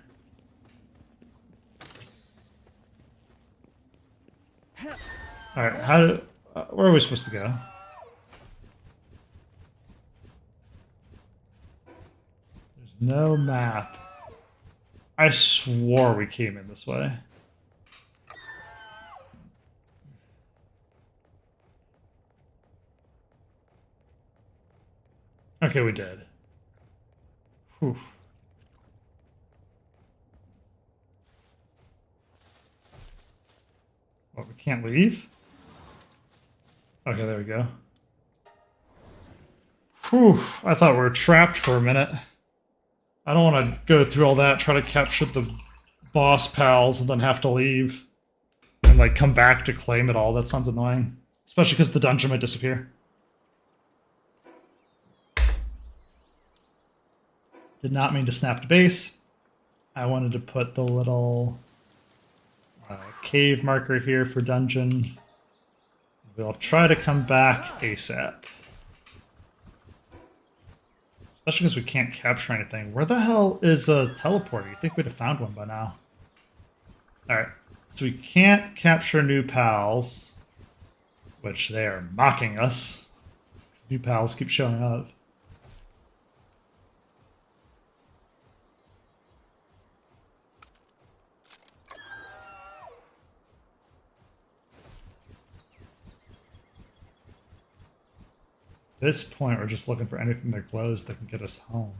A: Alright, where are we supposed to go? There's no map. I swore we came in this way. Okay, we did. Whew. What, we can't leave? Okay, there we go. Whew, I thought we were trapped for a minute. I don't want to go through all that, try to capture the boss pals, and then have to leave. And like come back to claim it all. That sounds annoying. Especially because the dungeon might disappear. Did not mean to snap to base. I wanted to put the little cave marker here for dungeon. We'll try to come back ASAP. Especially because we can't capture anything. Where the hell is a teleporter? You'd think we'd have found one by now. Alright, so we can't capture new pals, which they are mocking us. New pals keep showing up. this point, we're just looking for anything that glows that can get us home.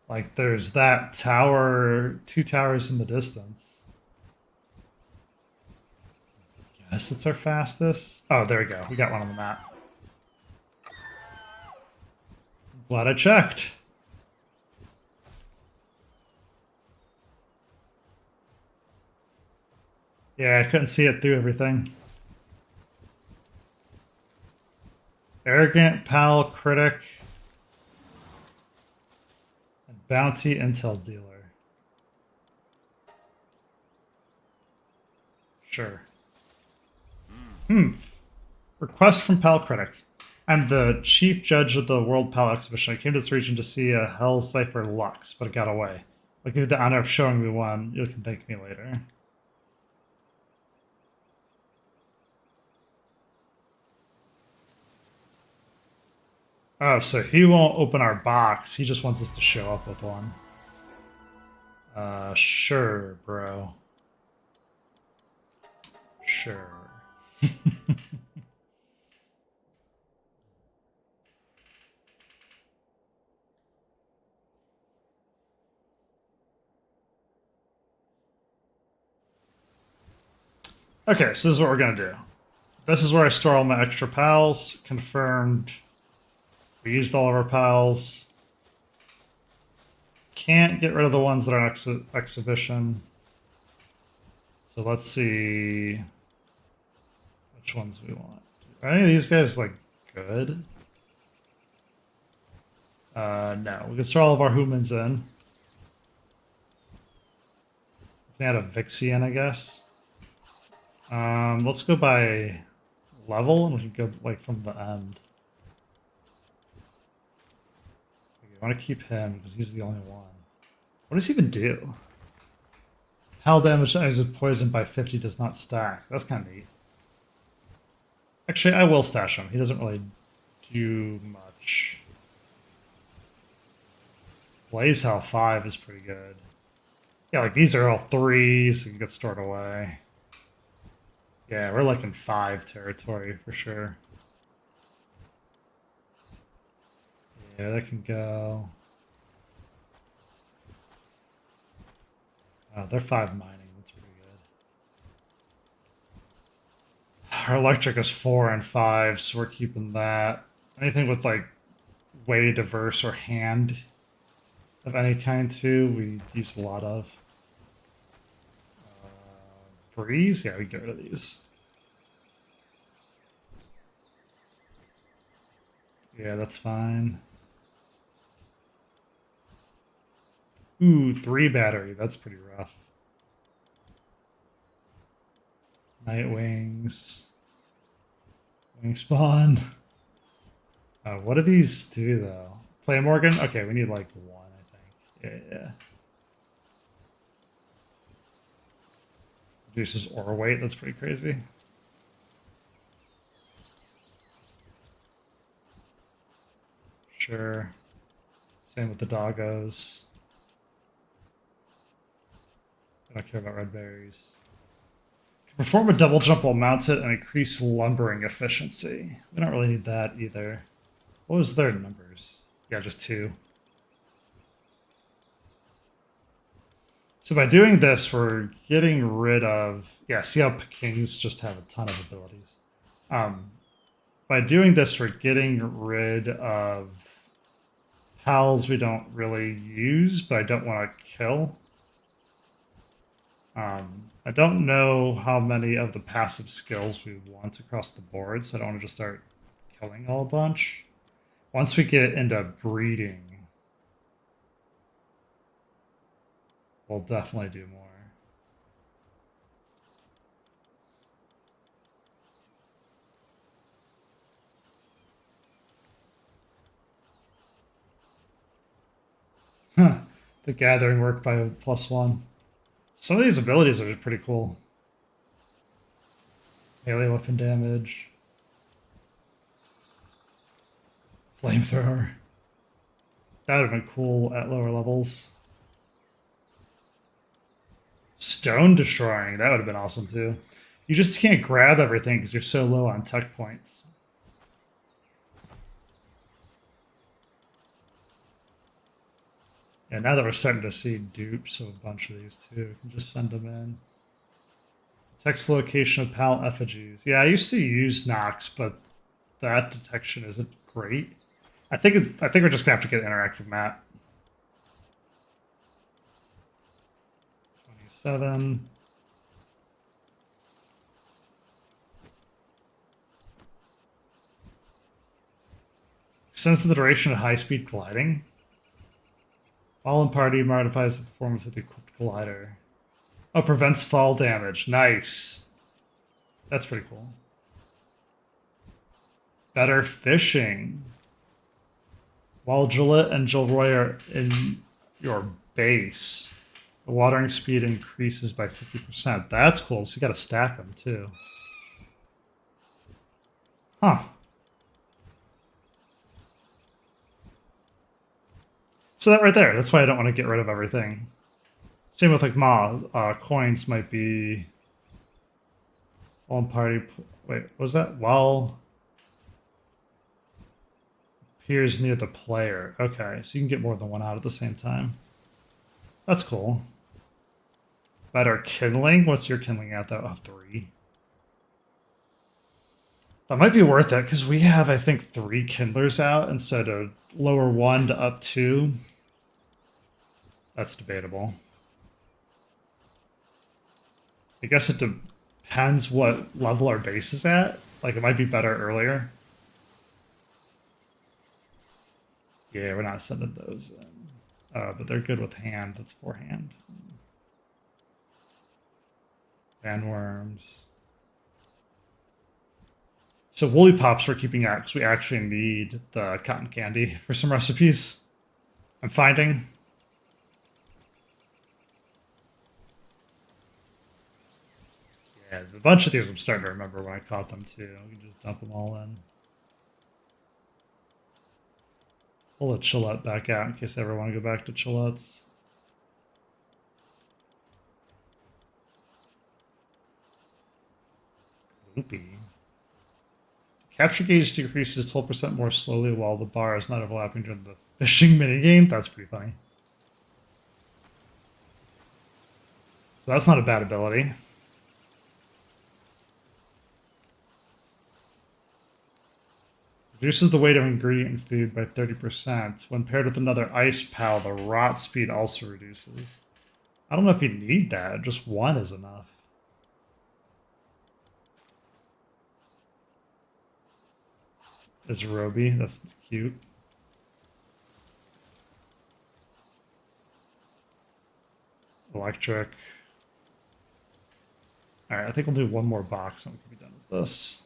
A: Like, there's that tower, 2 towers in the distance. Yes, that's our fastest. Oh, there we go. We got one on the map. Glad I checked. Yeah, I couldn't see it through everything. Arrogant Pal Critic. And Bounty Intel Dealer. Sure. Request from Pal Critic. I'm the chief judge of the World Pal Exhibition. I came to this region to see a Hell Cipher Lux, but it got away. I'll give you the honor of showing me one. You can thank me later. Oh, so he won't open our box. He just wants us to show up with one. Sure, bro. Sure. Okay, so this is what we're going to do. This is where I store all my extra pals. Confirmed. We used all of our pals. Can't get rid of the ones that are on exhibition. So let's see which ones we want. Are any of these guys, like, good? No. We can store all of our humans in. We can add a Vixie in, I guess. Let's go by level, and we can go like from the end. Okay, I want to keep him because he's the only one. What does he even do? Hell damage as a poison by 50 does not stack. That's kind of neat. Actually, I will stash him. He doesn't really do much. Blaze Hell 5 is pretty good. Yeah, like these are all 3s. So you can get stored away. Yeah, we're like in 5 territory for sure. Yeah, that can go. Oh, they're 5 mining. That's pretty good. Our electric is 4 and 5, so we're keeping that. Anything with like way diverse or hand of any kind too, we use a lot of. Breeze? Yeah, we get rid of these. Yeah, that's fine. Ooh, 3 battery. That's pretty rough. Night wings. Wing spawn. What do these do, though? Play Morgan? Okay, we need like 1, I think. Yeah. Reduces ore weight. That's pretty crazy. Sure. Same with the doggos. I don't care about red berries. Can perform a double jump while mounted and increase lumbering efficiency. We don't really need that either. What was their numbers? Yeah, just 2. So by doing this, we're getting rid of... Yeah, see how Kings just have a ton of abilities. By doing this, we're getting rid of pals we don't really use, but I don't want to kill. I don't know how many of the passive skills we want across the board, so I don't want to just start killing all a bunch. Once we get into breeding, we'll definitely do more. Huh. The gathering work by +1. Some of these abilities are pretty cool. Melee weapon damage. Flamethrower. That would have been cool at lower levels. Stone destroying. That would have been awesome too. You just can't grab everything because you're so low on tech points. And now that we're starting to see dupes of a bunch of these too, we can just send them in. Text location of PAL effigies. Yeah, I used to use Nox, but that detection isn't great. I think we're just gonna have to get an interactive map. 27. Extends the duration of high-speed gliding. While in party, modifies the performance of the equipped glider. Oh, prevents fall damage. Nice. That's pretty cool. Better fishing. While Gillette and Gilroy are in your base, the watering speed increases by 50%. That's cool. So you got to stack them too. Huh. So that right there, that's why I don't want to get rid of everything. Same with like coins might be on party. Wait, was that while appears near the player? Okay, so you can get more than one out at the same time. That's cool. Better kindling. What's your kindling at though? Oh, 3. That might be worth it because we have, I think, 3 kindlers out instead of lower 1 to up 2. That's debatable. I guess it depends what level our base is at. Like, it might be better earlier. Yeah, we're not sending those in. But they're good with hand. That's 4-hand. Bandworms. So woolly pops we're keeping out because we actually need the cotton candy for some recipes. I'm finding. Yeah, a bunch of these I'm starting to remember when I caught them too. We can just dump them all in. Pull the Chillette back out in case I ever want to go back to Chillettes. Loopy. Capture gauge decreases 12% more slowly while the bar is not overlapping during the fishing minigame. That's pretty funny. So that's not a bad ability. Reduces the weight of ingredient in food by 30%. When paired with another ice pal, the rot speed also reduces. I don't know if you need that. Just 1 is enough. There's Roby. That's cute. Electric. Alright, I think we'll do one more box and we can be done with this.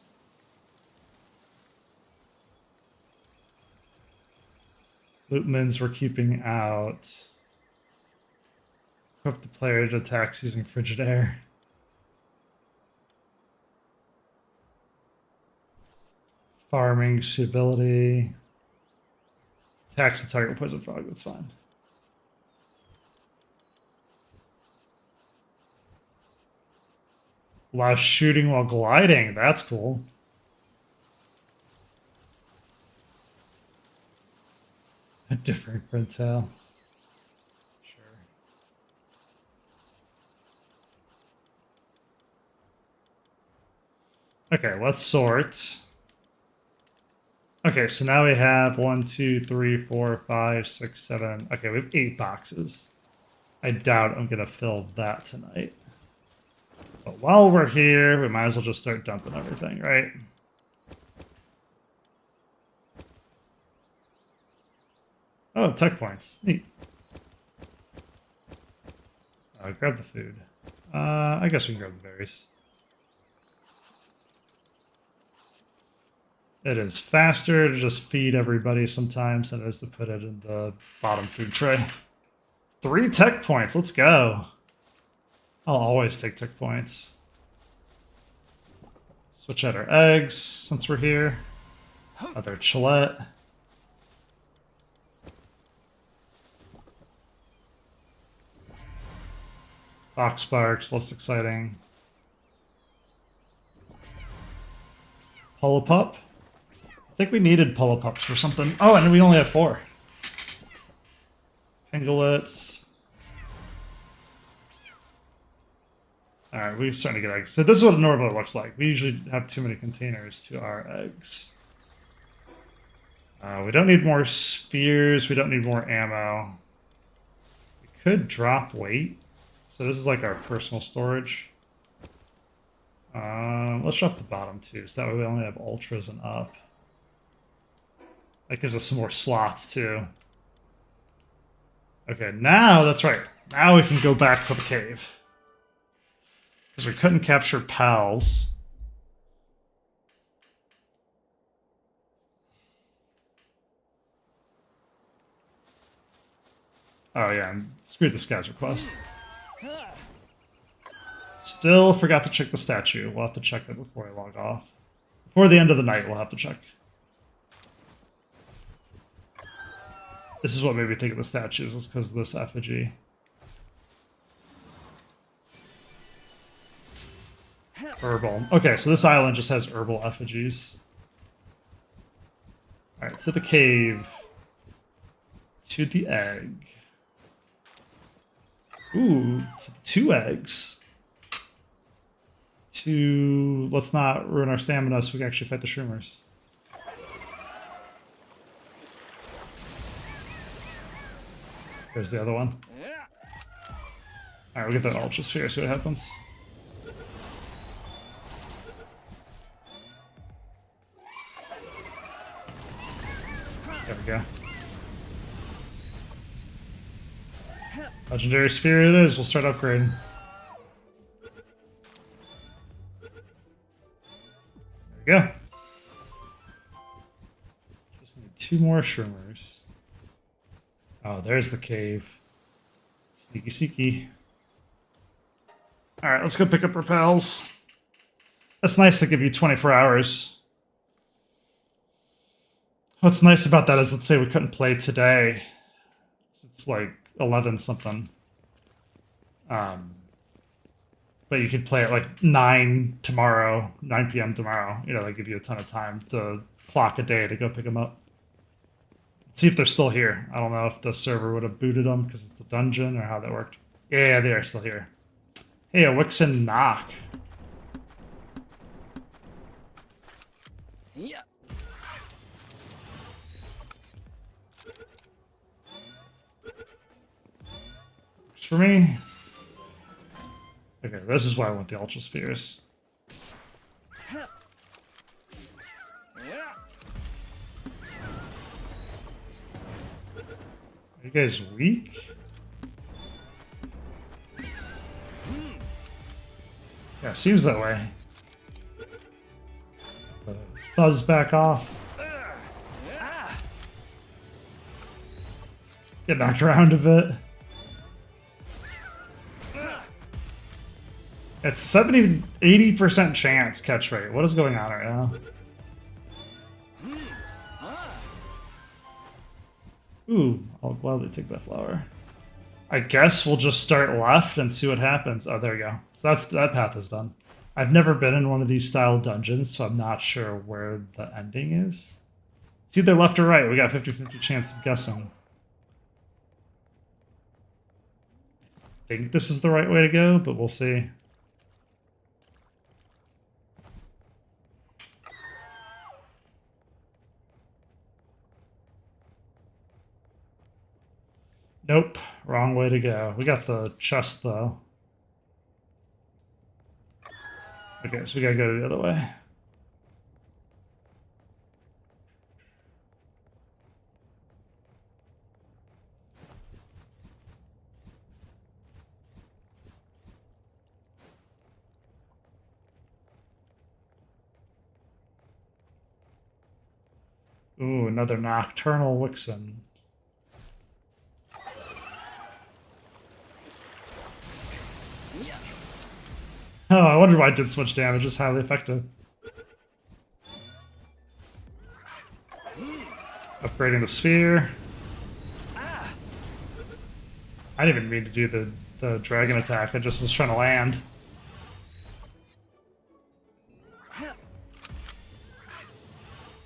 A: Lootmans we're keeping out. Equip the player to attacks using frigid air. Farming suitability. Attacks the target with poison frog, that's fine. Allows shooting while gliding, that's cool. A different printout. Sure. Okay, let's sort. Okay, so now we have 1, 2, 3, 4, 5, 6, 7. Okay, we have 8 boxes. I doubt I'm gonna fill that tonight. But while we're here, we might as well just start dumping everything, right? Oh, tech points. Neat. Grab the food. I guess we can grab the berries. It is faster to just feed everybody sometimes than it is to put it in the bottom food tray. 3 tech points. Let's go. I'll always take tech points. Switch out our eggs since we're here. Other Chillette. Box sparks, less exciting. Pull-a-pup. I think we needed pull-a-pups for something. Oh, and we only have 4. Pangolets. Alright, we're starting to get eggs. So this is what it normally looks like. We usually have too many containers to our eggs. We don't need more spheres. We don't need more ammo. We could drop weight. So this is like our personal storage. Let's drop the bottom two, so that way we only have ultras and up. That gives us some more slots too. Okay, now that's right. Now we can go back to the cave. Because we couldn't capture pals. Oh yeah, and screw this guy's request. Still forgot to check the statue. We'll have to check it before I log off. Before the end of the night, we'll have to check. This is what made me think of the statues, is because of this effigy. Herbal. Okay, so this island just has herbal effigies. Alright, to the cave. To the egg. Ooh, to the 2 eggs. Let's not ruin our stamina so we can actually fight the shroomers. There's the other one. Alright, we'll get that ultra sphere, see what happens. There we go. Legendary sphere it is, we'll start upgrading. There we go. Just need 2 more shroomers. Oh, there's the cave. Sneaky, sneaky. Alright, let's go pick up our pals. That's nice to give you 24 hours. What's nice about that is, let's say we couldn't play today. It's like 11 something. But you could play at like 9 tomorrow, 9 p.m. tomorrow. You know, they give you a ton of time to clock a day to go pick them up. See if they're still here. I don't know if the server would have booted them because it's a dungeon or how that worked. Yeah, they are still here. Hey, a Wixen knock.
B: Yeah.
A: Works for me. Okay, this is why I want the Ultra Spheres.
B: Yeah.
A: Are you guys weak? Yeah, seems that way. Buzz back off. Get knocked around a bit. It's 70-80% chance catch rate. What is going on right now? Ooh, I'll gladly take that flower. I guess we'll just start left and see what happens. Oh, there we go. So that path is done. I've never been in one of these style dungeons, so I'm not sure where the ending is. It's either left or right. We got 50-50 chance of guessing. I think this is the right way to go, but we'll see. Nope, wrong way to go. We got the chest, though. Okay, so we gotta go the other way. Ooh, another Nocturnal Wixen. Oh, I wonder why it did so much damage. It's highly effective. Upgrading the sphere. I didn't even mean to do the dragon attack. I just was trying to land.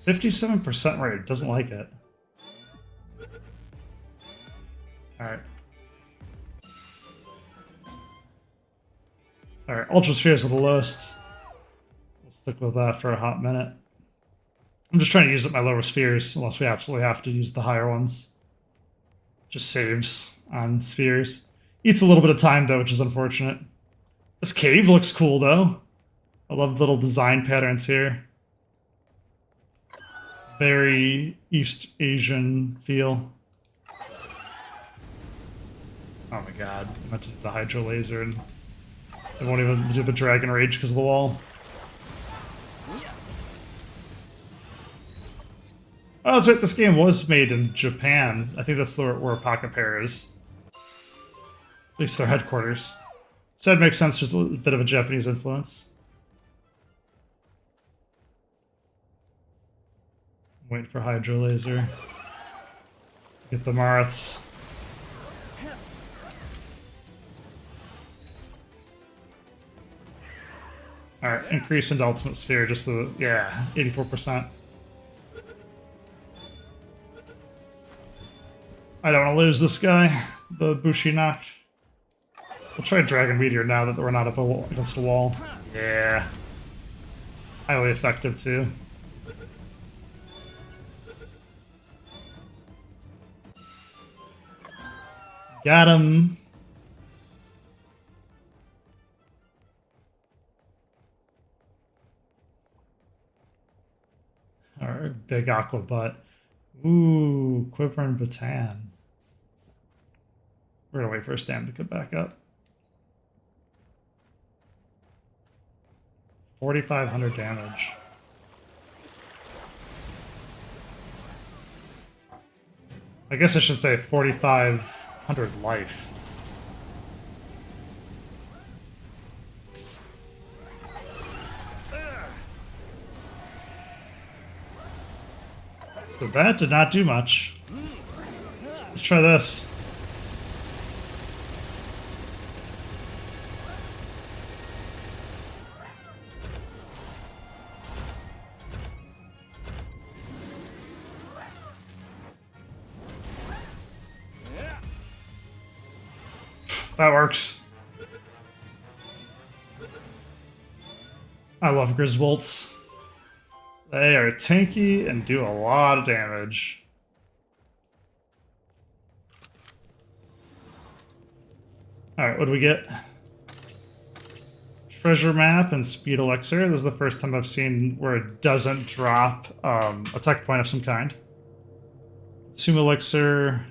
A: $57% rate. Doesn't like it. Alright. Alright, Ultra Spheres are the lowest. We'll stick with that for a hot minute. I'm just trying to use up my lower spheres, unless we absolutely have to use the higher ones. Just saves on spheres. Eats a little bit of time, though, which is unfortunate. This cave looks cool, though. I love the little design patterns here. Very East Asian feel. Oh my god, I meant to do the Hydro Laser and I won't even do the Dragon Rage because of the wall. Oh, that's right, this game was made in Japan. I think that's where Pocket Pair is. At least their headquarters. So that makes sense, just a bit of a Japanese influence. Wait for Hydro Laser. Get the Marths. Alright, increase into Ultimate Sphere, just the, yeah, 84%. I don't want to lose this guy, the Bushi knocked. We'll try Dragon Meteor now that we're not up against a wall. Yeah. Highly effective, too. Got him. Alright, big aqua butt. Ooh, Quiver and Bataan. We're gonna wait for his stamina to come back up. 4,500 damage. I guess I should say 4,500 life. So that did not do much. Let's try this. That works. I love Grizzbolts. They are tanky and do a lot of damage. Alright, what do we get? Treasure Map and Speed Elixir. This is the first time I've seen where it doesn't drop a tech point of some kind. Consume Elixir.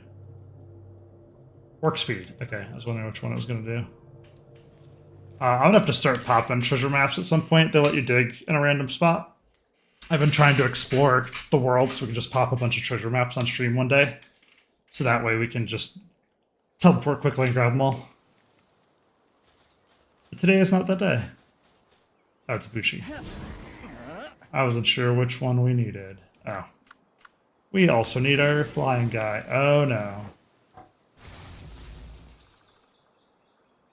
A: Work Speed. Okay, I was wondering which one I was going to do. I'm going to have to start popping treasure maps at some point. They let you dig in a random spot. I've been trying to explore the world so we can just pop a bunch of treasure maps on stream one day. So that way we can just teleport quickly and grab them all. But today is not that day. Oh, it's Bushi. I wasn't sure which one we needed. Oh. We also need our flying guy. Oh no.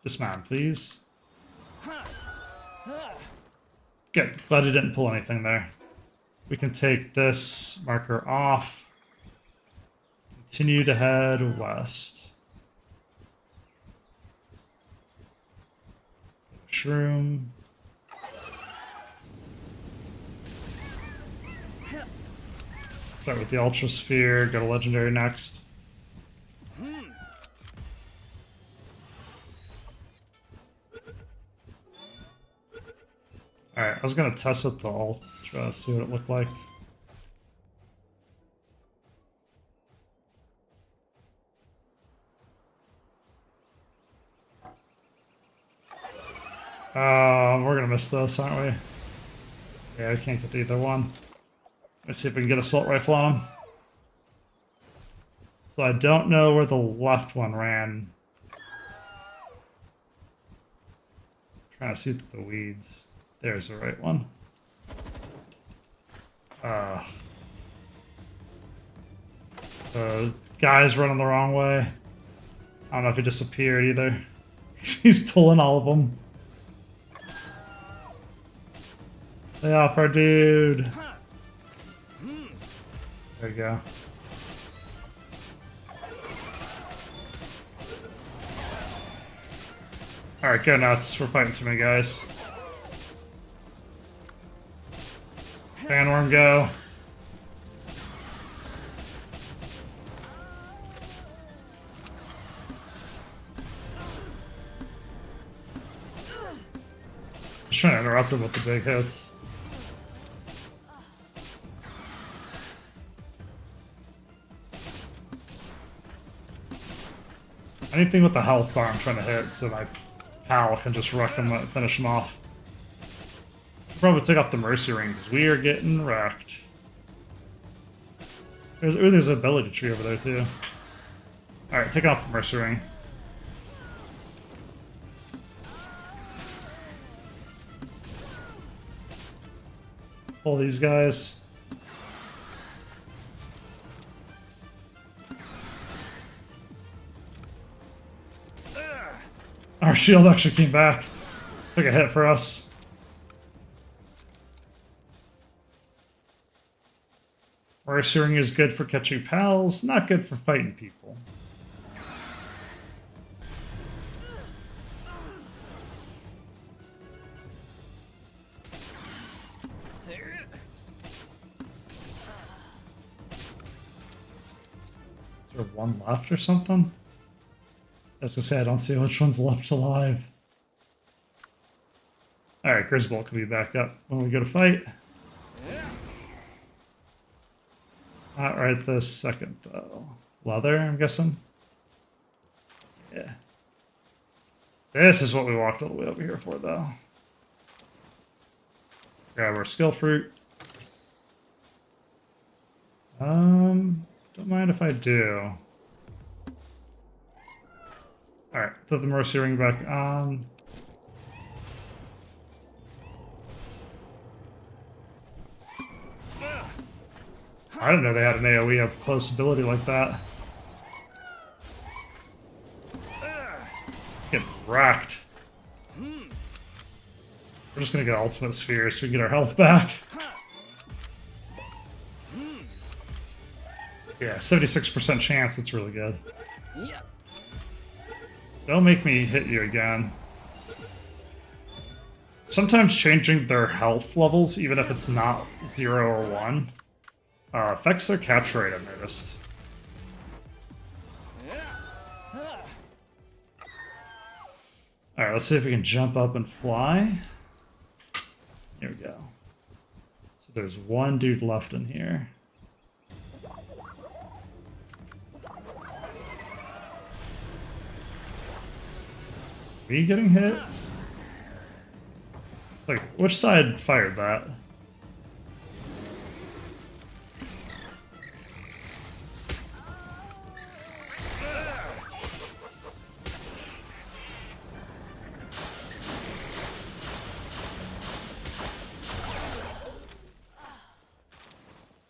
A: Dismount, please. Good. Glad he didn't pull anything there. We can take this marker off. Continue to head west. Shroom. Start with the Ultra Sphere, go to Legendary next. Alright, I was gonna test with the Ultra, see what it looked like. We're gonna miss this, aren't we? Yeah, I can't get either one. Let's see if we can get Assault Rifle on him. So I don't know where the left one ran. Trying to see through the weeds. There's the right one. The guy's running the wrong way. I don't know if he disappeared either. He's pulling all of them. Lay off our dude. There you go. Alright, go nuts. We're fighting too many guys. Fanworm, go. Just trying to interrupt him with the big hits. Anything with the health bar I'm trying to hit so my pal can just wreck him and finish him off. Probably take off the Mercy Ring because we are getting wrecked. There's an ability tree over there too. Alright, take off the Mercy Ring. Pull these guys. Our shield actually came back. Took a hit for us. Mercy Ring is good for catching pals, not good for fighting people. Is there one left or something? I was gonna say, I don't see which one's left alive. Alright, Grisbolt can be back up when we go to fight. Not right this second, though. Leather, I'm guessing? Yeah. This is what we walked all the way over here for, though. Grab our skill fruit. Don't mind if I do. Alright, put the Mercy Ring back on. I didn't know they had an AoE of close ability like that. Get wrecked. We're just gonna get Ultimate Sphere so we can get our health back. Yeah, 76% chance, that's really good. Don't make me hit you again. Sometimes changing their health levels, even if it's not 0 or 1, affects their capture rate, I've noticed. Alright, let's see if we can jump up and fly. Here we go. So there's one dude left in here. Are you getting hit? It's like, which side fired that?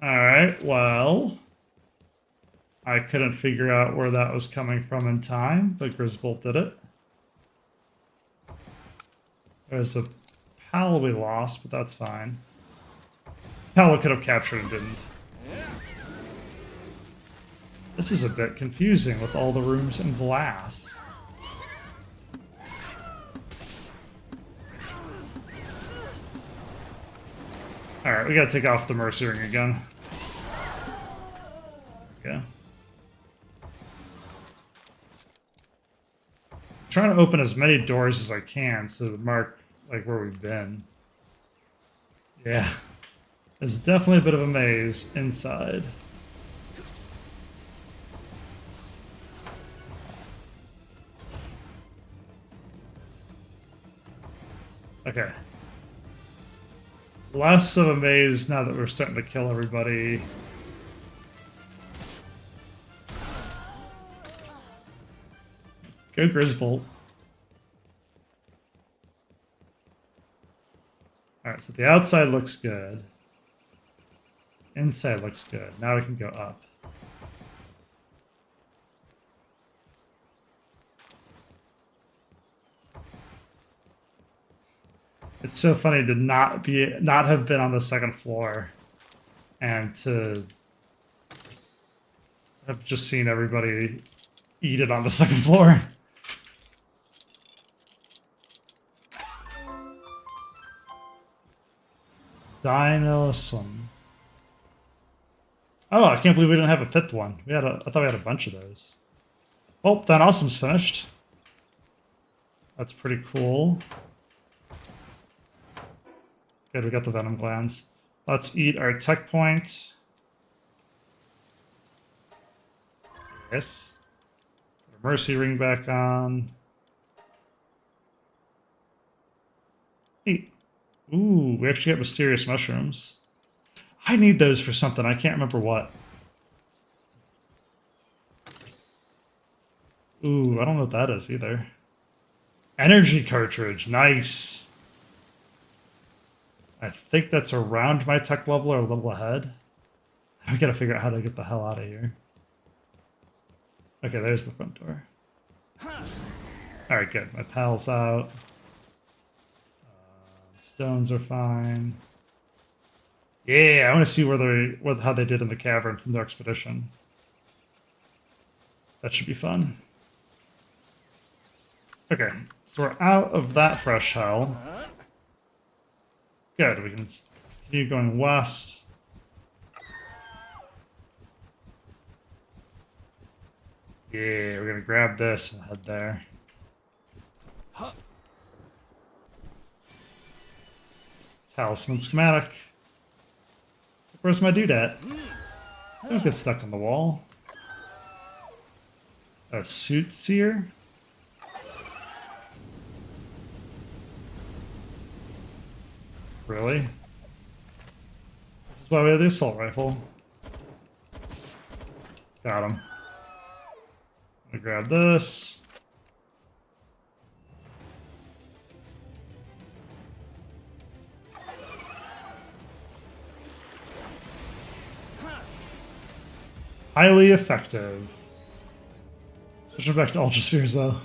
A: Alright, well, I couldn't figure out where that was coming from in time, but Grisbolt did it. There's a pal we lost, but that's fine. Pal we could have captured and didn't. This is a bit confusing with all the rooms in glass. Alright, we gotta take off the Mercy Ring again. Okay. Trying to open as many doors as I can so to mark like where we've been. Yeah. There's definitely a bit of a maze inside. Okay. Less of a maze now that we're starting to kill everybody. Go Grisbolt. Alright, so the outside looks good. Inside looks good. Now we can go up. It's so funny to not have been on the second floor and to have just seen everybody eat it on the second floor. Dinosum. Oh, I can't believe we didn't have a fifth one. I thought we had a bunch of those. Oh, Dinosum's finished. That's pretty cool. Good, we got the venom glands. Let's eat our tech point. Yes. Put our mercy ring back on. Eat. Ooh, we actually get mysterious mushrooms. I need those for something. I can't remember what. Ooh, I don't know what that is either. Energy cartridge. Nice. I think that's around my tech level or a little ahead. I gotta figure out how to get the hell out of here. Okay, there's the front door. Alright, good. My pal's out. Stones are fine. Yeah, I want to see how they did in the cavern from their expedition. That should be fun. Okay, so we're out of that fresh hell. Good, we can continue going west. Yeah, we're gonna grab this and head there. Talisman schematic. Where's my doodad? Don't get stuck on the wall. A suit seer? Really? This is why we have the assault rifle. Got him. I'm gonna grab this. Highly effective. Switching back to Ultra Spheres though.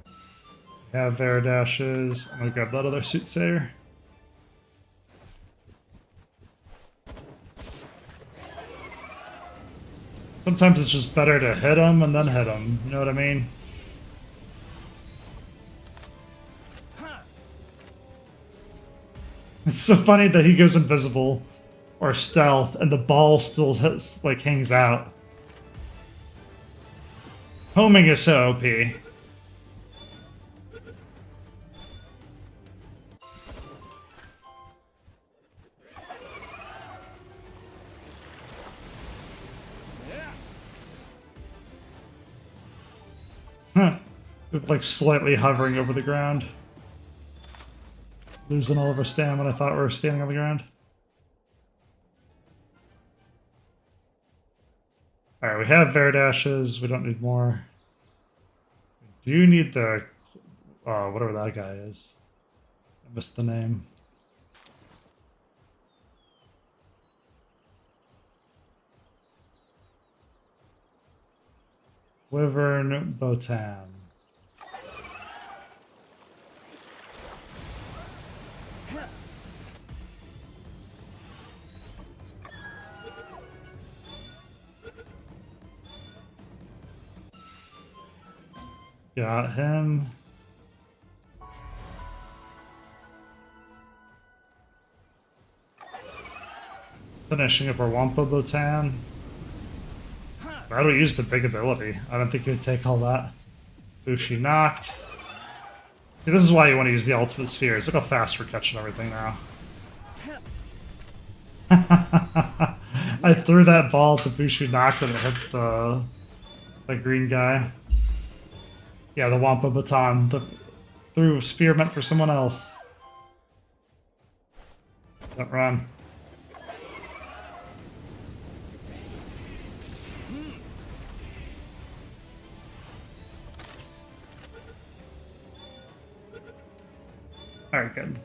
A: We have Veridashes. I'm gonna grab that other soothsayer. Sometimes it's just better to hit him and then hit him. You know what I mean? It's so funny that he goes invisible or stealth and the ball still like hangs out. Homing is so OP. Huh. Like slightly hovering over the ground. Losing all of our stamina. I thought we were standing on the ground. Alright, we have Veridashes. We don't need more. We do need the... whatever that guy is. I missed the name. Wyvern Botan. Got him. Finishing up our Wampa Botan. How do we use the big ability? I don't think it would take all that. Bushi knocked. See, this is why you want to use the ultimate spheres. Look how fast we're catching everything now. I threw that ball to Bushi knocked and it hit the green guy. Yeah, the Wampa Baton. Threw a spear meant for someone else. Don't run. Alright, good.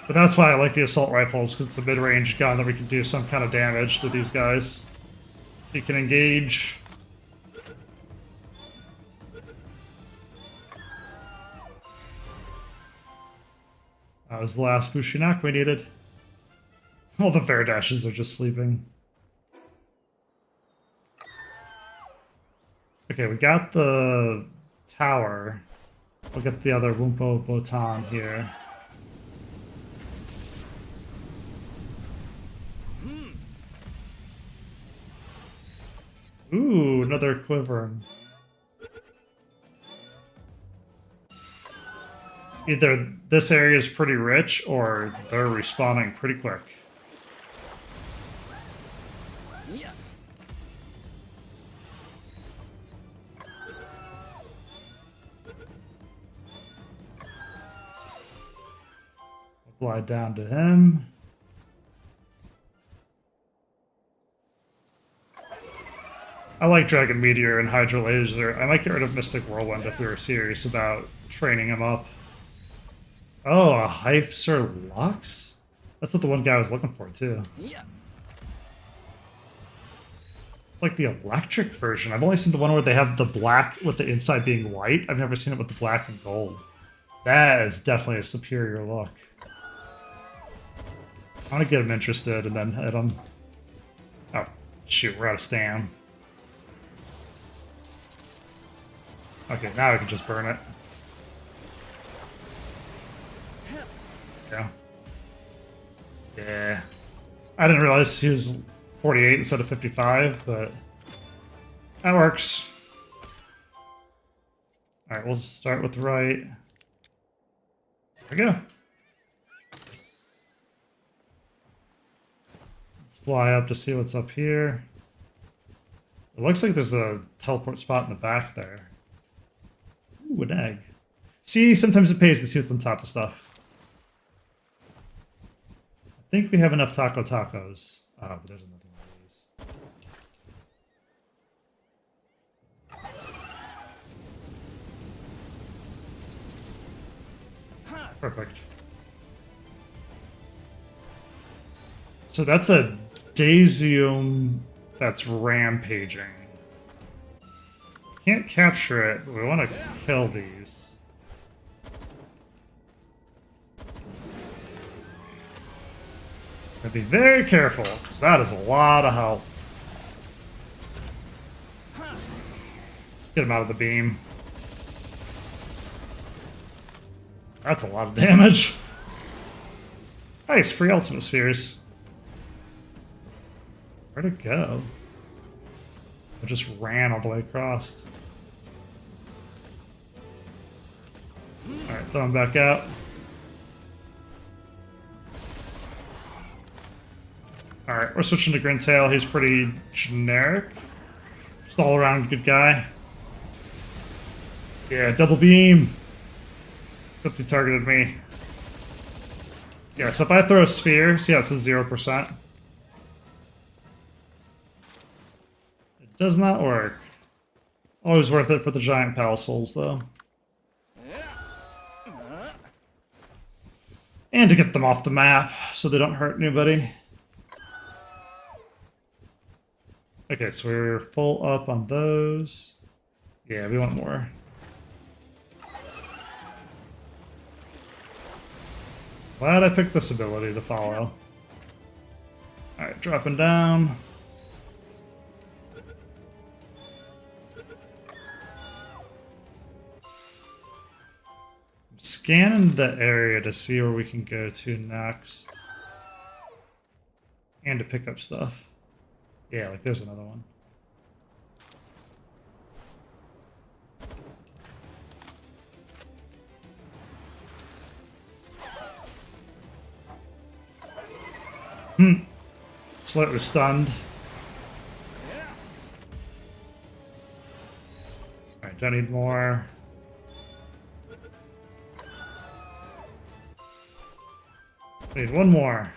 A: But that's why I like the assault rifles, because it's a mid-range gun that we can do some kind of damage to these guys. So you can engage. That was the last Bushinak we needed. All the Veridashes are just sleeping. Okay, we got the tower. We'll get the other Wumpo Botan here. Ooh, another quiver. Either this area is pretty rich or they're respawning pretty quick.
B: Yeah.
A: Glide down to him. I like Dragon Meteor and Hydro Laser. I might get rid of Mystic Whirlwind if we were serious about training him up. Oh, a Hypser Lux? That's what the one guy was looking for, too.
B: Yeah.
A: Like the electric version. I've only seen the one where they have the black with the inside being white. I've never seen it with the black and gold. That is definitely a superior look. I want to get him interested and then hit him. Oh, shoot, we're out of stam. Okay, now I can just burn it. Yeah. Yeah. I didn't realize he was 48 instead of 55, but that works. Alright, we'll start with the right. There we go. Let's fly up to see what's up here. It looks like there's a teleport spot in the back there. Ooh, an egg. See, sometimes it pays to see what's on top of stuff. I think we have enough tacos. Oh, but there's another one of these. Perfect. So that's a Daisium that's rampaging. Can't capture it, but we want to kill these. Gotta be very careful, because that is a lot of help. Just get him out of the beam. That's a lot of damage. Nice, free ultimate spheres. Where'd it go? It just ran all the way across. Alright, throw him back out. Alright, we're switching to Grintail. He's pretty generic. Just all around good guy. Yeah, double beam. Except he targeted me. Yeah, so if I throw a sphere, see how it says 0%? It does not work. Always worth it for the giant pal souls, though. And to get them off the map, so they don't hurt anybody. Okay, so we're full up on those. Yeah, we want more. Glad I picked this ability to follow. Alright, dropping down. I'm scanning the area to see where we can go to next. And to pick up stuff. Yeah, like there's another one. Slightly stunned. Alright, don't need more. Need one more.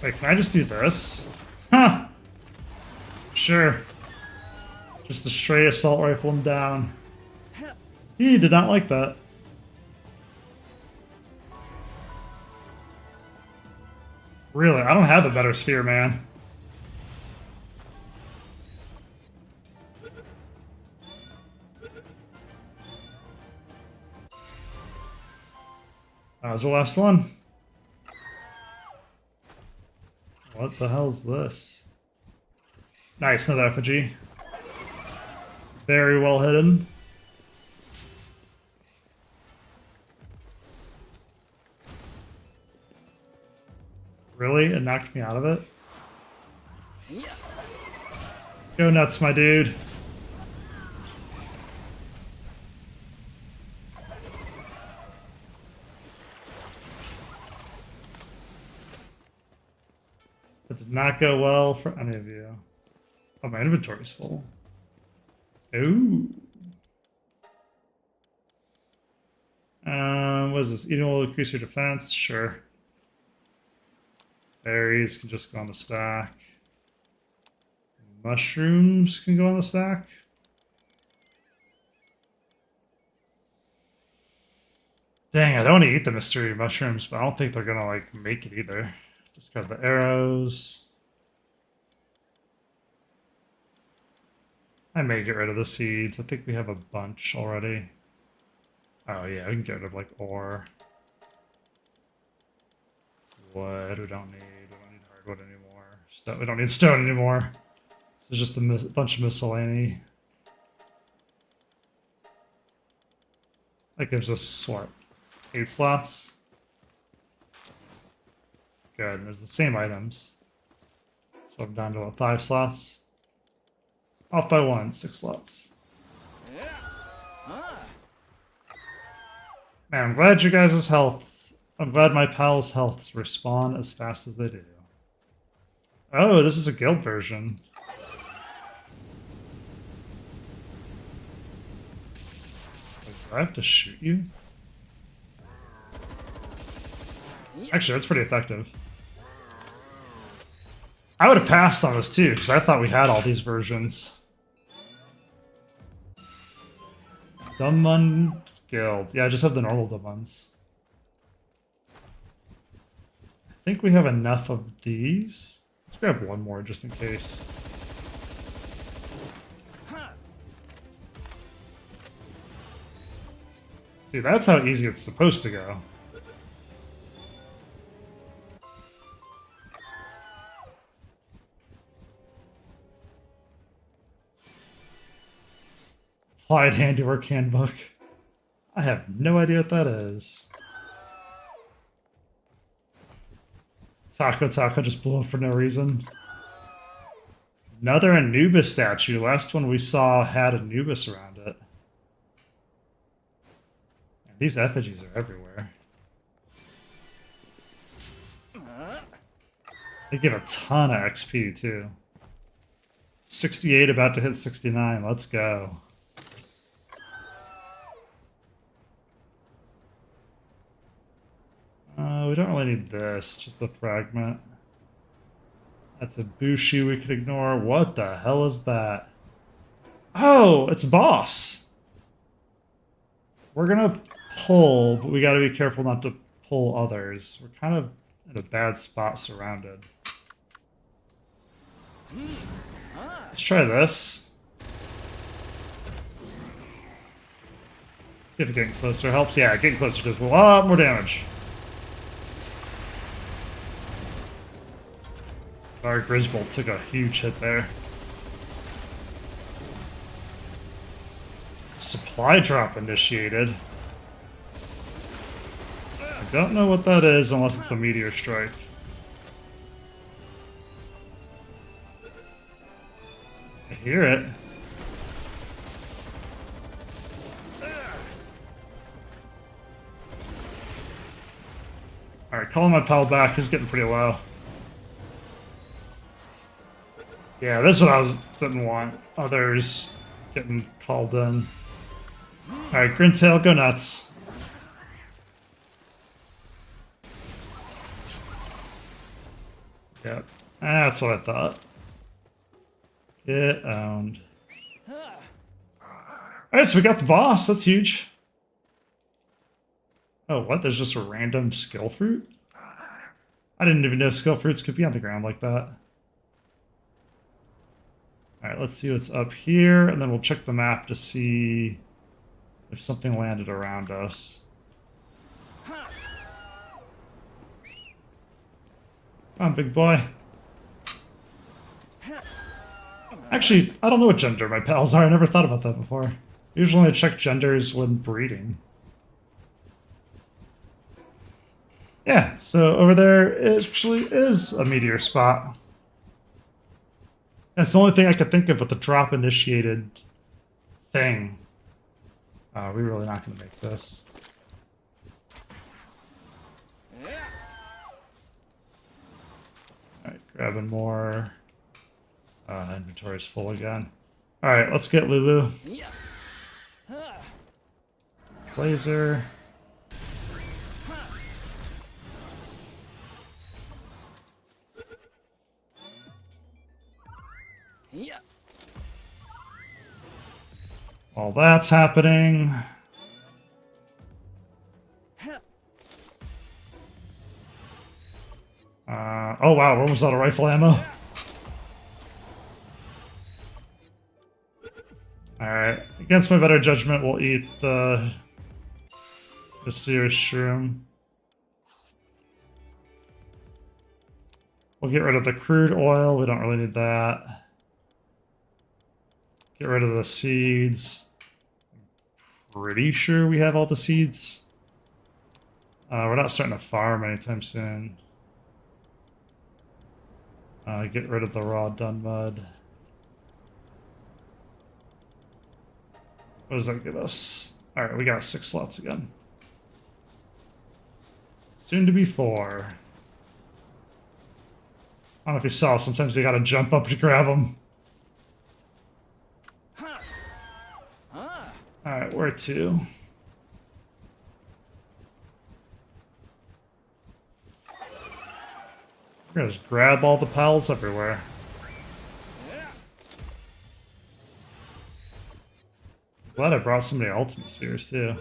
A: Wait, can I just do this? Huh! Sure. Just a stray assault rifle him down. He did not like that. Really, I don't have a better sphere, man. That was the last one. What the hell's this? Nice, another effigy. Very well hidden. Really? It knocked me out of it?
B: Yeah.
A: Go nuts, my dude. That did not go well for any of you. Oh, my inventory's full. Ooh. What is this? Eating will increase your defense? Sure. Berries can just go on the stack. Mushrooms can go on the stack. Dang, I don't want to eat the mystery mushrooms, but I don't think they're gonna like make it either. Just got the arrows. I may get rid of the seeds. I think we have a bunch already. Oh yeah, we can get rid of like ore. Wood, we don't need. We don't need hardwood anymore. We don't need stone anymore. So just a bunch of miscellany. That gives us what? 8 slots? Good, and there's the same items. So I'm down to what, 5 slots? Off by 1, 6 slots.
B: Yeah. Ah.
A: Man, I'm glad you guys' health. I'm glad my pals' healths respawn as fast as they do. Oh, this is a guild version. Do I have to shoot you? Actually, that's pretty effective. I would have passed on this too, because I thought we had all these versions. Dumb Guild. Yeah, I just have the normal dumb ones. I think we have enough of these. Let's grab one more just in case. See, that's how easy it's supposed to go. Applied Handiwork Handbook. I have no idea what that is. Taco just blew up for no reason. Another Anubis statue. Last one we saw had Anubis around it. And these effigies are everywhere. They give a ton of XP too. 68 about to hit 69. Let's go. We don't really need this, just the fragment. That's a Bushi we could ignore. What the hell is that? Oh, it's a boss. We're gonna pull, but we gotta be careful not to pull others. We're kind of in a bad spot surrounded. Let's try this. See if getting closer helps. Yeah, getting closer does a lot more damage. Our Grizzbolt took a huge hit there. Supply drop initiated. I don't know what that is unless it's a meteor strike. I hear it. Alright, calling my pal back. He's getting pretty low. Yeah, this one didn't want. Others getting called in. Alright, Grintail, go nuts. Yep, that's what I thought. Get owned. Alright, so we got the boss. That's huge. Oh, what? There's just a random skill fruit? I didn't even know skill fruits could be on the ground like that. Alright, let's see what's up here, and then we'll check the map to see if something landed around us. Come on, big boy. Actually, I don't know what gender my pals are. I never thought about that before. Usually I check genders when breeding. Yeah, so over there actually is a meteor spot. That's the only thing I could think of with the drop initiated thing. We're really not going to make this. Alright, grabbing more. Inventory's full again. Alright, let's get Lulu. Laser. While that's happening, oh wow, we're almost out of rifle ammo. Alright, against my better judgment, we'll eat the mysterious shroom. We'll get rid of the crude oil, we don't really need that. Get rid of the seeds. Pretty sure we have all the seeds. We're not starting to farm anytime soon. Get rid of the raw dun mud. What does that give us? Alright, we got 6 slots again. Soon to be 4. I don't know if you saw, sometimes you gotta jump up to grab them. Alright, where to? We're gonna just grab all the pals everywhere. Glad I brought so many ultimate spheres too.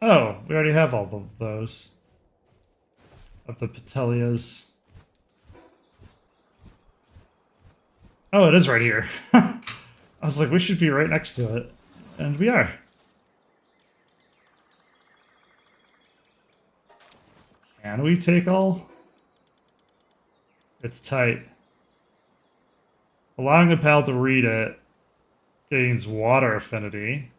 A: Oh, we already have all of those. Of the Petelias. Oh, it is right here. I was like, we should be right next to it. And we are. Can we take all? It's tight. Allowing the pal to read it gains water affinity.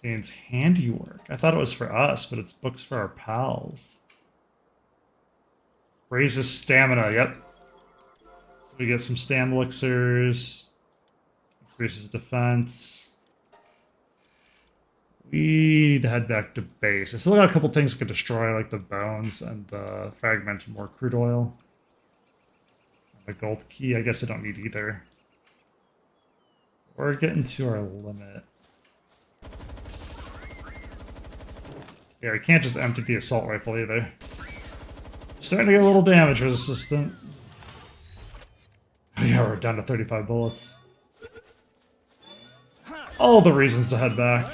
A: Gains handiwork. I thought it was for us, but it's books for our pals. Raises stamina, yep. So we get some stam elixirs. Increases defense. We need to head back to base. I still got a couple things we could destroy, like the bones and the fragment and more crude oil. The gold key, I guess I don't need either. We're getting to our limit. Yeah, we can't just empty the assault rifle either. Starting to get a little damage resistant. Oh yeah, we're down to 35 bullets. All the reasons to head back.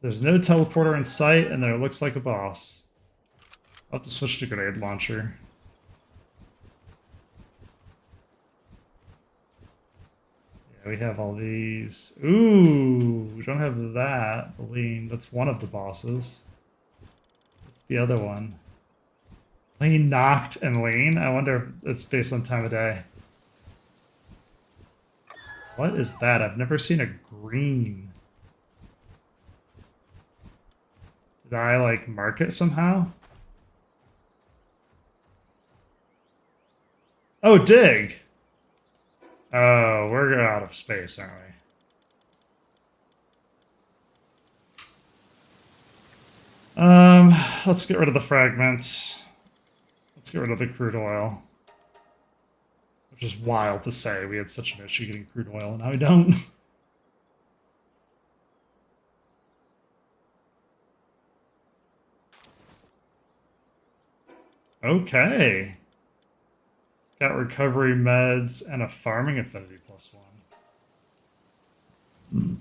A: There's no teleporter in sight, and there looks like a boss. I'll have to switch to grenade launcher. Yeah, we have all these. Ooh, we don't have that. The lean. That's one of the bosses. What's the other one? Lean, knocked, and lean? I wonder if it's based on time of day. What is that? I've never seen a green. Did I, like, mark it somehow? Oh, dig! Oh, we're out of space, aren't we? Let's get rid of the fragments. Let's get rid of the crude oil. Which is wild to say. We had such an issue getting crude oil, and now we don't. Okay. Got recovery meds and a farming affinity +1.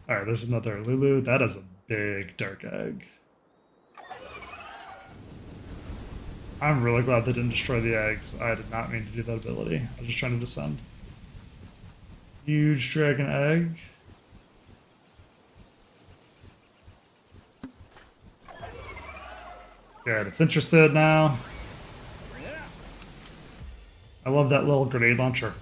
A: Alright, there's another Lulu. That is a big dark egg. I'm really glad they didn't destroy the eggs. I did not mean to do that ability. I was just trying to descend. Huge dragon egg. Good, it's interested now. I love that little grenade launcher.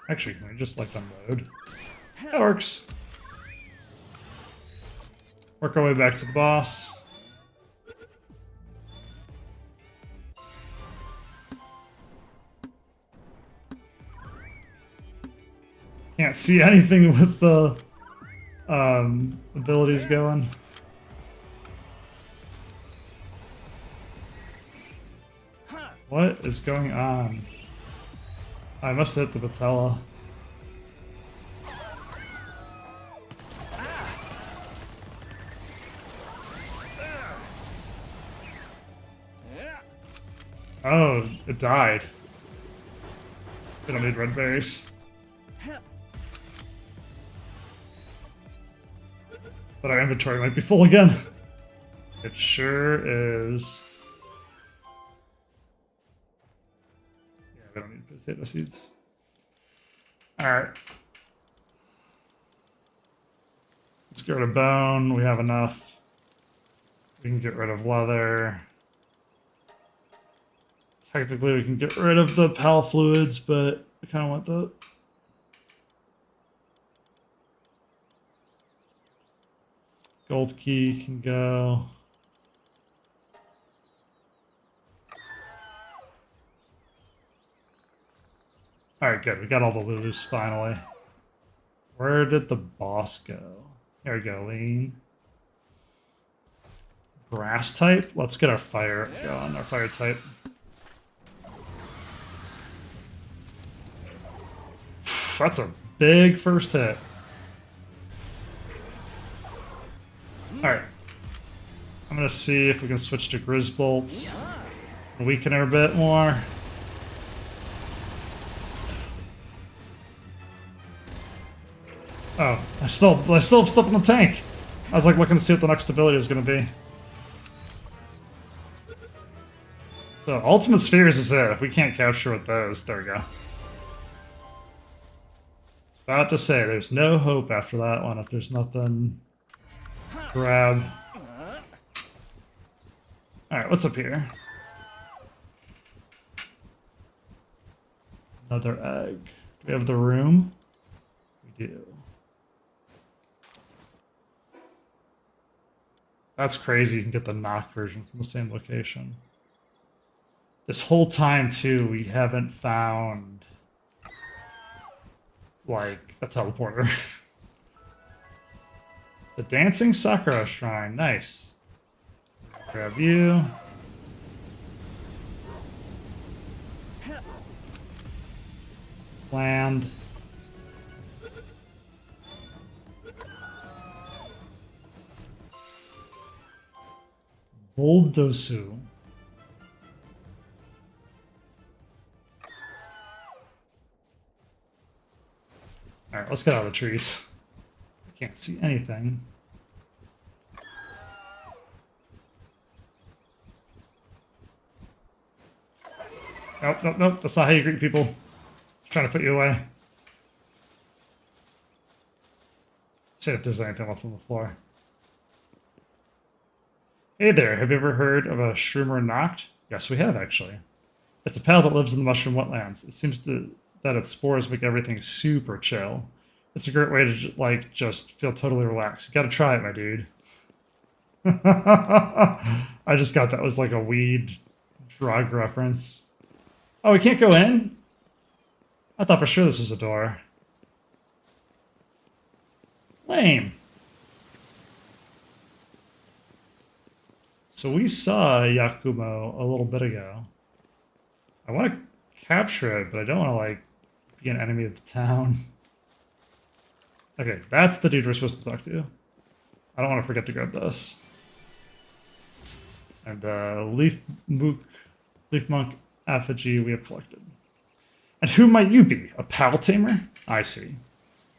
A: Actually, can we just like unload? That works. Work our way back to the boss. Can't see anything with the abilities going. What is going on? I must have hit the patella. Oh, it died. We don't need red berries. But our inventory might be full again. It sure is. Yeah, we don't need potato seeds. Alright. Let's get rid of bone. We have enough. We can get rid of leather. Technically, we can get rid of the pal fluids, but I kind of want the... Gold key can go. Alright, good. We got all the loose finally. Where did the boss go? There we go, lean. Grass type? Let's get our fire going, our fire type. That's a big first hit. Alright. I'm gonna see if we can switch to Grizzbolt. Weaken her a bit more. Oh, I still have stuff in the tank. I was like looking to see what the next ability is gonna be. So Ultimate Spheres is it. If we can't capture with those, there we go. About to say, there's no hope after that one if there's nothing. Grab. Alright, what's up here? Another egg. Do we have the room? We do. That's crazy, you can get the knock version from the same location. This whole time, too, we haven't found, like, a teleporter. The Dancing Sakura Shrine, nice. Grab you. Land. Boldosu. Alright, let's get out of the trees. I can't see anything. Nope, nope, nope. That's not how you greet people. Just trying to put you away. See if there's anything left on the floor. Hey there, have you ever heard of a Shroomer Noct? Yes, we have, actually. It's a pal that lives in the mushroom wetlands. It seems that its spores make everything super chill. It's a great way to, like, just feel totally relaxed. You gotta try it, my dude. I just got that was like a weed drug reference. Oh, we can't go in? I thought for sure this was a door. Lame. So we saw Yakumo a little bit ago. I want to capture it, but I don't want to, like, be an enemy of the town. Okay, that's the dude we're supposed to talk to. I don't want to forget to grab this. And Leaf Monk effigy we have collected. And who might you be? A pal tamer? I see.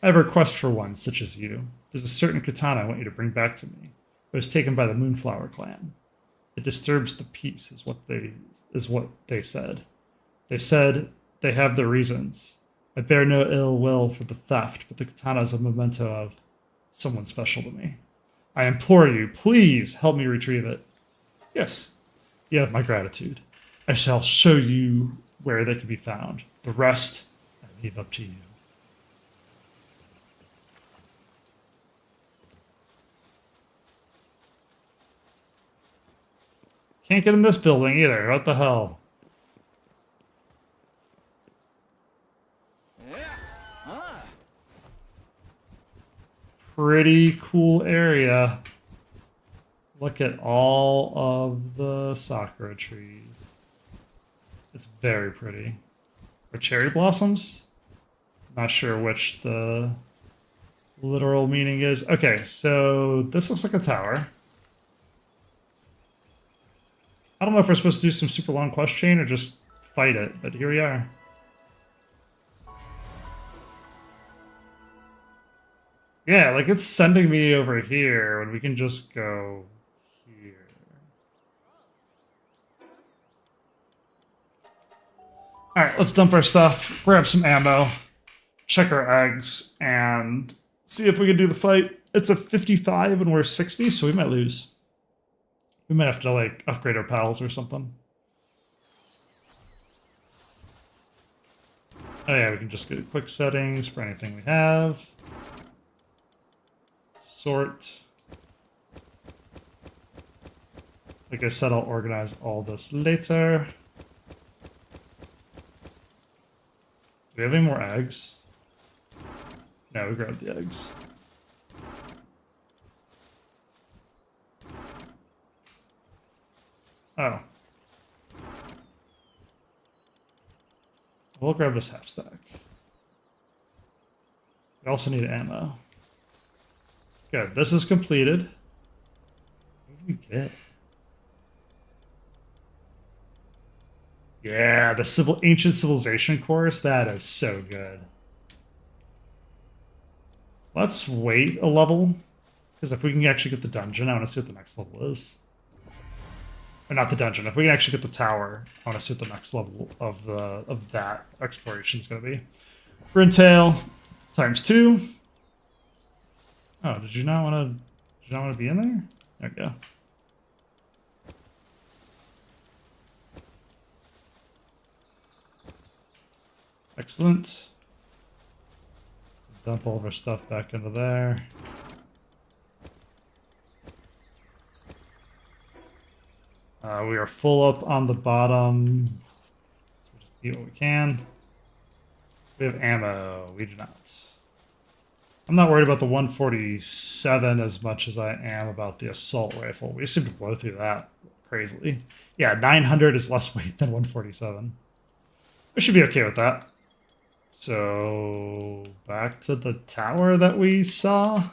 A: I have a request for one, such as you. There's a certain katana I want you to bring back to me. It was taken by the Moonflower clan. It disturbs the peace, is what they said. They said they have their reasons. I bear no ill will for the theft, but the katana is a memento of someone special to me. I implore you, please help me retrieve it. Yes, you have my gratitude. I shall show you where they can be found. The rest, I leave up to you. Can't get in this building either. What the hell? Pretty cool area. Look at all of the sakura trees. It's very pretty. Or cherry blossoms? Not sure which the literal meaning is. Okay, so this looks like a tower. I don't know if we're supposed to do some super long quest chain or just fight it, but here we are. Yeah, like it's sending me over here when we can just go here. Alright, let's dump our stuff, grab some ammo, check our eggs, and see if we can do the fight. It's a 55 and we're 60, so we might lose. We might have to, like, upgrade our pals or something. Oh yeah, we can just get quick settings for anything we have. Sort. Like I said, I'll organize all this later. Do we have any more eggs? No, we grabbed the eggs. Oh. We'll grab this half stack. We also need ammo. Good, this is completed. What did we get? Yeah, the ancient civilization course, that is so good. Let's wait a level, because if we can actually get the dungeon, I want to see what the next level is. Or not the dungeon. If we can actually get the tower, I want to see what the next level of that exploration is going to be. Rintail ×2. Oh, did you not want to be in there? There we go. Excellent. Dump all of our stuff back into there. We are full up on the bottom. So we'll just eat what we can. We have ammo. We do not. I'm not worried about the 147 as much as I am about the assault rifle. We seem to blow through that crazily. Yeah, 900 is less weight than 147. We should be okay with that. So, back to the tower that we saw.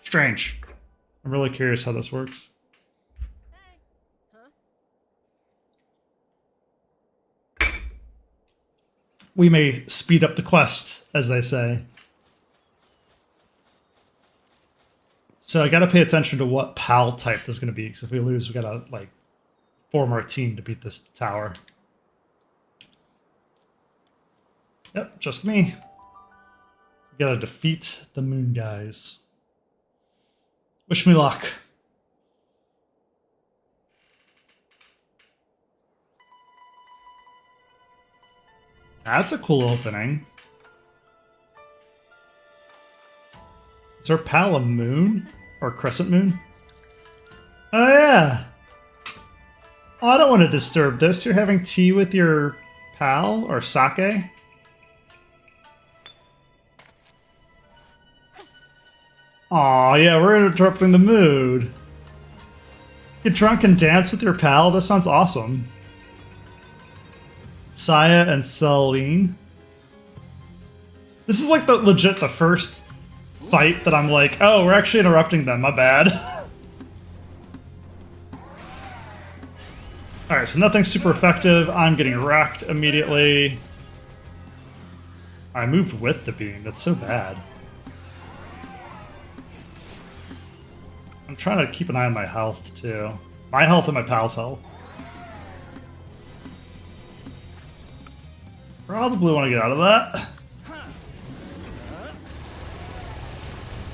A: Strange. I'm really curious how this works. We may speed up the quest, as they say. So I gotta pay attention to what PAL type this is gonna be, because if we lose, we gotta, like, form our team to beat this tower. Yep, just me. We gotta defeat the moon guys. Wish me luck. That's a cool opening. Is our pal a moon? Or crescent moon? Oh yeah! Oh, I don't want to disturb this. You're having tea with your pal? Or sake? Aw, yeah, we're interrupting the mood. Get drunk and dance with your pal? That sounds awesome. Saya and Celine. This is like legit the first fight that I'm like, oh, we're actually interrupting them, my bad. Alright, so nothing super effective. I'm getting wrecked immediately. I moved with the beam, that's so bad. I'm trying to keep an eye on my health, too. My health and my pal's health. Probably want to get out of that.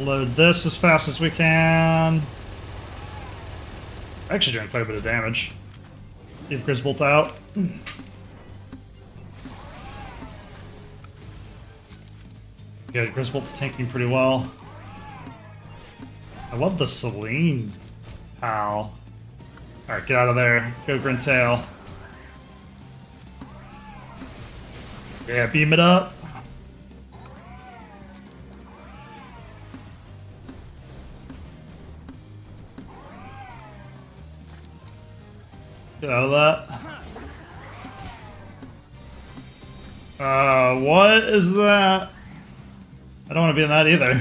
A: Load this as fast as we can. Actually doing quite a bit of damage. Leave Grisbolt out. Yeah, Grisbolt's tanking pretty well. I love the Selene pal. Alright, get out of there. Go Grintail. Yeah, beam it up. Get out of that. What is that? I don't want to be in that either.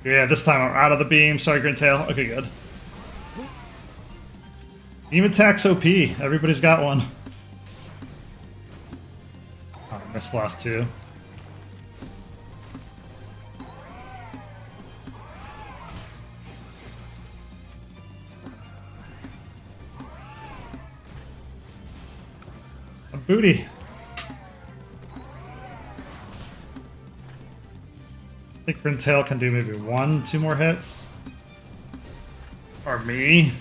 A: Yeah, this time I'm out of the beam. Sorry, Grintail. Okay, good. Beam attack's OP. Everybody's got one. Oh, I missed the last two. A booty. I think Grintail can do maybe 1-2 more hits. Or me.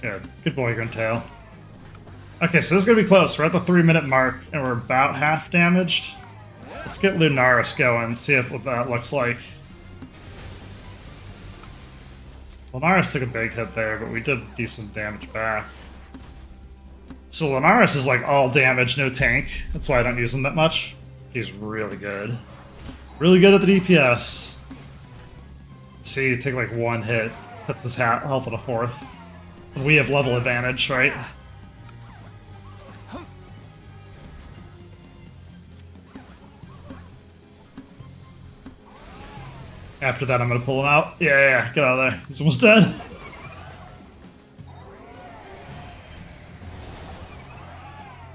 A: Yeah, good boy, Grintail. Okay, so this is going to be close. We're at the 3-minute mark, and we're about half damaged. Let's get Lunaris going, see what that looks like. Lunaris took a big hit there, but we did decent damage back. So Lunaris is like all damage, no tank. That's why I don't use him that much. He's really good. Really good at the DPS. See, take like 1 hit. Cuts his health at a 4th. And we have level advantage, right? After that, I'm gonna pull him out. Yeah, get out of there. He's almost dead.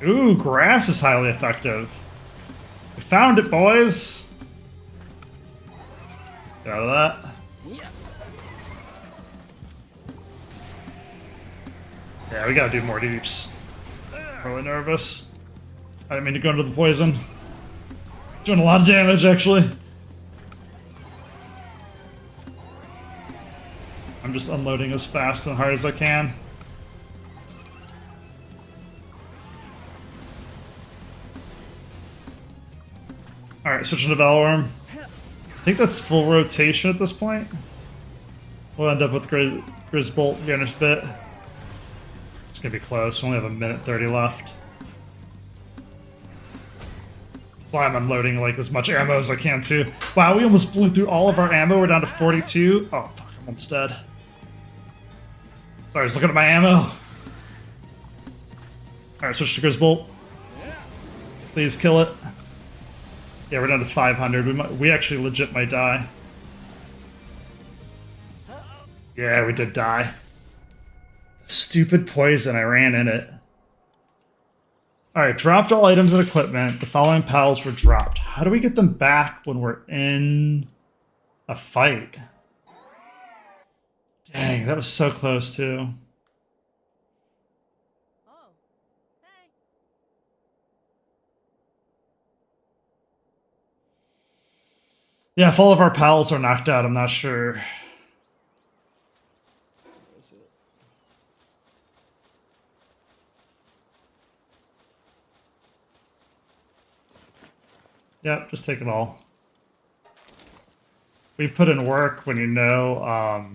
A: Ooh, grass is highly effective. We found it, boys. Get out of that. Yeah, we gotta do more deeps. Really nervous. I didn't mean to go into the poison. It's doing a lot of damage, actually. I'm just unloading as fast and hard as I can. Alright, switching to Valworm. I think that's full rotation at this point. We'll end up with Grisbolt here in a bit. It's gonna be close. We only have 1:30 left. Why I'm unloading like as much ammo as I can too. Wow, we almost blew through all of our ammo. We're down to 42. Oh fuck, I'm almost dead. Sorry, I was looking at my ammo. Alright, switch to Grisbolt. Please kill it. Yeah, we're down to 500. We actually legit might die. Yeah, we did die. Stupid poison, I ran in it. Alright, dropped all items and equipment. The following pals were dropped. How do we get them back when we're in a fight? Dang, that was so close too. Yeah, if all of our pals are knocked out, I'm not sure. Yep, just take it all. We put in work when you know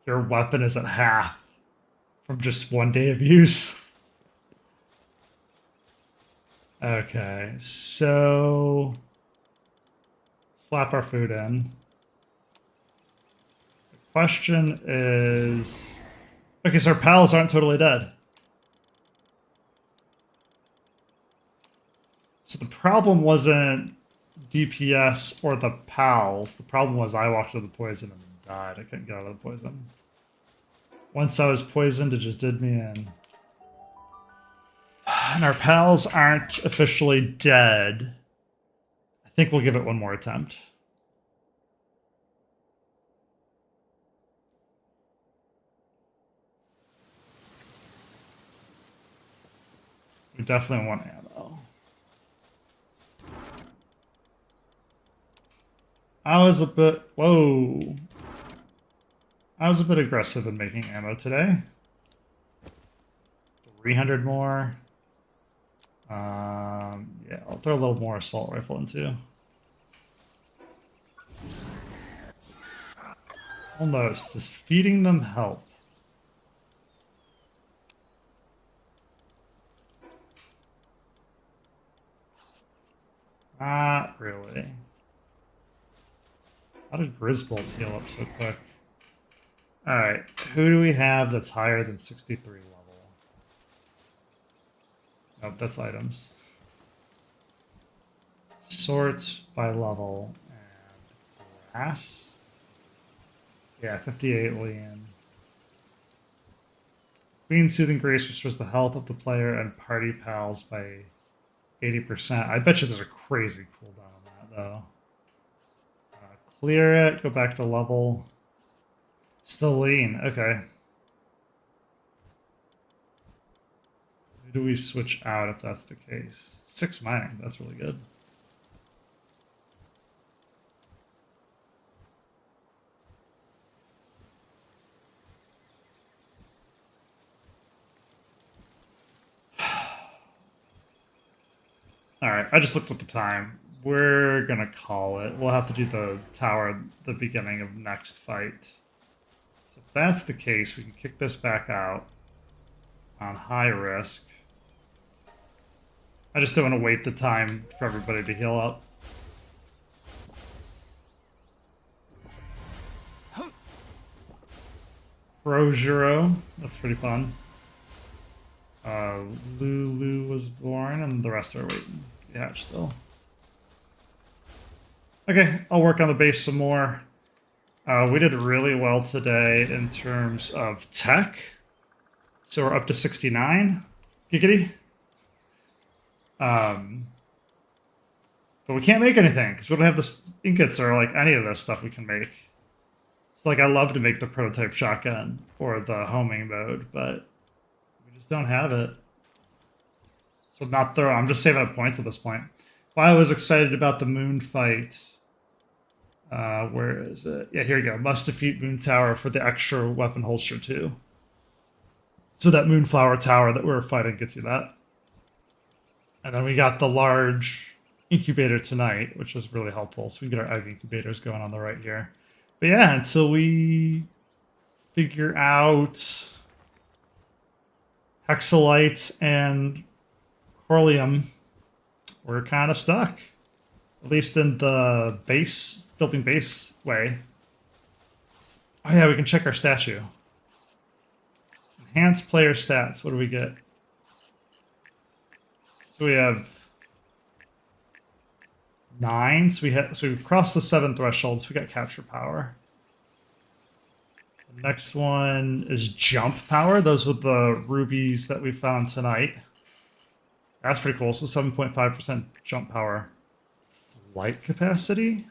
A: your weapon is at half from just 1 day of use. Okay, so slap our food in. The question is... Okay, so our pals aren't totally dead. So the problem wasn't DPS or the pals. The problem was I walked into the poison and died. I couldn't get out of the poison. Once I was poisoned, it just did me in. And our pals aren't officially dead. I think we'll give it one more attempt. You definitely want ammo. I was a bit... Whoa. I was a bit aggressive in making ammo today. 300 more. Yeah, I'll throw a little more assault rifle in too. Almost. Does feeding them help? Not really. How did Griswold heal up so quick? Alright, who do we have that's higher than 63 level? Nope, that's items. Sorts by level and grass. Yeah, 58 Lean. Queen Soothing Grace restores the health of the player and party pals by 80%. I bet you there's a crazy cooldown on that, though. Clear it, go back to level. Still lean, okay. Who do we switch out if that's the case? 6 mining, that's really good. Alright, I just looked at the time. We're gonna call it. We'll have to do the tower at the beginning of next fight. So if that's the case, we can kick this back out on high risk. I just don't want to wait the time for everybody to heal up. Rojiro, that's pretty fun. Lulu was born, and the rest are waiting to hatch still. Okay, I'll work on the base some more. We did really well today in terms of tech. So we're up to 69. Giggity. But we can't make anything because we don't have the ingots or like any of this stuff we can make. So like I love to make the prototype shotgun or the homing mode, but we just don't have it. So not thorough. I'm just saving up points at this point. But I was excited about the moon fight. Where is it? Yeah, here we go. Must defeat Moon Tower for the extra weapon holster too. So that Moonflower Tower that we're fighting gets you that. And then we got the large incubator tonight, which was really helpful. So we can get our IV incubators going on the right here. But yeah, until we figure out Hexolite and Coralum, we're kind of stuck. At least in the base, building base way. Oh yeah, we can check our statue. Enhance player stats. What do we get? So we have 9. So we've crossed the 7 threshold. So we got capture power. The next one is jump power. Those were the rubies that we found tonight. That's pretty cool. So 7.5% jump power. Flight capacity.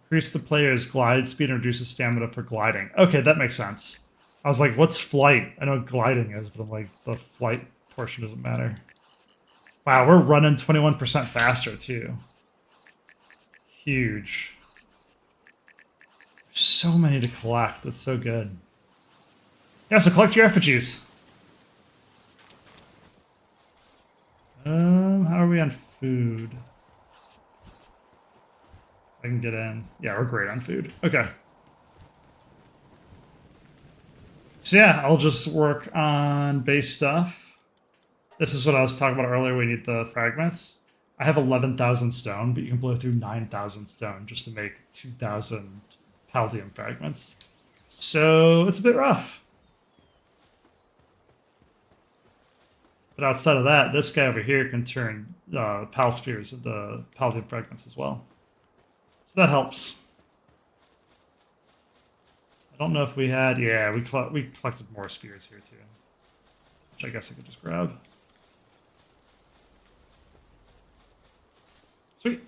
A: Increase the player's glide speed and reduces stamina for gliding. Okay, that makes sense. I was like, what's flight? I know what gliding is, but I'm like, the flight portion doesn't matter. Wow, we're running 21% faster, too. Huge. There's so many to collect. That's so good. Yeah, so collect your effigies. How are we on food? I can get in. Yeah, we're great on food. Okay. So yeah, I'll just work on base stuff. This is what I was talking about earlier. We need the fragments. I have 11,000 stone, but you can blow through 9,000 stone just to make 2,000 palladium fragments. So it's a bit rough. But outside of that, this guy over here can turn pal spheres into palladium fragments as well. So that helps. I don't know if we had... Yeah, we collected more spheres here too. Which I guess I could just grab. Sweet.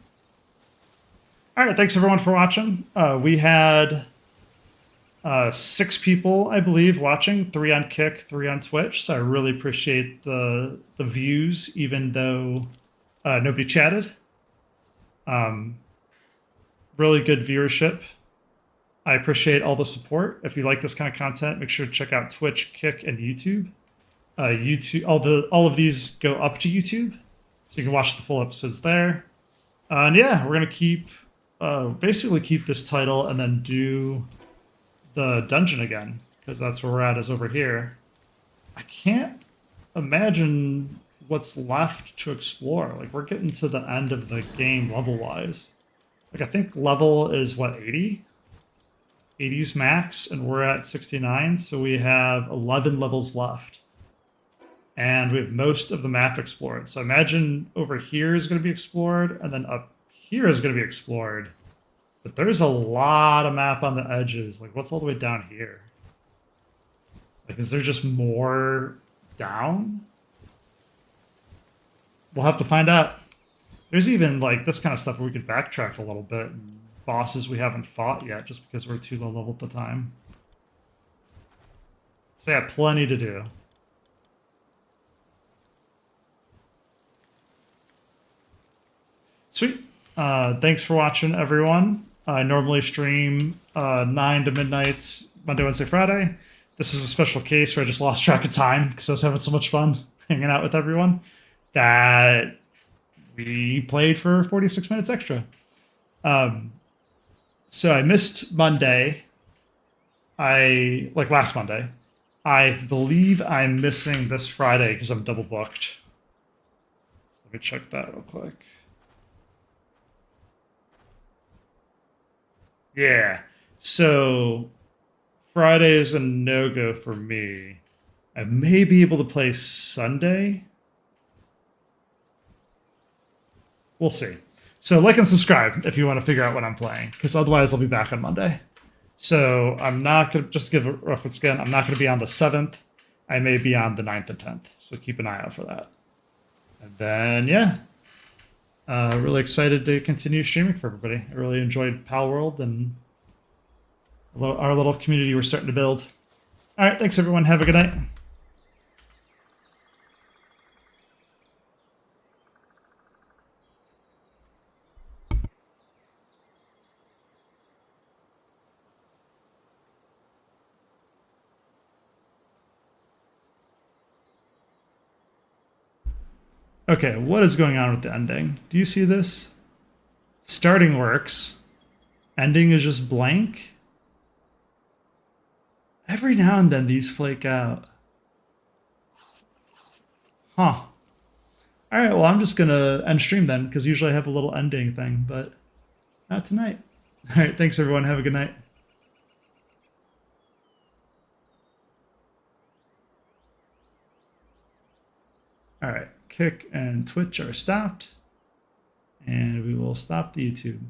A: Alright, thanks everyone for watching. We had 6 people, I believe, watching. 3 on Kick, 3 on Twitch. So I really appreciate the views, even though nobody chatted. Really good viewership. I appreciate all the support. If you like this kind of content, make sure to check out Twitch, Kick, and YouTube. YouTube, all of these go up to YouTube, so you can watch the full episodes there. And yeah, we're gonna keep basically keep this title and then do the dungeon again, because that's where we're at, is over here. I can't imagine what's left to explore. Like, we're getting to the end of the game level wise. Like, I think level is what, 80? 80's max, and we're at 69, so we have 11 levels left. And we have most of the map explored. So imagine over here is going to be explored, and then up here is going to be explored. But there's a lot of map on the edges. Like, what's all the way down here? Like, is there just more down? We'll have to find out. There's even, like, this kind of stuff where we could backtrack a little bit. Bosses we haven't fought yet just because we're too low level at the time. So yeah, plenty to do. Sweet. Thanks for watching, everyone. I normally stream 9 to midnight, Monday, Wednesday, Friday. This is a special case where I just lost track of time because I was having so much fun hanging out with everyone that we played for 46 minutes extra. So I missed Monday. Like last Monday. I believe I'm missing this Friday because I'm double booked. Let me check that real quick. Yeah. So Friday is a no-go for me. I may be able to play Sunday. We'll see. So like and subscribe if you want to figure out what I'm playing, because otherwise I'll be back on Monday. So I'm not going to, just to give a reference again, I'm not going to be on the 7th. I may be on the 9th and 10th. So keep an eye out for that. And then, yeah. Really excited to continue streaming for everybody. I really enjoyed Palworld and our little community we're starting to build. All right, thanks everyone. Have a good night. Okay, what is going on with the ending? Do you see this? Starting works. Ending is just blank. Every now and then these flake out. Huh. Alright, well I'm just gonna end stream then, because usually I have a little ending thing, but not tonight. Alright, thanks everyone. Have a good night. Alright, Kick and Twitch are stopped. And we will stop the YouTube.